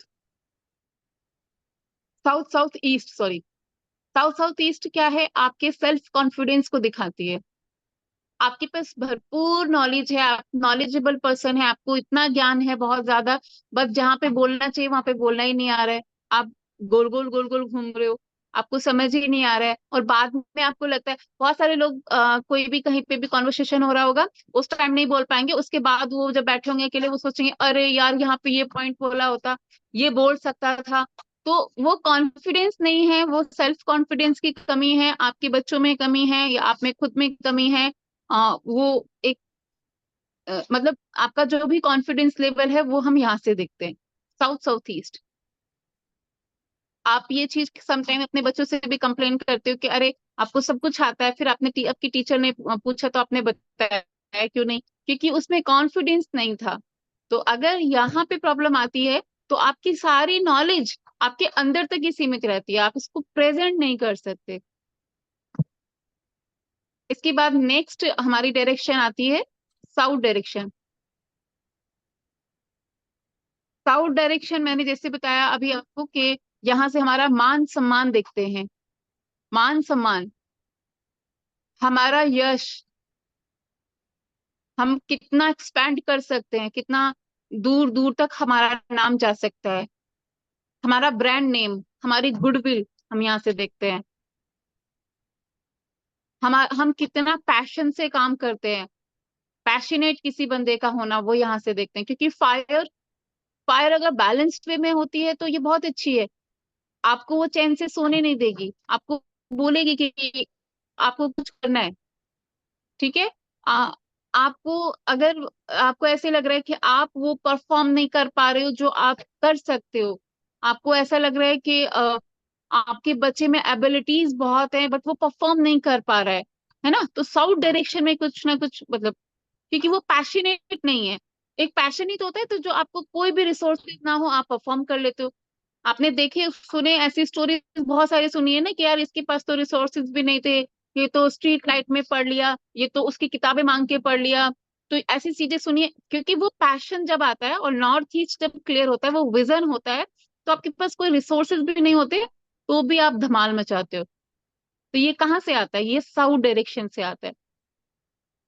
south south east, sorry, south south east क्या है? आपके सेल्फ कॉन्फिडेंस को दिखाती है। आपके पास भरपूर नॉलेज है, आप नॉलेजेबल पर्सन है, आपको इतना ज्ञान है बहुत ज्यादा, बस जहाँ पे बोलना चाहिए वहां पे बोलना ही नहीं आ रहा है, आप गोल गोल गोल गोल घूम रहे हो, आपको समझ ही नहीं आ रहा है। और बाद में आपको लगता है, बहुत सारे लोग कोई भी कहीं पे भी कॉन्वर्सेशन हो रहा होगा, उस टाइम नहीं बोल पाएंगे, उसके बाद वो जब बैठे होंगे अकेले वो सोचेंगे अरे यार यहाँ पे ये पॉइंट बोला होता, ये बोल सकता था। तो वो कॉन्फिडेंस नहीं है, वो सेल्फ कॉन्फिडेंस की कमी है, आपके बच्चों में कमी है या आप में खुद में कमी है। वो एक मतलब आपका जो भी कॉन्फिडेंस लेवल है वो हम यहाँ से देखते हैं, साउथ साउथ ईस्ट। आप ये चीज समटाइम अपने बच्चों से भी कंप्लेन करते हो कि अरे आपको सब कुछ आता है, फिर आपने आपकी टीचर ने पूछा तो आपने बताया क्यों नहीं? क्योंकि उसमें कॉन्फिडेंस नहीं था। तो अगर यहाँ पे प्रॉब्लम आती है तो आपकी सारी नॉलेज आपके अंदर तक ही सीमित रहती है, आप इसको प्रेजेंट नहीं कर सकते। इसके बाद नेक्स्ट हमारी डायरेक्शन आती है साउथ डायरेक्शन। साउथ डायरेक्शन मैंने जैसे बताया अभी आपको कि यहाँ से हमारा मान सम्मान देखते हैं, मान सम्मान, हमारा यश, हम कितना एक्सपैंड कर सकते हैं, कितना दूर दूर तक हमारा नाम जा सकता है, हमारा ब्रांड नेम, हमारी गुडविल हम यहाँ से देखते हैं, हम कितना पैशन से काम करते हैं, पैशनेट किसी बंदे का होना वो यहाँ से देखते हैं। क्योंकि फायर फायर अगर बैलेंस्ड वे में होती है तो ये बहुत अच्छी है, आपको वो चैन से सोने नहीं देगी, आपको बोलेगी कि आपको कुछ करना है, ठीक है। आपको अगर आपको ऐसे लग रहा है कि आप वो परफॉर्म नहीं कर पा रहे हो जो आप कर सकते हो, आपको ऐसा लग रहा है कि आपके बच्चे में एबिलिटीज बहुत है बट वो परफॉर्म नहीं कर पा रहा है ना, तो साउथ डायरेक्शन में कुछ ना कुछ मतलब, क्योंकि वो पैशनेट नहीं है। एक पैशनेट होता है तो जो आपको कोई भी रिसोर्सेज ना हो आप परफॉर्म कर लेते हो। आपने देखे सुने ऐसी स्टोरी बहुत सारी सुनी है ना कि यार इसके पास तो रिसोर्सेज भी नहीं थे, ये तो स्ट्रीट लाइट में पढ़ लिया, ये तो उसकी किताबें मांग के पढ़ लिया, तो ऐसी चीजें सुनिए। क्योंकि वो पैशन जब आता है और नॉर्थ ईस्ट जब क्लियर होता है, वो विजन होता है, तो आपके पास कोई रिसोर्सेज भी नहीं होते तो भी आप धमाल मचाते हो। तो ये कहाँ से आता है? ये साउथ डायरेक्शन से आता है।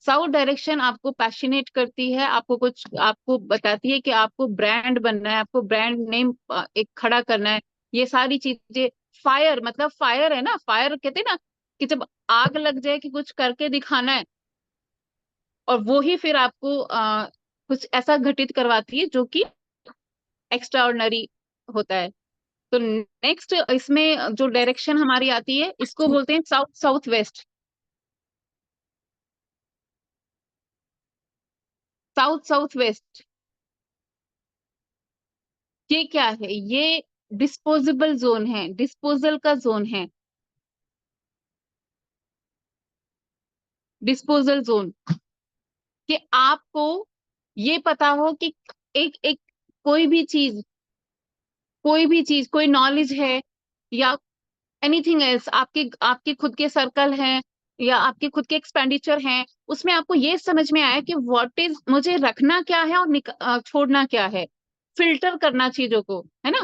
साउथ डायरेक्शन आपको पैशनेट करती है, आपको कुछ आपको बताती है कि आपको ब्रांड बनना है, आपको ब्रांड नेम एक खड़ा करना है, ये सारी चीजें। फायर मतलब फायर है ना, फायर कहते हैं ना कि जब आग लग जाए कि कुछ करके दिखाना है, और वो ही फिर आपको कुछ ऐसा घटित करवाती है जो कि एक्स्ट्रा ऑर्डिनरी होता है। तो नेक्स्ट इसमें जो डायरेक्शन हमारी आती है इसको बोलते हैं south south west. South south west ये क्या है? ये डिस्पोजेबल जोन है, डिस्पोजल का जोन है, डिस्पोजल जोन। कि आपको ये पता हो कि एक एक कोई भी चीज, कोई नॉलेज है या एनीथिंग एल्स, आपके आपके खुद के सर्कल हैं या आपके खुद के एक्सपेंडिचर हैं, उसमें आपको ये समझ में आया कि व्हाट इज, मुझे रखना क्या है और छोड़ना क्या है। फिल्टर करना चीजों को, है ना।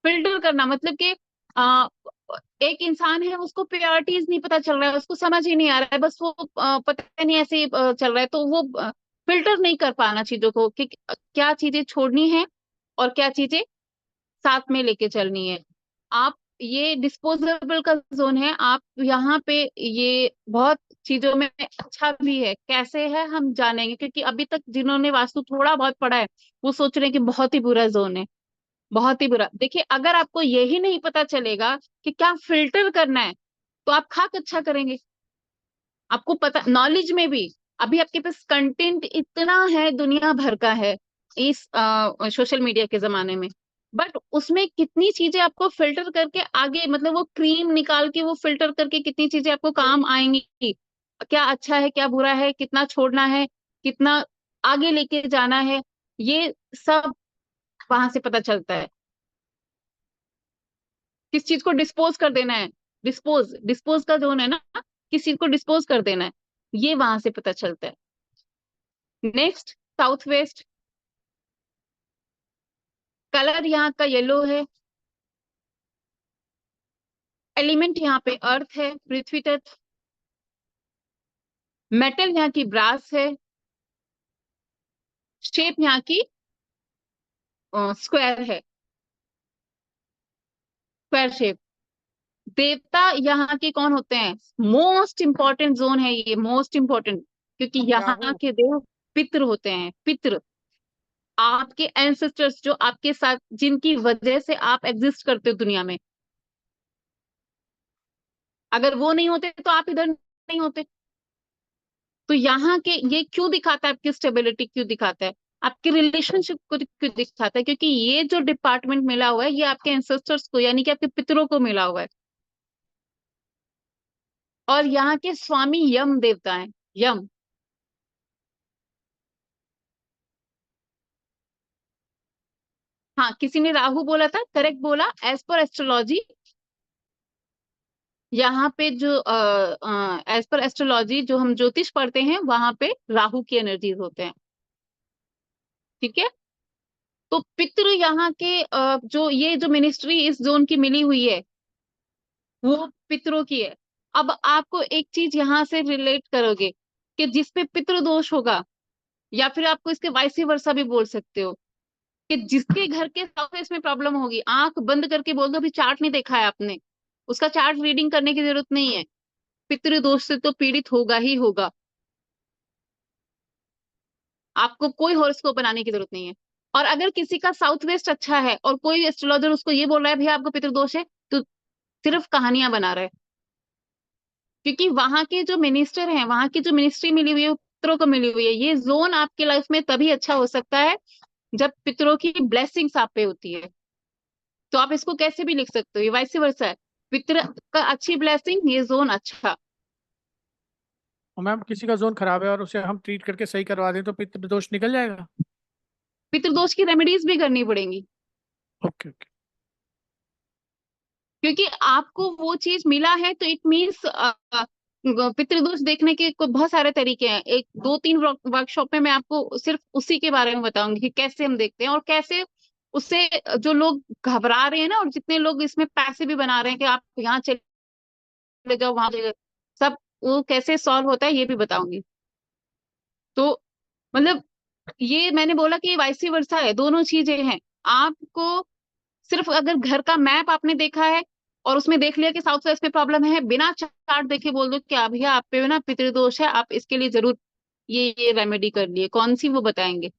फिल्टर करना मतलब कि आ, एक इंसान है उसको प्रायोरिटीज नहीं पता चल रहा है, उसको समझ ही नहीं आ रहा है, बस वो पता नहीं ऐसे ही, चल रहा है, तो वो फिल्टर नहीं कर पाना चीजों को कि क्या चीजें छोड़नी है और क्या चीजें साथ में लेके चलनी है। आप ये डिस्पोजेबल का जोन है, आप यहाँ पे ये बहुत चीजों में अच्छा भी है, कैसे है हम जानेंगे, क्योंकि अभी तक जिन्होंने वास्तु थोड़ा बहुत पढ़ा है वो सोच रहे हैं कि बहुत ही बुरा जोन है, बहुत ही बुरा। देखिए अगर आपको यही नहीं पता चलेगा कि क्या फिल्टर करना है तो आप खाक अच्छा करेंगे। आपको पता नॉलेज में भी अभी आपके पास कंटेंट इतना है, दुनिया भर का है इस सोशल मीडिया के जमाने में, बट उसमें कितनी चीजें आपको फिल्टर करके आगे, मतलब वो क्रीम निकाल के वो फिल्टर करके कितनी चीजें आपको काम आएंगी, क्या अच्छा है क्या बुरा है, कितना छोड़ना है, कितना आगे लेके जाना है, ये सब वहां से पता चलता है। किस चीज को डिस्पोज कर देना है, डिस्पोज डिस्पोज का जोन है ना, किस चीज को डिस्पोज कर देना है, ये वहां से पता चलता है। नेक्स्ट साउथ वेस्ट, कलर यहाँ का येलो है, एलिमेंट यहाँ पे अर्थ है, पृथ्वी तत्व, मेटल यहाँ की ब्रास है, शेप यहाँ की स्क्वायर है, स्क्वायर शेप। देवता यहाँ के कौन होते हैं? मोस्ट इंपॉर्टेंट जोन है ये, मोस्ट इंपॉर्टेंट, क्योंकि यहाँ राहु। के देव पितृ होते हैं, पितृ, आपके एंसेस्टर्स जो आपके साथ, जिनकी वजह से आप एग्जिस्ट करते हो दुनिया में, अगर वो नहीं होते तो आप इधर नहीं होते। तो यहाँ के ये क्यों दिखाता है, आपकी स्टेबिलिटी क्यों दिखाता है, आपके रिलेशनशिप को क्यों दिखाता है? क्योंकि ये जो डिपार्टमेंट मिला हुआ है ये आपके एंसेस्टर्स को, यानी कि आपके पितरों को मिला हुआ है। और यहाँ के स्वामी यम देवता हैं, यम। हाँ किसी ने राहु बोला था, करेक्ट बोला। एज पर एस्ट्रोलॉजी यहाँ पे जो एज पर एस्ट्रोलॉजी जो हम ज्योतिष पढ़ते हैं वहां पे राहु की एनर्जीज होते हैं, ठीक है। तो पितृ यहाँ के जो ये जो मिनिस्ट्री इस जोन की मिली हुई है वो पितरों की है। अब आपको एक चीज यहाँ से रिलेट करोगे कि जिसपे पितृ दोष होगा, या फिर आपको इसके वाइस वर्सा भी बोल सकते हो कि जिसके घर के सरफेस में प्रॉब्लम होगी, आंख बंद करके बोल दो अभी चार्ट नहीं देखा है आपने, उसका चार्ट रीडिंग करने की जरूरत नहीं है, पितृ दोष से तो पीड़ित होगा ही होगा। आपको कोई हॉरोस्कोप बनाने की जरूरत नहीं है। और अगर किसी का साउथ वेस्ट अच्छा है और कोई एस्ट्रोलॉजर उसको ये बोल रहा है भैया आपको पितृदोष है, तो सिर्फ कहानियां बना रहे हैं। क्योंकि वहां के जो मिनिस्टर हैं, वहां की जो मिनिस्ट्री मिली हुई है वो पितरों को मिली हुई है। ये जोन आपकी लाइफ में तभी अच्छा हो सकता है जब पितरों की ब्लेसिंग्स आप पे होती है। तो आप इसको कैसे भी लिख सकते हो, ये वाइस वर्सा है, पितर का अच्छी ब्लेसिंग, ये जोन अच्छा। और मैम किसी का जोन खराब है और उसे हम ट्रीट करके सही करवा दें तो पितृदोष निकल जाएगा? पितृदोष की रेमेडीज भी करनी पड़ेंगी, ओके ओके। क्योंकि आपको वो चीज मिला है तो इट मीन्स पितृदोष देखने के बहुत सारे तरीके हैं। एक 2-3 वर्कशॉप में मैं आपको सिर्फ उसी के बारे में बताऊंगी कि कैसे हम देखते हैं और कैसे उससे जो लोग घबरा रहे हैं ना, और जितने लोग इसमें पैसे भी बना रहे हैं कि आप यहाँ चले जाओ वहां चले जाओ, सब वो कैसे सॉल्व होता है ये भी बताऊंगी। तो मतलब ये मैंने बोला कि वाइस वर्सा है, दोनों चीजें हैं। आपको सिर्फ अगर घर का मैप आपने देखा है और उसमें देख लिया कि साउथ वेस्ट में प्रॉब्लम है, बिना चार्ट देखे बोल दो कि भैया आप पे ना पितृदोष है, आप इसके लिए जरूर ये रेमेडी कर लिए, कौन सी वो बताएंगे।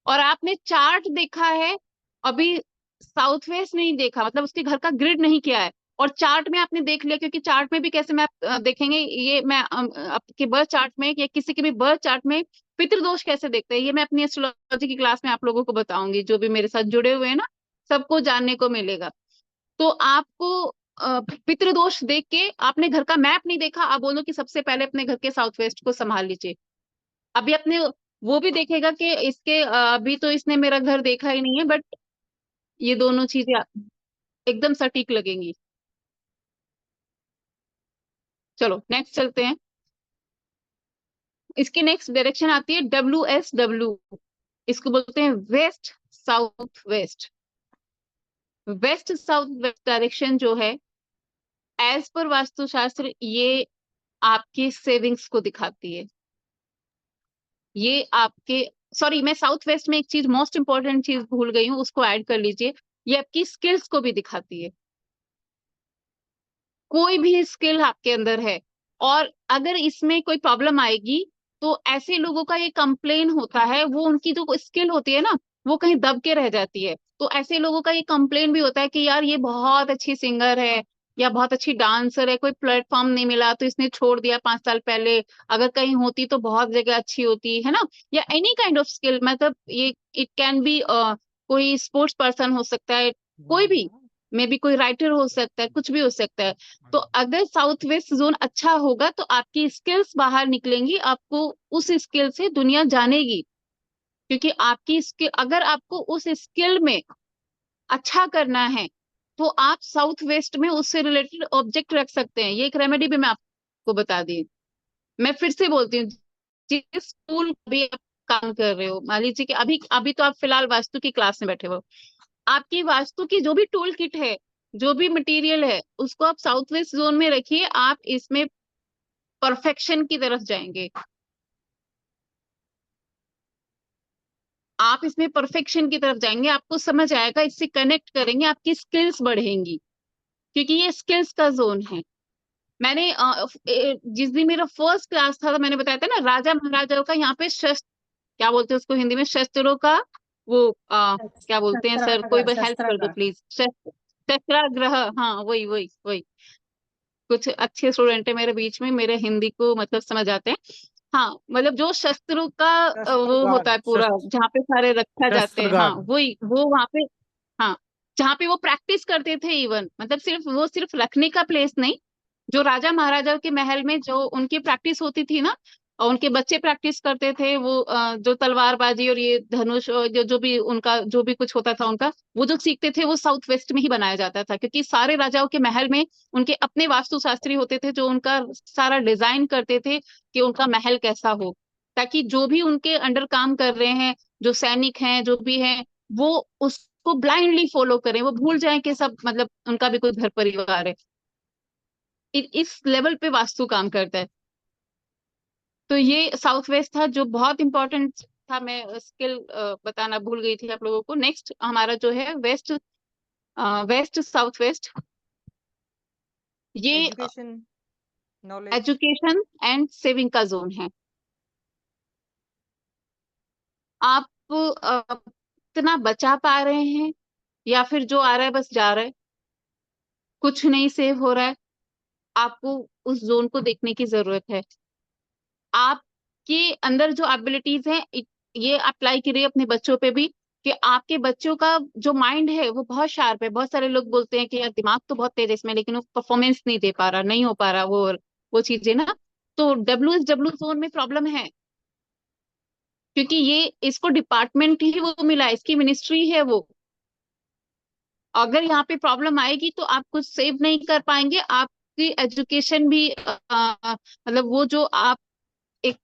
और आपने चार्ट देखा है, अभी साउथ वेस्ट नहीं देखा, मतलब उसके घर का ग्रिड नहीं किया है, और चार्ट में आपने देख लिया, क्योंकि चार्ट में भी कैसे मैं देखेंगे, ये मैं आपके बर्थ चार्ट में या किसी के भी बर्थ चार्ट में पितृदोष कैसे देखते हैं, ये मैं अपनी एस्ट्रोलॉजी की क्लास में आप लोगों को बताऊंगी। जो भी मेरे साथ जुड़े हुए हैं ना, सबको जानने को मिलेगा। तो आपको पितृदोष देख के, आपने घर का मैप नहीं देखा, आप बोलो कि सबसे पहले अपने घर के साउथ वेस्ट को संभाल लीजिए। अभी अपने वो भी देखेगा कि इसके अभी तो इसने मेरा घर देखा ही नहीं है, बट ये दोनों चीजें एकदम सटीक लगेंगी। चलो नेक्स्ट चलते हैं। इसकी नेक्स्ट डायरेक्शन आती है WSW, इसको बोलते हैं west south west. West south west direction जो है, एज पर वास्तुशास्त्र, ये आपकी सेविंग्स को दिखाती है। ये आपके, सॉरी मैं साउथ वेस्ट में एक चीज, मोस्ट इंपॉर्टेंट चीज भूल गई हूँ, उसको ऐड कर लीजिए। ये आपकी स्किल्स को भी दिखाती है। कोई भी स्किल आपके अंदर है और अगर इसमें कोई प्रॉब्लम आएगी, तो ऐसे लोगों का ये कंप्लेन होता है, वो उनकी जो स्किल होती है ना, वो कहीं दब के रह जाती है। तो ऐसे लोगों का ये कंप्लेन भी होता है कि यार ये बहुत अच्छी सिंगर है या बहुत अच्छी डांसर है, कोई प्लेटफॉर्म नहीं मिला तो इसने छोड़ दिया 5 साल पहले, अगर कहीं होती तो बहुत जगह अच्छी होती है ना। या एनी काइंड ऑफ स्किल, मतलब ये इट कैन बी कोई स्पोर्ट्स पर्सन हो सकता है, कोई भी, मे बी कोई राइटर हो सकता है, कुछ भी हो सकता है। तो अगर साउथ वेस्ट जोन अच्छा होगा तो आपकी स्किल्स बाहर निकलेंगी, आपको उस स्किल से दुनिया जानेगी। क्योंकि आपकी स्किल, अगर आपको उस स्किल में अच्छा करना है तो आप साउथ वेस्ट में उससे रिलेटेड ऑब्जेक्ट रख सकते हैं। ये एक रेमेडी भी मैं आपको बता दी। मैं फिर से बोलती हूँ, जिस टूल भी आप काम कर रहे हो, मान लीजिए कि अभी अभी तो आप फिलहाल वास्तु की क्लास में बैठे हो, आपकी वास्तु की जो भी टूल किट है, जो भी मटेरियल है, उसको आप साउथ वेस्ट जोन में रखिए, आप इसमें परफेक्शन की तरफ जाएंगे। आप इसमें परफेक्शन की तरफ जाएंगे, आपको समझ आएगा, इससे कनेक्ट करेंगे, आपकी स्किल्स बढ़ेंगी, क्योंकि ये स्किल्स का जोन है। मैंने जिस दिन मेरा फर्स्ट क्लास था तो मैंने बताया था ना, राजा महाराजाओं का यहाँ पे शस्त्र, क्या बोलते हैं उसको हिंदी में, शस्त्रों का वो क्या बोलते हैं सर, कोई हेल्प कर दो प्लीज। शस्त्राग्रह, हाँ वही वही वही। कुछ अच्छे स्टूडेंट है मेरे बीच में, मेरे हिंदी को मतलब समझ आते हैं। हाँ, मतलब जो शस्त्रों का वो होता है पूरा, जहाँ पे सारे रखा जाते हैं, हाँ वही, वो वहाँ पे, हाँ जहाँ पे वो प्रैक्टिस करते थे इवन, मतलब सिर्फ वो सिर्फ रखने का प्लेस नहीं, जो राजा महाराजा के महल में जो उनकी प्रैक्टिस होती थी ना, और उनके बच्चे प्रैक्टिस करते थे, वो जो तलवारबाजी और ये धनुष और जो भी उनका जो भी कुछ होता था उनका, वो जो सीखते थे वो साउथ वेस्ट में ही बनाया जाता था। क्योंकि सारे राजाओं के महल में उनके अपने वास्तुशास्त्री होते थे, जो उनका सारा डिजाइन करते थे कि उनका महल कैसा हो, ताकि जो भी उनके अंडर काम कर रहे हैं, जो सैनिक हैं, जो भी हैं, वो उसको ब्लाइंडली फॉलो करें, वो भूल जाएं कि सब मतलब उनका भी कोई घर परिवार है। इस लेवल पे वास्तु काम करता है। तो ये साउथ वेस्ट था जो बहुत इंपॉर्टेंट था, मैं स्किल बताना भूल गई थी आप लोगों को। नेक्स्ट हमारा जो है वेस्ट, वेस्ट साउथ वेस्ट, ये education, knowledge. Education and saving का जोन है। आप इतना बचा पा रहे हैं या फिर जो आ रहा है बस जा रहा है, कुछ नहीं सेव हो रहा है, आपको उस जोन को देखने की जरूरत है। आपके अंदर जो एबिलिटीज हैं ये अप्लाई करिए अपने बच्चों पे भी, कि आपके बच्चों का जो माइंड है वो बहुत शार्प है। बहुत सारे लोग बोलते हैं कि यार दिमाग तो बहुत तेज है इसमें, लेकिन वो परफॉर्मेंस नहीं दे पा रहा, नहीं हो पा रहा वो चीजें ना। तो डब्ल्यू जोन में प्रॉब्लम है, क्योंकि ये इसको डिपार्टमेंट ही वो मिला है, इसकी मिनिस्ट्री है वो। अगर यहाँ पे प्रॉब्लम आएगी तो आप कुछ सेव नहीं कर पाएंगे, आपकी एजुकेशन भी मतलब वो जो आप एक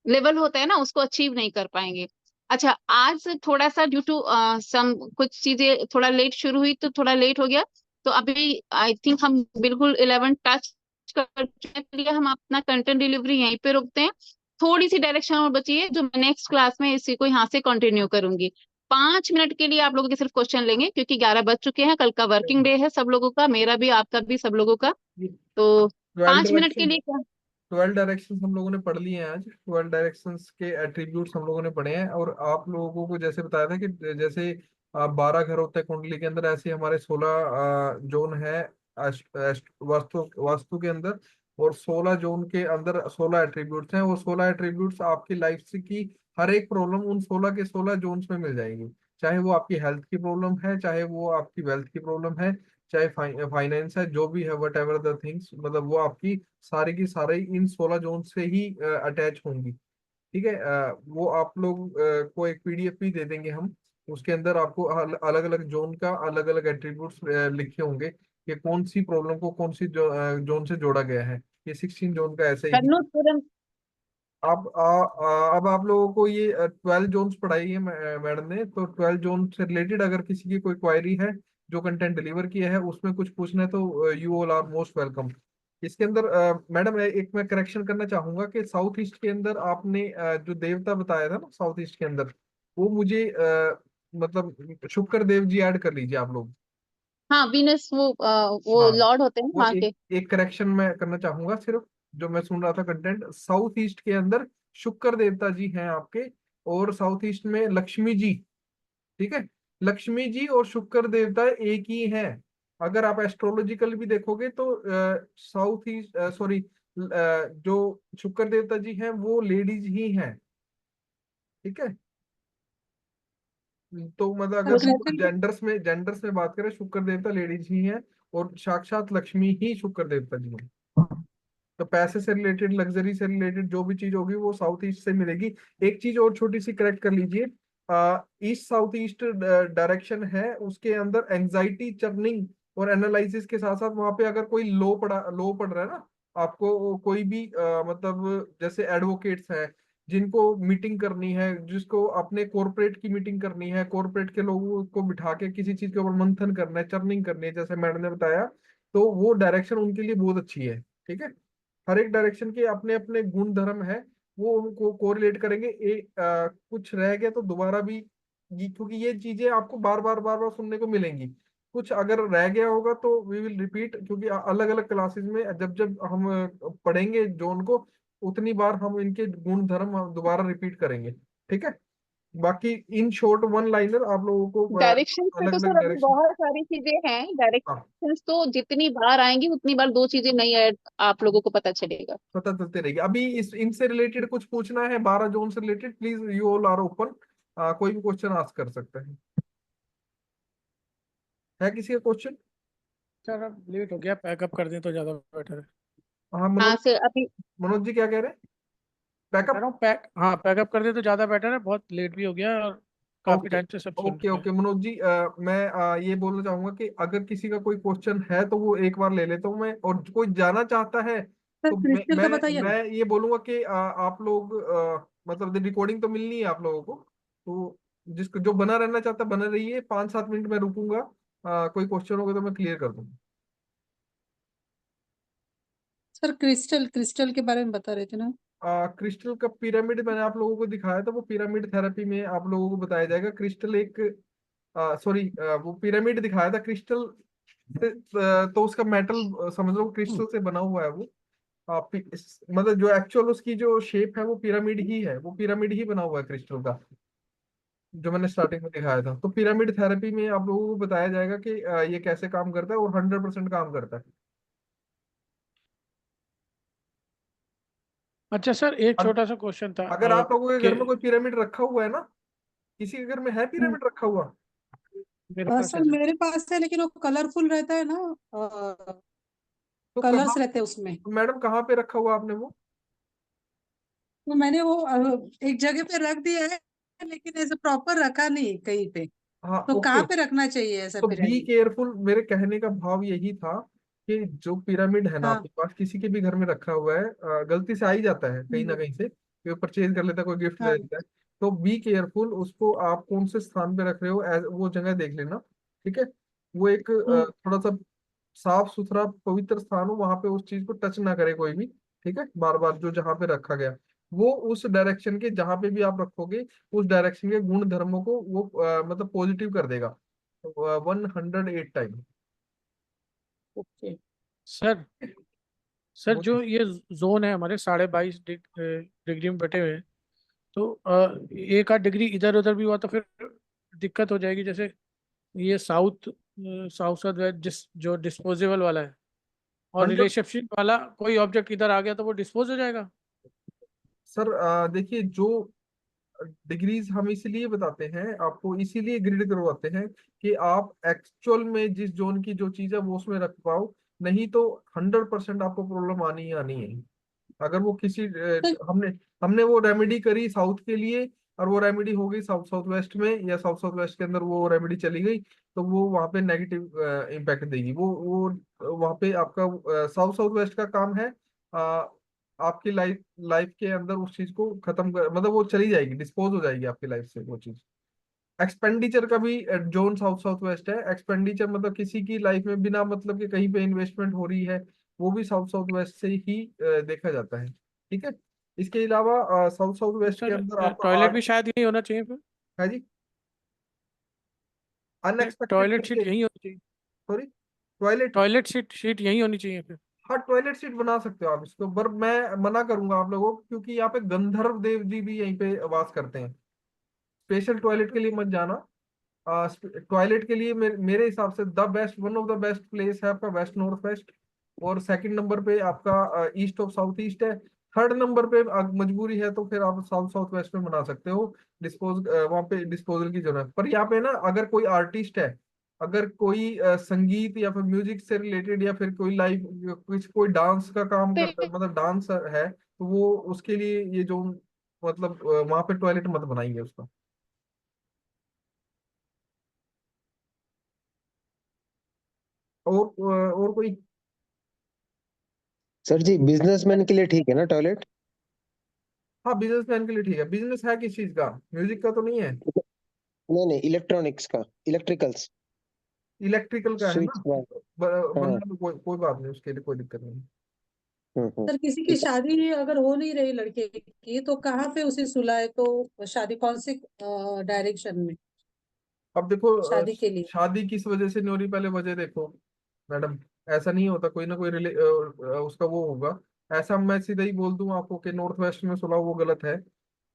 लेवल होता है ना उसको अचीव नहीं कर पाएंगे। अच्छा, आज थोड़ा सा ड्यू टू सम कुछ चीजें थोड़ा लेट शुरू हुई तो थोड़ा लेट हो गया। तो अभी आई थिंक हम बिल्कुल 11 टच कर चुके हैं। हम अपना कंटेंट डिलीवरी यहीं पे रोकते हैं। थोड़ी सी डायरेक्शन और बची है जो मैं नेक्स्ट क्लास में इसी को यहाँ से कंटिन्यू करूंगी। 5 मिनट के लिए आप लोगों के सिर्फ क्वेश्चन लेंगे, क्योंकि 11 बज चुके हैं। कल का वर्किंग डे है सब लोगों का, मेरा भी, आपका भी, सब लोगों का। तो 12 5 मिनट के डायरेक्शन, लिए क्या। 12 डायरेक्शंस हम लोगों ने पढ़ लिए हैं आज। 12 डायरेक्शंस के एट्रीब्यूट्स हम लोगों ने पढ़े हैं, और आप लोगों को जैसे बताया था कि जैसे 12 घर होते हैं कुंडली के अंदर, ऐसे हमारे 16 जोन है वास्तु वास्तु के अंदर। और 16 जोन के अंदर 16 एट्रीब्यूट्स हैं, और 16 एट्रीब्यूट्स आपकी लाइफ से की हर एक प्रॉब्लम उन 16 के 16 जोन्स में मिल जाएंगी। चाहे वो आपकी हेल्थ की प्रॉब्लम है, चाहे वो आपकी वेल्थ की प्रॉब्लम है, चाहे फाइनेंस है, जो भी है, वट एवर द थिंग्स, मतलब वो आपकी सारी की सारी इन 16 जोन से ही अटैच होंगी। ठीक है। वो आप लोग को एक पीडीएफ भी दे देंगे हम। उसके अंदर आपको अलग अलग जोन का अलग अलग एट्रीब्यूट्स लिखे होंगे कि कौन सी प्रॉब्लम को कौन सी जोन से जोड़ा गया है। ये 16 जोन का ऐसे ही। करनो तुरंत। अब आप लोगों को ये 12 जोन्स पढ़ाई है मैडम ने, तो 12 जोन से रिलेटेड अगर किसी की कोई क्वायरी है जो कंटेंट डिलीवर किया है उसमें कुछ पूछना है तो you all are most welcome. इसके अंदर मैडम एक मैं करेक्शन करना चाहूंगा कि साउथ ईस्ट के अंदर आपने जो देवता बताया था ना साउथ ईस्ट के अंदर, वो मुझे मतलब शुक्र देव जी ऐड कर लीजिए आप लोग। हाँ, वीनस वो हाँ, लॉर्ड होते हैं वो वहाँ के। एक करेक्शन मैं करना चाहूंगा सिर्फ। जो मैं सुन रहा था कंटेंट, साउथ ईस्ट के अंदर शुक्र देवता जी हैं आपके, और साउथ ईस्ट में लक्ष्मी जी। ठीक है। लक्ष्मी जी और शुक्र देवता एक ही हैं। अगर आप एस्ट्रोलॉजिकल भी देखोगे तो साउथ ईस्ट सॉरी जो शुक्र देवता जी हैं वो लेडीज ही हैं। ठीक है। तो मतलब अगर अच्छा, जेंडर्स में बात करें, शुक्र देवता लेडीज ही हैं, और साक्षात लक्ष्मी ही शुक्र देवता जी हैं। तो पैसे से रिलेटेड, लग्जरी से रिलेटेड जो भी चीज होगी वो साउथ ईस्ट से मिलेगी। एक चीज और छोटी सी करेक्ट कर लीजिए, ईस्ट साउथ ईस्ट डायरेक्शन है, उसके अंदर एंजाइटी चर्निंग और एनालिसिस के साथ साथ वहां पे अगर कोई लो पड़ रहा है ना आपको, कोई भी मतलब जैसे एडवोकेट्स हैं जिनको मीटिंग करनी है, जिसको अपने कॉर्पोरेट की मीटिंग करनी है, कॉर्पोरेट के लोगों को बिठा के किसी चीज के ऊपर मंथन करना है, चर्निंग करनी है, जैसे मैडम ने बताया, तो वो डायरेक्शन उनके लिए बहुत अच्छी है। ठीक है। हर एक डायरेक्शन के अपने अपने गुण धर्म है, वो उनको कोरिलेट करेंगे। कुछ रह गया तो दोबारा भी क्योंकि ये चीजें आपको बार बार सुनने को मिलेंगी। कुछ अगर रह गया होगा तो वी विल रिपीट, क्योंकि अलग अलग क्लासेस में जब जब हम पढ़ेंगे जोन को, उतनी बार हम इनके गुण धर्म दोबारा रिपीट करेंगे। ठीक है। बाकी इन शॉर्ट वन लाइनर आप लोगों को डायरेक्शन में अलग तो अलग सर अभी डायरेक्शन। बहुत सारी चीजें हैं। हाँ, डायरेक्शन तो जितनी बार आएंगी उतनी बार दो चीजें नई ऐड आप लोगों को पता चलेगा। पता चलते रहेगी। अभी इस इनसे रिलेटेड कुछ पूछना है 12 जोन से related, please you all are open. कोई भी क्वेश्चन आस्क कर सकते हैं। है किसी का क्वेश्चन? सर अब लेट हो गया, पैकअप कर दें तो ज्यादा बेटर है। हाँ, हाँ सर, अभी मनोज जी क्या कह रहे हैं? कह बैकअप। रहा हूँ पैकअप कर दें तो ज्यादा बेटर है, बहुत लेट भी हो गया है और काफी ओके टाइम से सब सुन ओके रहे हैं। ओके मनोज जी, मैं ये बोलना चाहूंगा कि अगर किसी का कोई क्वेश्चन है तो वो एक बार ले लेता हूँ मैं, और कोई जाना चाहता है सर तो क्रिस्टल का बताइए ना। मैं ये बोलूंगा कि आप लोग मतलब रिकॉर्डिंग तो मिलनी है आप लोगों को, तो जिसको जो बना रहना चाहता है बना रहिए, 5-7 मिनट में रुकूंगा, कोई क्वेश्चन होगा तो मैं क्लियर कर दूंगा। सर क्रिस्टल क्रिस्टल के बारे में बता रहे थे ना। क्रिस्टल का पिरामिड मैंने आप लोगों को दिखाया था, वो पिरामिड थेरेपी में आप लोगों को बताया जाएगा। क्रिस्टल एक सॉरी, वो पिरामिड दिखाया था क्रिस्टल से, तो उसका मेटल समझ लो क्रिस्टल से बना हुआ है वो। मतलब जो एक्चुअल उसकी जो शेप है वो पिरामिड ही है, वो पिरामिड ही बना हुआ है क्रिस्टल का, जो मैंने स्टार्टिंग में दिखाया था। तो पिरामिड थेरेपी में आप लोगों को बताया जाएगा कि ये कैसे काम करता है, और 100% काम करता है। अच्छा सर, एक अब छोटा सा क्वेश्चन था अगर आप लोगों के कि घर में कोई पिरामिड रखा हुआ है ना, किसी के घर में है पिरामिड रखा हुआ? मेरे पास है सर सर। मेरे पास है, लेकिन वो कलरफुल रहता है ना, तो कलर्स कहाँ, रहते हैं उसमें। मैडम कहाँ पे रखा हुआ आपने वो? तो मैंने वो एक जगह पे रख दिया है, लेकिन ऐसे प्रॉपर रखा नहीं कहीं पे। हाँ, तो कहाँ ओके। पे रखना चाहिए ऐसा तो बी पिरामिड? केयरफुल, मेरे कहने का भाव यही था कि जो पिरामिड है ना हाँ। आपके पास, किसी के भी घर में रखा हुआ है, गलती से आ ही जाता है कहीं ना कहीं से, कोई परचेज कर लेता है, कोई गिफ्ट दे हाँ। देता है। तो बी केयरफुल, उसको आप कौन से स्थान पे रख रहे हो, वो जगह देख लेना। ठीक है, वो एक हम्म। थोड़ा सा साफ सुथरा पवित्र स्थान हो, वहां पे उस चीज को टच ना करे कोई भी। ठीक है, बार बार जो जहाँ पे रखा गया, वो उस डायरेक्शन के जहां पे भी आप रखोगे, उस डायरेक्शन के गुण धर्मों को वो मतलब पॉजिटिव कर देगा 108 टाइम। ओके। सर सर वो जो ये जोन है हमारे 22.5 डिग्री में बटे हुए हैं, तो एक आध डिग्री इधर उधर भी हुआ तो फिर दिक्कत हो जाएगी। जैसे ये साउथ साउथ वेस्ट जो डिस्पोजेबल वाला है, और 100। रिलेशनशिप वाला कोई ऑब्जेक्ट इधर आ गया तो वो डिस्पोज हो जाएगा। सर देखिए, जो डिग्रीज हम इसीलिए बताते हैं आपको, इसीलिए ग्रिड करवाते हैं कि आप एक्चुअल में जिस जोन की जो चीज है वो उसमें रख पाओ। नहीं तो 100% आपको प्रॉब्लम आनी ही आनी है। अगर वो किसी सर हमने हमने वो रेमेडी करी साउथ के लिए, और वो रेमेडी हो गई साउथ साउथ वेस्ट में, या साउथ साउथ वेस्ट के अंदर वो रेमेडी चली गई, तो वो वहाँ पे नेगेटिव इम्पैक्ट देगी। वो वहाँ पे आपका साउथ साउथ वेस्ट का काम है आपकी लाइफ लाइफ के अंदर उस चीज को खत्म कर, मतलब वो चली जाएगी, डिस्पोज हो जाएगी आपकी लाइफ से वो चीज। एक्सपेंडिचर का भी जोन साउथ साउथ वेस्ट है। एक्सपेंडिचर मतलब किसी की लाइफ में बिना मतलब के कहीं पे इन्वेस्टमेंट हो रही है, वो भी साउथ साउथ वेस्ट से ही देखा जाता है। ठीक है, इसके अलावा साउथ साउथ वेस्ट के सर अंदर आपका टॉयलेट आर्ट भी शायद यही होना चाहिए फिर। है जी। अनएक्सपेक्टेड टॉयलेट सीट परचेज, यही होनी चाहिए। Sorry, toilet. टॉयलेट सीट यही होनी चाहिए फिर। हाँ, टॉयलेट सीट बना सकते हो आप इसको, पर मैं मना करूंगा आप लोगों को, क्योंकि यहाँ पे गंधर्व देव जी भी यहीं पे वास करते हैं। स्पेशल टॉयलेट के लिए मत जाना। टॉयलेट के लिए मेरे हिसाब से the best, one of the best place है आपका वेस्ट नॉर्थ वेस्ट। और सेकंड नंबर पे आपका ईस्ट ऑफ साउथ ईस्ट है। थर्ड नंबर पे मजबूरी है तो फिर आप साउथ साउथ वेस्ट में बना सकते हो। वहाँ पे डिस्पोजल की जरूरत है। पर यहाँ पे ना, अगर कोई आर्टिस्ट है, अगर कोई संगीत या फिर म्यूजिक से रिलेटेड, या फिर कोई लाइव कुछ कोई डांस का काम करता है, मतलब डांसर है, तो वो उसके लिए ये जो मतलब वहाँ पे टॉयलेट मत बनाइए उसका। और कोई? सर जी, बिजनेसमैन के लिए ठीक है ना टॉयलेट? हाँ, बिजनेसमैन के लिए ठीक है। बिजनेस है किस चीज का, म्यूजिक का तो नहीं है? नहीं नहीं, इलेक्ट्रॉनिक्स का, इलेक्ट्रिकल्स, इलेक्ट्रिकल का है ना? Switch box. हाँ। बनना तो कोई बात नहीं, उसके लिए कोई दिक्कत नहीं। सर किसी की ठीक है। शादी अगर हो नहीं रही लड़के की, तो कहाँ पे उसे सुलाए? तो शादी कौन से डायरेक्शन में अब देखो शादी के लिए? शादी किस वजह से नहीं हो रही, पहले वजह देखो मैडम। ऐसा नहीं होता, कोई ना कोई उसका वो होगा। ऐसा मैं सीधा ही बोल दूं आपको कि नॉर्थ वेस्ट में सुलह वो गलत है।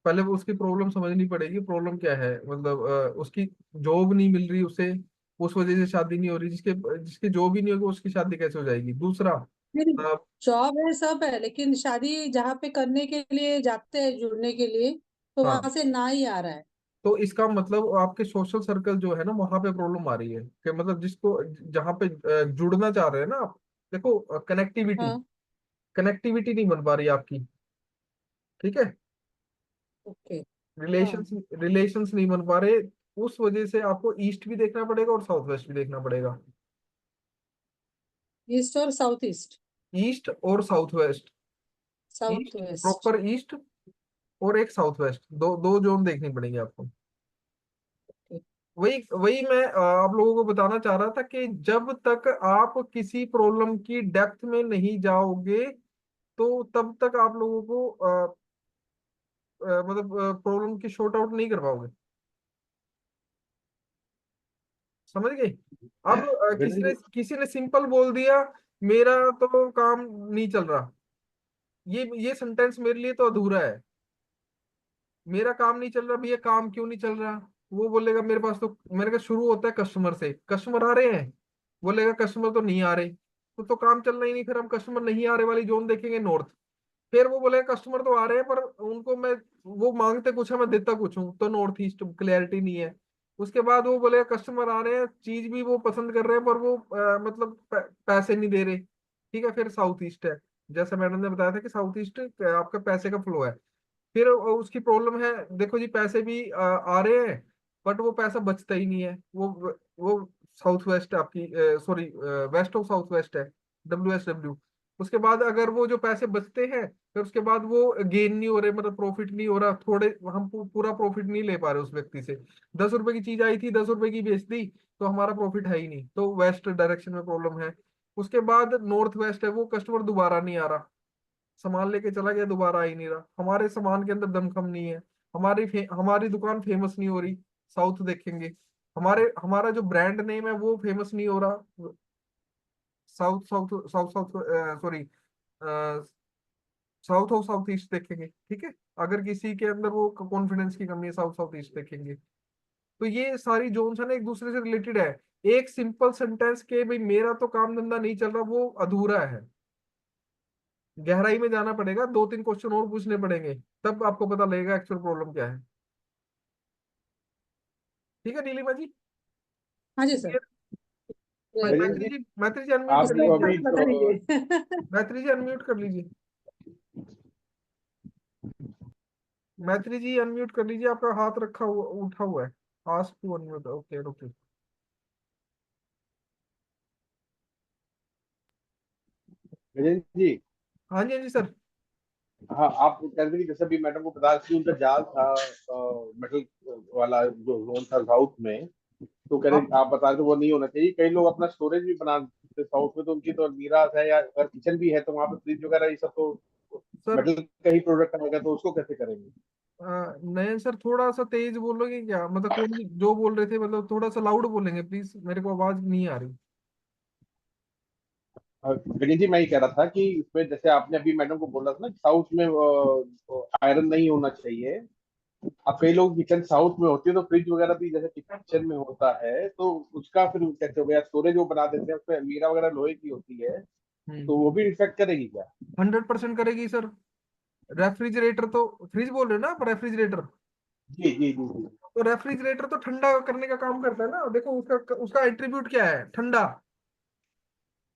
पहले वो उसकी प्रॉब्लम समझनी पड़ेगी, प्रॉब्लम क्या है, मतलब उसकी जॉब नहीं मिल रही उसे, उस वजह से शादी नहीं हो रही। जिसके जिसकी जॉब ही नहीं होगी उसकी शादी कैसे हो जाएगी? दूसरा नहीं, अ, जॉब है सब है, लेकिन शादी जहाँ पे करने के लिए जाते हैं जुड़ने के लिए, तो हाँ, वहां से ना ही आ रहा है। तो इसका मतलब आपके सोशल सर्कल जो है ना, वहां पे प्रॉब्लम आ रही है कि मतलब जिसको जहाँ पे जुड़ना चाह रहे हैं ना आप, देखो कनेक्टिविटी हाँ। कनेक्टिविटी नहीं बन पा रही आपकी। ठीक है, ओके। हाँ। रिलेशंस रिलेशंस नहीं बन पा रहे। उस वजह से आपको ईस्ट भी देखना पड़ेगा और साउथ वेस्ट भी देखना पड़ेगा। ईस्ट और साउथ ईस्ट? ईस्ट और south west. South east, west. Proper east, और एक साउथ वेस्ट, दो दो जोन देखनी पड़ेंगे आपको। वही वही मैं आप लोगों को बताना चाह रहा था कि जब तक आप किसी प्रॉब्लम की डेप्थ में नहीं जाओगे तो तब तक आप लोगों को मतलब प्रॉब्लम की शॉर्ट आउट नहीं कर पाओगे। समझ गए? अब गणेश जी, किसी ने सिंपल बोल दिया मेरा तो काम नहीं चल रहा, ये सेंटेंस मेरे लिए तो अधूरा है। मेरा काम नहीं चल रहा भैया, काम क्यों नहीं चल रहा? वो बोलेगा मेरे पास तो, मेरे का शुरू होता है कस्टमर से, कस्टमर आ रहे हैं, बोलेगा कस्टमर तो नहीं आ रहे, तो काम चलना ही नहीं। फिर हम कस्टमर नहीं आ रहे वाली जोन देखेंगे नॉर्थ। फिर वो बोलेगा कस्टमर तो आ रहे हैं पर उनको मैं, वो मांगते कुछ है मैं देता कुछ हूँ, तो नॉर्थ ईस्ट क्लैरिटी नहीं है। उसके बाद वो बोलेगा कस्टमर आ रहे हैं, चीज भी वो पसंद कर रहे हैं पर वो मतलब पैसे नहीं दे रहे। ठीक है, फिर साउथ ईस्ट है। जैसे मैडम ने बताया था कि साउथ ईस्ट आपका पैसे का फ्लो है। फिर उसकी प्रॉब्लम है, देखो जी पैसे भी आ रहे हैं बट वो पैसा बचता ही नहीं है। वो साउथ वेस्ट आपकी, sorry west of south west है, WSW। उसके बाद अगर वो जो पैसे बचते हैं फिर उसके बाद वो गेन नहीं हो रहे, मतलब प्रॉफिट नहीं हो रहा, थोड़े हम पूरा प्रॉफिट नहीं ले पा रहे उस व्यक्ति से। 10 रुपए की चीज आई थी, 10 रुपए की बेच दी, तो हमारा प्रॉफिट है ही नहीं, तो वेस्ट डायरेक्शन में प्रॉब्लम है। उसके बाद नॉर्थ वेस्ट है, वो कस्टमर दोबारा नहीं आ रहा, सामान लेके चला गया दोबारा आ ही नहीं रहा, हमारे सामान के अंदर दमखम नहीं है, हमारी दुकान फेमस नहीं हो रही। साउथ देखेंगे, हमारा जो ब्रांड नेम है वो फेमस नहीं हो रहा। South south south south sorry south और साउथ ईस्ट देखेंगे। ठीक है, अगर किसी के अंदर वो कॉन्फिडेंस की कमी है, साउथ साउथ ईस्ट देखेंगे। तो ये सारी जोन्स है ना एक दूसरे से रिलेटेड है। एक सिंपल सेंटेंस के भाई मेरा तो काम धंधा नहीं चल रहा वो अधूरा है, गहराई में जाना पड़ेगा, 2-3 क्वेश्चन और पूछने पड़ेंगे, तब आपको पता लगेगा एक्चुअल प्रॉब्लम क्या है। ठीक है नीलिमा जी? हाँ जी सर। गणेश जी, मैत्री जी अनम्यूट आप कर जो इसमें लीजिए। अभी बता दीजिए। मैत्री जी अनम्यूट कर लीजिए। मैत्री जी अनम्यूट कर लीजिए, आपका हाथ रखा हुआ उठा हुआ है। Ask to unmute, okay okay. Ganesh ji, हाँ जी हाँ जी सर। हाँ आप कह रहे थे कि जैसे अभी मैडम को पता कि उनका जाल था मेटल वाला जो जोन था साउथ में, तो कह रहे आप आप बता रहे थे वो नहीं होना चाहिए। कई लोग अपना स्टोरेज भी बनाते साउथ में, तो उनकी तो अलमीरा है या अगर किचन भी है तो वहां पे फ्रिज वगैरह ये सब तो सर मेटल का ही प्रोडक्ट आएगा, तो उसको कैसे करेंगे? नयन सर थोड़ा सा तेज बोलोगे क्या? मतलब कौन जो बोल रहे थे, मतलब थोड़ा सा लाउड बोलेंगे प्लीज, मेरे को आवाज नहीं आ रही। गणेश जी, मैं ये कह रहा था कि इसमें जैसे आपने अभी मैडम को बोला था ना साउथ में आयरन नहीं होना चाहिए। अब कई लोग किचन साउथ में होती है तो फ्रिज वगैरह भी जैसे किचन में होता है, तो उसका फिर कैसे हो गया? स्टोरेज वो बना देते हैं, उसमें अलमीरा वगैरह लोहे की होती है, तो वो भी इफेक्ट करेगी क्या? 100% करेगी सर। रेफ्रिजरेटर तो, फ्रिज बोल रहे हो ना आप, रेफ्रिजरेटर? जी जी जी जी। तो रेफ्रिजरेटर तो ठंडा करने का काम करता है ना, देखो उसका उसका एट्रीब्यूट क्या है, ठंडा।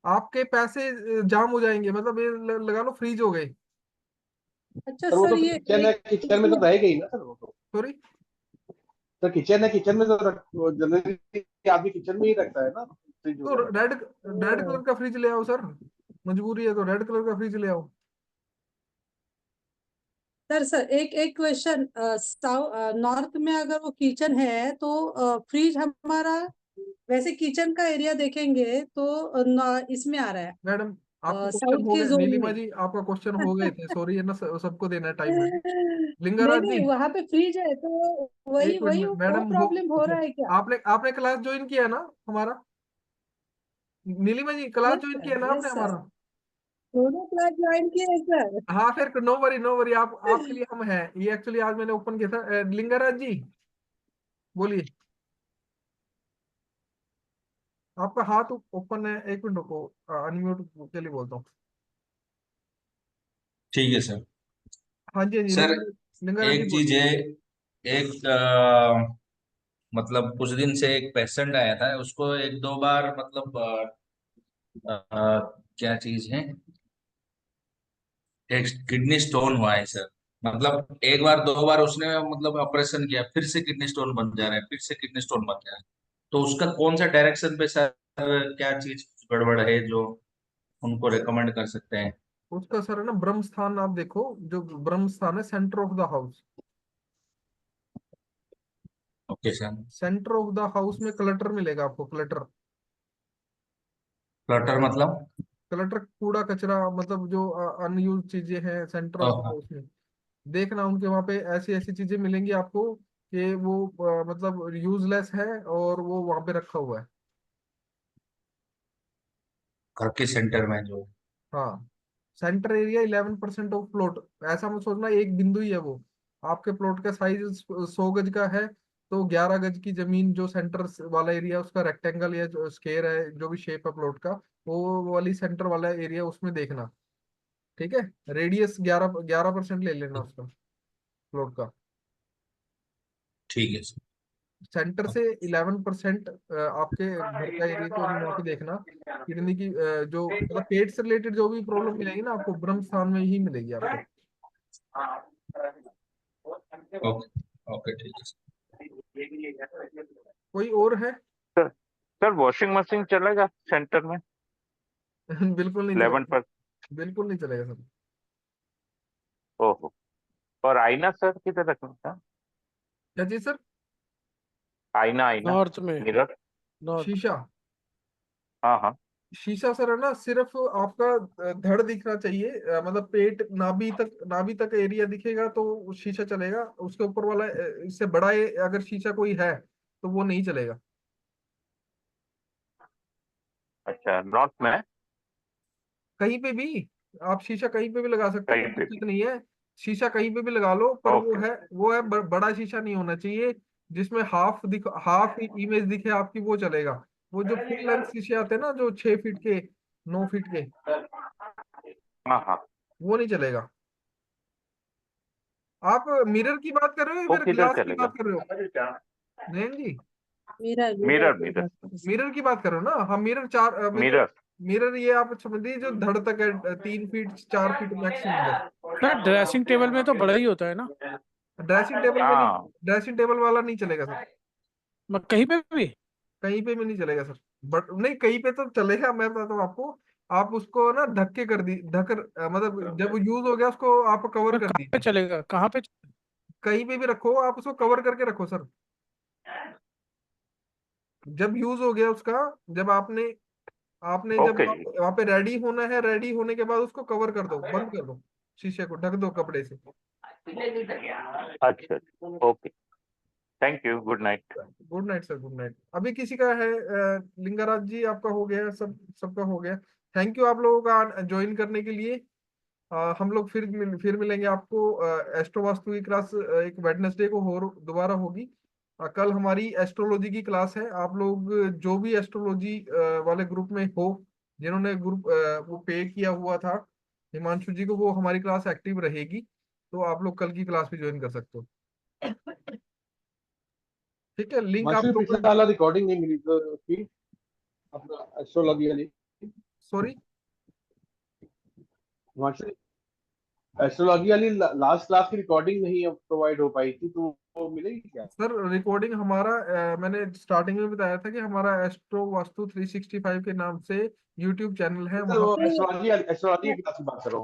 आपके पैसे जाम हो जाएंगे, मतलब ये लगा लो फ्रीज हो गए। अच्छा सर वो सर, तो ये किचन है, एक किचन में तो रहेगा ही ना सर वो तो। सॉरी? सर किचन है, किचन में तो जनरली आदमी किचन में ही रखता है ना फ्रिज तो वगैरह। रेड रेड कलर का फ्रिज ले आओ सर, मजबूरी है तो रेड कलर का फ्रिज ले आओ। सर सर एक एक क्वेश्चन, नॉर्थ में अगर वो किचन है तो फ्रिज हमारा, वैसे किचन का एरिया देखेंगे तो इसमें आ रहा है, मैडम आपके क्वेश्चन साउथ हो के गए, जोन नीलिमा में। जी आपका क्वेश्चन हो गए थे, सॉरी है ना, सबको देना है टाइम मैडम। नहीं लिंगाराज जी नहीं, वहां पे फ्रिज है तो वही एक वही मिनट वो मैडम प्रॉब्लम हो रहा है क्या? आपने आपने क्लास ज्वाइन किया ना हमारा? नीलिमा जी क्लास यस ज्वाइन सर, किया ना आपने यस सर, हमारा? दोनों क्लास ज्वाइन किए सर। हाँ फिर नो वरी नो वरी, आप आपके लिए हम हैं, ये एक्चुअली आज मैंने ओपन किया था। लिंगाराज जी बोलिए, आपका हाथ ओपन है, एक मिनट रुको, अनम्यूट के लिए बोलता हूँ। ठीक है सर। हाँ जी हाँ जी, सर लिंगाराज जी एक चीज बोलिए। है, एक मतलब कुछ दिन से एक पेशेंट आया था, उसको एक दो बार मतलब क्या चीज है, एक किडनी स्टोन हुआ है सर। मतलब एक बार दो बार उसने मतलब ऑपरेशन किया, फिर से किडनी स्टोन बन जा रहा है, फिर से किडनी स्टोन बन जा रहा है। तो उसका कौन सा डायरेक्शन पे सर, क्या चीज गड़बड़ है जो उनको रिकमेंड कर सकते हैं? उसका सर है ना ब्रह्म स्थान, आप देखो जो ब्रह्म स्थान है centre of the house. Okay sir. Centre of the house में क्लटर मिलेगा आपको, क्लटर। क्लटर मतलब? क्लटर कूड़ा कचरा, मतलब जो अनयूज चीजें हैं सेंटर ऑफ द हाँ, हाउस में। देखना उनके वहां पे ऐसी ऐसी चीजें मिलेंगी आपको कि वो मतलब यूजलेस है और वो वहां पे रखा हुआ है। घर के सेंटर में जो। हाँ, सेंटर एरिया 11% ऑफ प्लॉट। ऐसा मत सोचना एक बिंदु ही है वो। आपके प्लॉट का साइज 100 गज का है, तो 11 गज की जमीन जो सेंटर वाला एरिया उसका रेक्टेंगल या जो स्क्वायर है, जो भी शेप है प्लॉट का, वो वाली सेंटर वाला एरिया उसमें देखना। ठीक है, रेडियस 11% ले लेना उसका, प्लॉट का। ठीक है सर। सेंटर से 11% आपके घर का एरिया, तो वहां पे देखना किडनी की जो मतलब पेट से रिलेटेड जो भी प्रॉब्लम मिलेगी ना आपको, ब्रह्म स्थान में ही मिलेगी आपको। ओके ओके, ठीक है सर। कोई और है? सर सर वॉशिंग मशीन चलेगा सेंटर में? बिल्कुल नहीं 11 चलेगा, पर। बिल्कुल नहीं चलेगा सर। ओहो। और आईना सर किधर रखना था? क्या चीज सर? आईना आईना नॉर्थ में, मिरर। नॉर्थ। शीशा? हाँ हाँ। शीशा सर है ना, सिर्फ आपका धड़ दिखना चाहिए, मतलब पेट नाभि तक एरिया दिखेगा तो शीशा चलेगा। उसके ऊपर वाला इससे बड़ा अगर शीशा कोई है तो वो नहीं चलेगा। अच्छा, नॉर्थ में है? कहीं पे भी आप शीशा कहीं पे भी लगा सकते हो, कहीं कोई पे दिक्कत भी? नहीं है। शीशा कहीं पे भी लगा लो, पर ओके। वो है बड़ा शीशा नहीं होना चाहिए जिसमें हाफ इमेज दिखे आपकी, वो चलेगा। वो जो फुल लेंथ शीशे आते हैं ना, जो 6 फीट के, 9 फीट के, हाँ हाँ। वो नहीं चलेगा। आप मिरर की बात कर रहे हो या वो फिर किधर ग्लास की चलेगा? बात कर रहे हो नयन जी? मिरर मिरर की मिरर बात करें। मिरर की बात कर रहे हो ना? हाँ, मिरर चार मतलब मिरर। मिरर ये आप समझिए जो धड़ तक है, 3 फीट 4 फीट मैक्सिमम बस। सर ड्रेसिंग टेबल में तो बड़ा ही होता है ना, ड्रेसिंग टेबल में नहीं, हाँ। ड्रेसिंग टेबल वाला नहीं चलेगा सर। कहीं पे भी। कहीं पे भी नहीं चलेगा सर। बट नहीं, कहीं पे तो चलेगा, मैं बताता हूँ आपको। आप उसको ना ढक कर दी, मतलब जब यूज हो गया उसको आप कवर सर कर कहाँ पे दीजिए। चलेगा, कहाँ पे? कहीं पे भी रखो, आप उसको कवर करके रखो सर। जब यूज हो गया उसका, जब आपने आपने जब ओके जी। वहां पे रेडी होना है, रेडी होने के बाद उसको कवर कर दो, बंद कर दो, शीशे को ढक दो कपड़े से। अच्छा। Okay. Thank you. Good night. Good night sir, good night. अभी किसी का है? लिंगाराज जी आपका हो गया, सबका हो गया। थैंक यू आप लोगों का ज्वाइन करने के लिए। हम लोग फिर मिलेंगे आपको। एस्ट्रो वास्तु की क्लास एक वेडनेसडे को दोबारा होगी। कल हमारी एस्ट्रोलॉजी की क्लास है। आप लोग जो भी एस्ट्रोलॉजी वाले ग्रुप में हो, जिन्होंने ग्रुप वो पे किया हुआ था हिमांशु जी को, वो हमारी क्लास एक्टिव रहेगी, तो आप लोग कल की क्लास भी ज्वाइन कर सकते हो। ठीक है, लिंक आप मास्टर पिछले लोग। साल रिकॉर्डिंग नहीं मिली तो उसकी, अपना एस्ट्रोलॉजी वाली। सॉरी मास्टर, एस्ट्रोलॉजी वाली लास्ट क्लास की रिकॉर्डिंग नहीं प्रोवाइड हो पाई थी, तो वो मिलेगी क्या? सर, रिकॉर्डिंग हमारा मैंने स्टार्टिंग में बताया था कि हमारा एस्ट्रो वास्तु 365 के नाम से यूट्यूब चैनल है, सर वहां वो पे। एस्ट्रोलॉजी की क्लास की बात कर रहा हूँ।